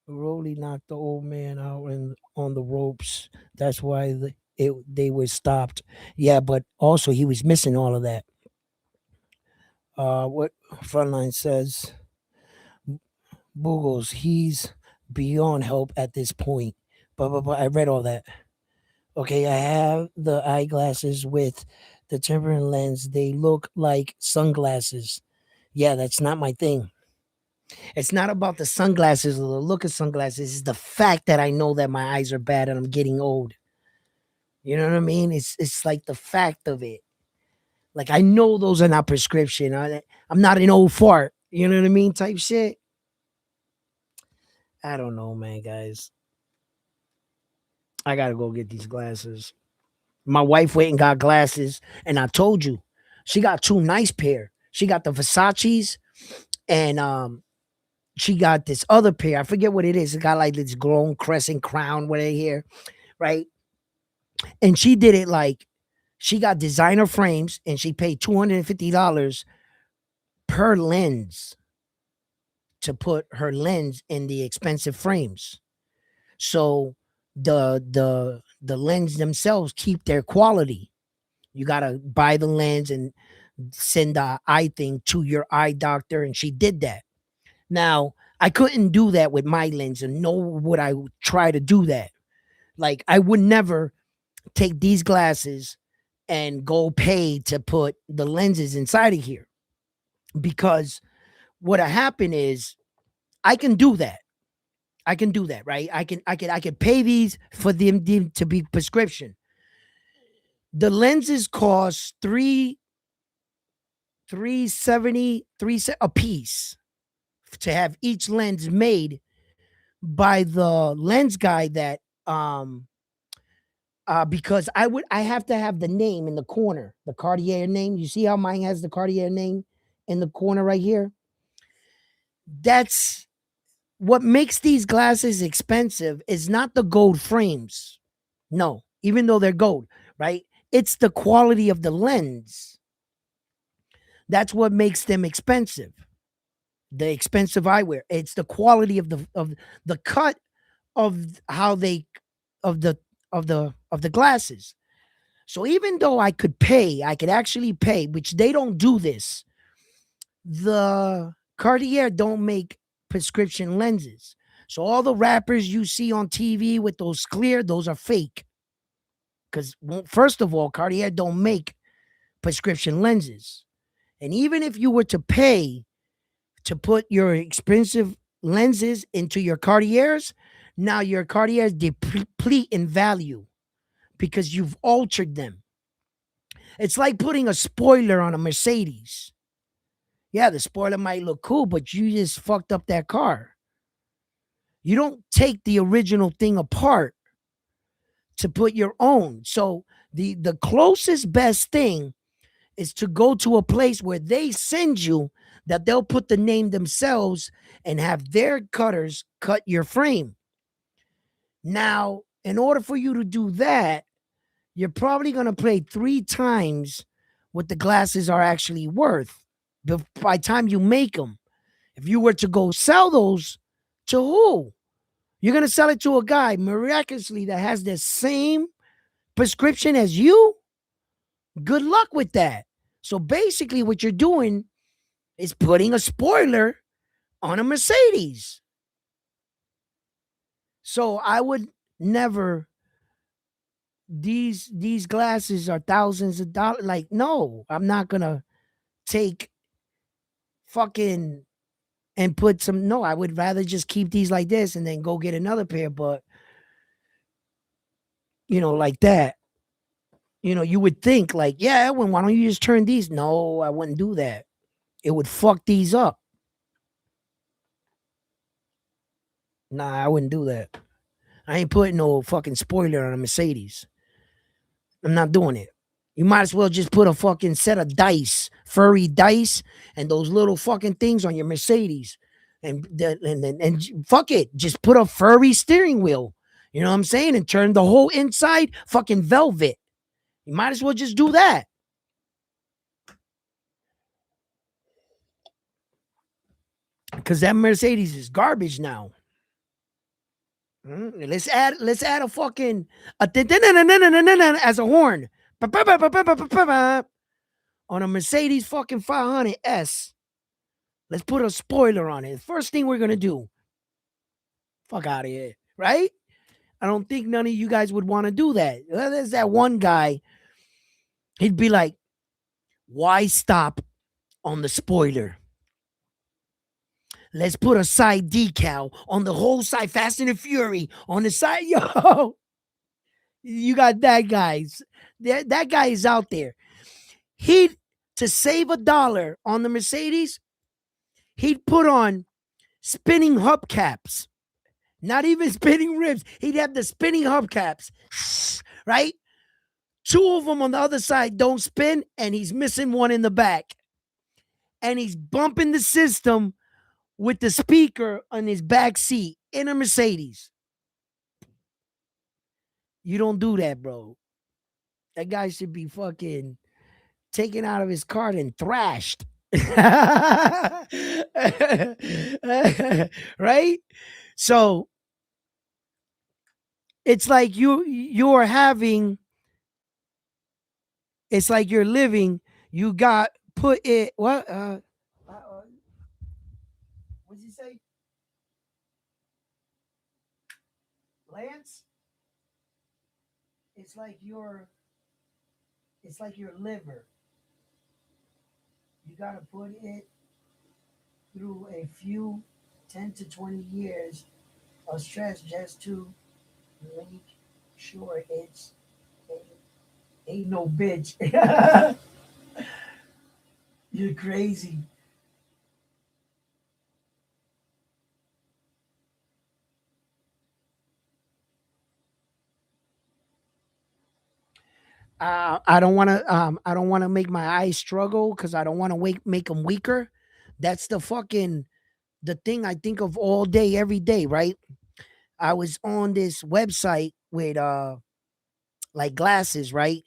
Rolly knocked the old man out and on the ropes. That's why they were stopped. Yeah, but also he was missing all of that. What Frontline says, Boogles, he's beyond help at this point. But I read all that. Okay, I have the eyeglasses with the temporary lens. They look like sunglasses. Yeah, that's not my thing. It's not about the sunglasses or the look of sunglasses. It's the fact that I know that my eyes are bad and I'm getting old. You know what I mean? It's like the fact of it. Like I know those are not prescription. I'm not an old fart. You know what I mean? Type shit. I don't know, man, guys. I gotta go get these glasses. My wife went and got glasses, and I told you, she got two nice pair. She got the Versace's, and she got this other pair. I forget what it is. It got like this grown crescent crown right here, right? And she did it like she got designer frames, and she paid $250 per lens to put her lens in the expensive frames. So the lens themselves keep their quality. You gotta buy the lens and send the eye thing to your eye doctor, and she did that. Now I couldn't do that with my lens, and nor would I try to do that. Like I would never take these glasses and go pay to put the lenses inside of here because what'll happen is I can do that. I can do that, right? I can pay these for them to be prescription. The lenses cost 370 a piece to have each lens made by the lens guy that because I have to have the name in the corner, the Cartier name. You see how mine has the Cartier name in the corner right here? That's what makes these glasses expensive is not the gold frames. No, even though they're gold, right? It's the quality of the lens. That's what makes them expensive. The expensive eyewear. It's the quality of the cut of how they of the glasses. So even though I could actually pay, which they don't do this. The Cartier don't make prescription lenses. So all the rappers you see on TV with those clear, those are fake. Because first of all, Cartier don't make prescription lenses. And even if you were to pay to put your expensive lenses into your Cartiers, now your Cartiers deplete in value because you've altered them. It's like putting a spoiler on a Mercedes. Yeah, the spoiler might look cool, but you just fucked up that car. You don't take the original thing apart to put your own. So the closest best thing is to go to a place where they send you that they'll put the name themselves and have their cutters cut your frame. Now, in order for you to do that, you're probably going to pay 3 times what the glasses are actually worth by the time you make them. If you were to go sell those to who? You're going to sell it to a guy miraculously that has the same prescription as you? Good luck with that. So basically, what you're doing is putting a spoiler on a Mercedes. So I would never. These glasses are thousands of dollars. Like, no, I'm not gonna take fucking and put some. No, I would rather just keep these like this and then go get another pair. But like that. You would think like, yeah, Edwin, why don't you just turn these? No, I wouldn't do that. It would fuck these up. Nah, I wouldn't do that. I ain't putting no fucking spoiler on a Mercedes. I'm not doing it. You might as well just put a fucking set of dice, furry dice, and those little fucking things on your Mercedes, and fuck it, just put a furry steering wheel. You know what I'm saying? And turn the whole inside fucking velvet. You might as well just do that. Because that Mercedes is garbage now. Let's add a fucking as a horn on a Mercedes fucking 500S. Let's put a spoiler on it. First thing we're gonna do. Fuck out of here, right? I don't think none of you guys would want to do that. There's that one guy. He'd be like, "Why stop on the spoiler? Let's put a side decal on the whole side, Fast and the Fury on the side." Yo, you got that guys. That guy is out there. He'd to save $1 on the Mercedes, he'd put on spinning hubcaps. Not even spinning rims. He'd have the spinning hubcaps, right? Two of them on the other side don't spin, and he's missing one in the back. And he's bumping the system with the speaker on his back seat in a Mercedes. You don't do that, bro. That guy should be fucking taken out of his car and thrashed. Right? So it's like you're having, it's like you're living, you got put it what's he say? Lance? It's like your liver. You gotta put it through a few 10 to 20 years of stress just to make sure it's ain't no bitch. You're crazy. I don't want to. I don't want to make my eyes struggle because I don't want to make them weaker. That's the thing I think of all day, every day. Right? I was on this website with like glasses, right?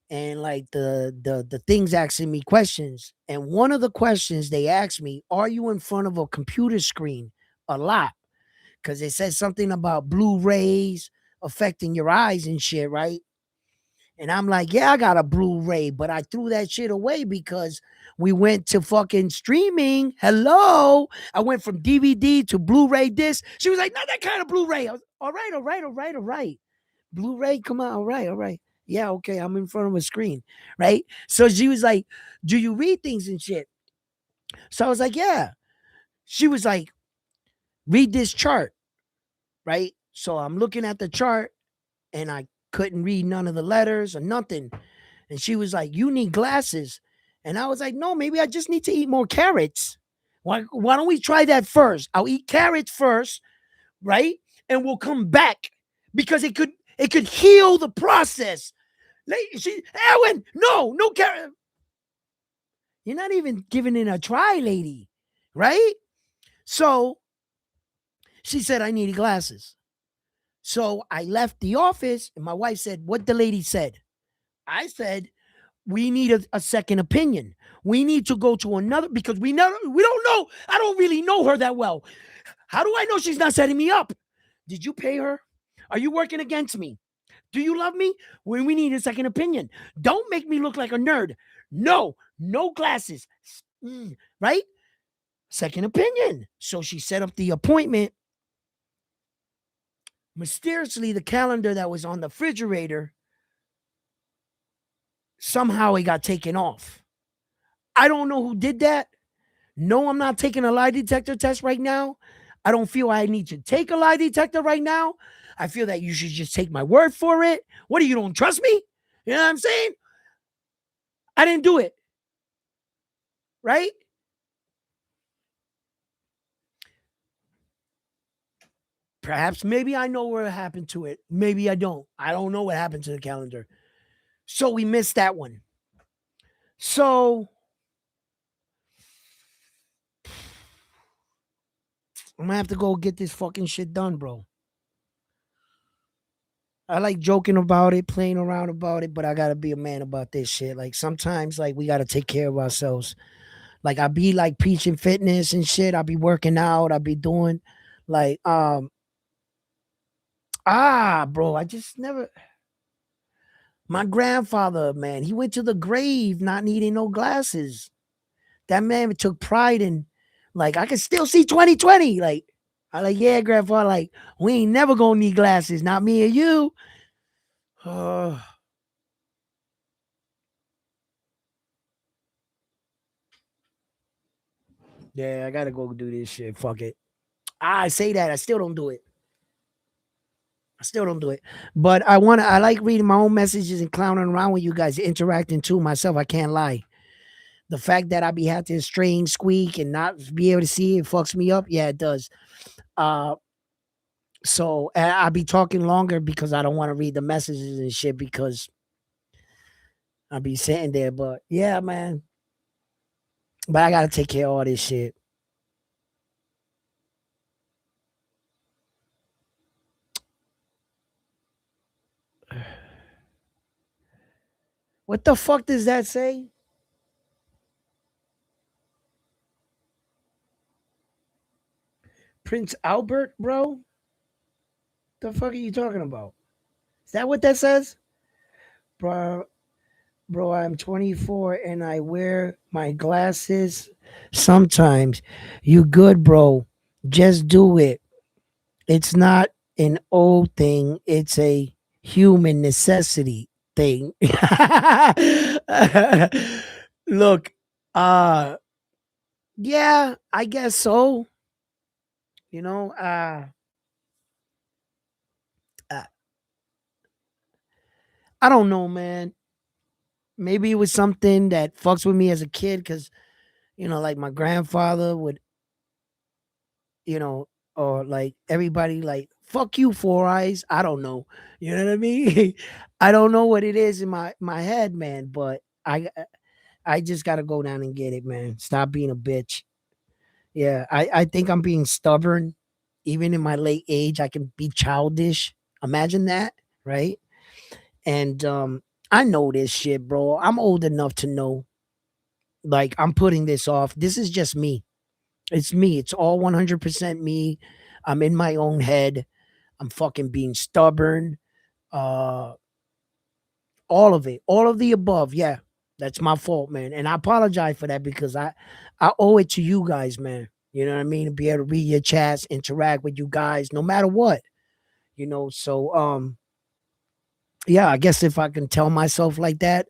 And like the things asking me questions. And one of the questions they asked me, "Are you in front of a computer screen a lot?" Because it says something about blue rays affecting your eyes and shit, right? And I'm like, yeah, I got a Blu-ray, but I threw that shit away because we went to fucking streaming. Hello. I went from DVD to Blu-ray disc. She was like, not that kind of Blu-ray. I was, all right, all right, all right, all right. Blu-ray, come on, all right, all right. Yeah, okay, I'm in front of a screen, right? So she was like, do you read things and shit? So I was like, yeah. She was like, read this chart, right? So I'm looking at the chart and I couldn't read none of the letters or nothing. And she was like, you need glasses. And I was like, no, maybe I just need to eat more carrots. Why don't we try that first? I'll eat carrots first, right? And we'll come back because it could heal the process. Ellen, no carrot. You're not even giving it a try, lady, right? So she said I needed glasses. So I left the office and my wife said, what the lady said. I said, we need a second opinion. We need to go to another because we don't know. I don't really know her that well. How do I know she's not setting me up? Did you pay her? Are you working against me? Do you love me? When we need a second opinion. Don't make me look like a nerd. No glasses. Right? Second opinion. So she set up the appointment. Mysteriously, the calendar that was on the refrigerator, somehow it got taken off. I don't know who did that. No, I'm not taking a lie detector test right now. I don't feel I need to take a lie detector right now. I feel that you should just take my word for it. What, you don't trust me? You know what I'm saying? I didn't do it. Right? Perhaps maybe I know what happened to it. Maybe I don't. I don't know what happened to the calendar. So we missed that one. So I'm gonna have to go get this fucking shit done, bro. I like joking about it, playing around about it, but I gotta be a man about this shit. Like sometimes, like we gotta take care of ourselves. Like I be like preaching fitness and shit. I be working out. I be doing like bro. I just never. My grandfather, man, he went to the grave not needing no glasses. That man took pride in, like I can still see 2020. Like I like, yeah, grandpa. Like we ain't never gonna need glasses. Not me and you. Yeah, I gotta go do this shit. Fuck it. I say that. I still don't do it. I still don't do it. But I like reading my own messages and clowning around with you guys, interacting too myself. I can't lie. The fact that I be having to strain, squeak, and not be able to see it fucks me up. Yeah, it does. Uh so I be talking longer because I don't want to read the messages and shit because I be sitting there. But yeah, man. But I gotta take care of all this shit. What the fuck does that say? Prince Albert, bro? The fuck are you talking about? Is that what that says? Bro, bro, I'm 24 and I wear my glasses sometimes. You good, bro. Just do it. It's not an old thing, it's a human necessity thing. Look, uh yeah, I guess so. You know, uh I don't know, man. Maybe it was something that fucks with me as a kid because, like my grandfather would, you know, or like everybody like, fuck you, Four Eyes. I don't know. You know what I mean? I don't know what it is in my head, man, but I just gotta go down and get it, man. Stop being a bitch. Yeah, I think I'm being stubborn. Even in my late age, I can be childish. Imagine that, right? And I know this shit, bro. I'm old enough to know. Like I'm putting this off. This is just me. It's me. It's all 100% me. I'm in my own head. I'm fucking being stubborn. Uh all of it. All of the above. Yeah. That's my fault, man. And I apologize for that because I owe it to you guys, man. You know what I mean? To be able to read your chats, interact with you guys no matter what. So yeah, I guess if I can tell myself like that,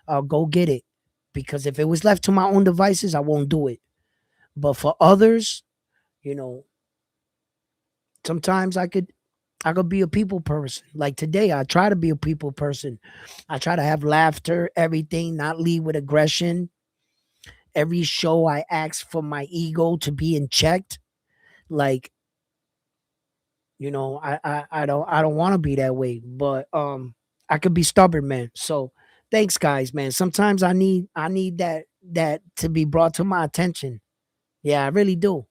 I'll go get it. Because if it was left to my own devices, I won't do it. But for others, you know, sometimes I could be a people person. Like today, I try to be a people person. I try to have laughter, everything, not lead with aggression. Every show I ask for my ego to be in checked. Like, I don't want to be that way, but I could be stubborn, man. So thanks, guys, man. Sometimes I need that to be brought to my attention. Yeah, I really do.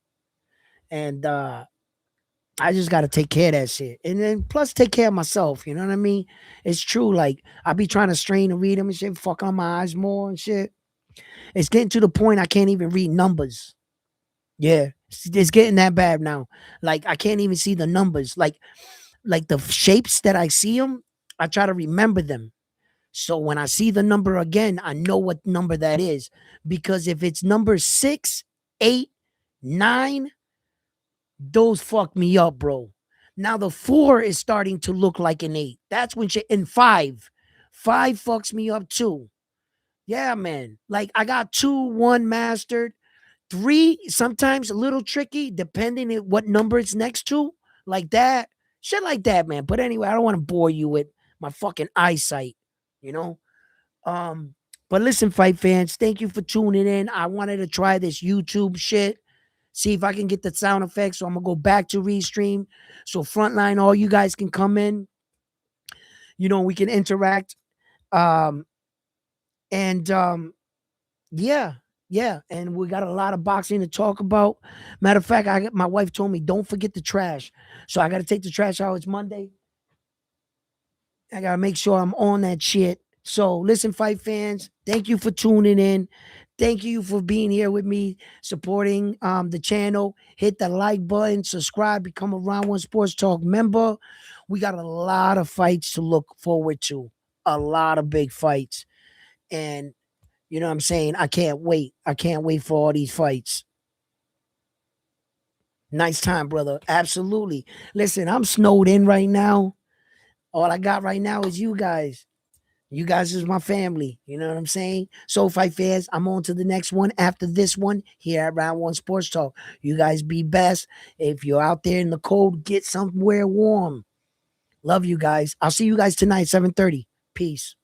And I just gotta take care of that shit. And then plus take care of myself. You know what I mean? It's true. Like I be trying to strain to read them and shit, fuck on my eyes more and shit. It's getting to the point I can't even read numbers. Yeah. It's getting that bad now. Like I can't even see the numbers. Like the shapes that I see them, I try to remember them. So when I see the number again, I know what number that is. Because if it's number 6, 8, 9, those fuck me up, bro. Now the 4 is starting to look like an 8. That's when shit. And 5. 5 fucks me up too. Yeah, man. Like I got 2, 1 mastered. 3 sometimes a little tricky depending on what number it's next to. Like that. Shit like that, man. But anyway, I don't want to bore you with my fucking eyesight, you know? Um, but listen, fight fans, thank you for tuning in. I wanted to try this YouTube shit, see if I can get the sound effects. So I'm gonna go back to restream. So frontline, all you guys can come in. We can interact. Um, and yeah, yeah, and we got a lot of boxing to talk about. Matter of fact, my wife told me don't forget the trash, so I got to take the trash out. It's Monday. I gotta make sure I'm on that shit. So listen, fight fans, thank you for tuning in. Thank you for being here with me, supporting the channel. Hit the like button, subscribe, become a Round One Sports Talk member. We got a lot of fights to look forward to. A lot of big fights. And you know what I'm saying? I can't wait. I can't wait for all these fights. Nice time, brother. Absolutely. Listen, I'm snowed in right now. All I got right now is you guys. You guys is my family. You know what I'm saying? So, fight fans, I'm on to the next one after this one here at Round One Sports Talk. You guys be best. If you're out there in the cold, get somewhere warm. Love you guys. I'll see you guys tonight, 7:30. Peace.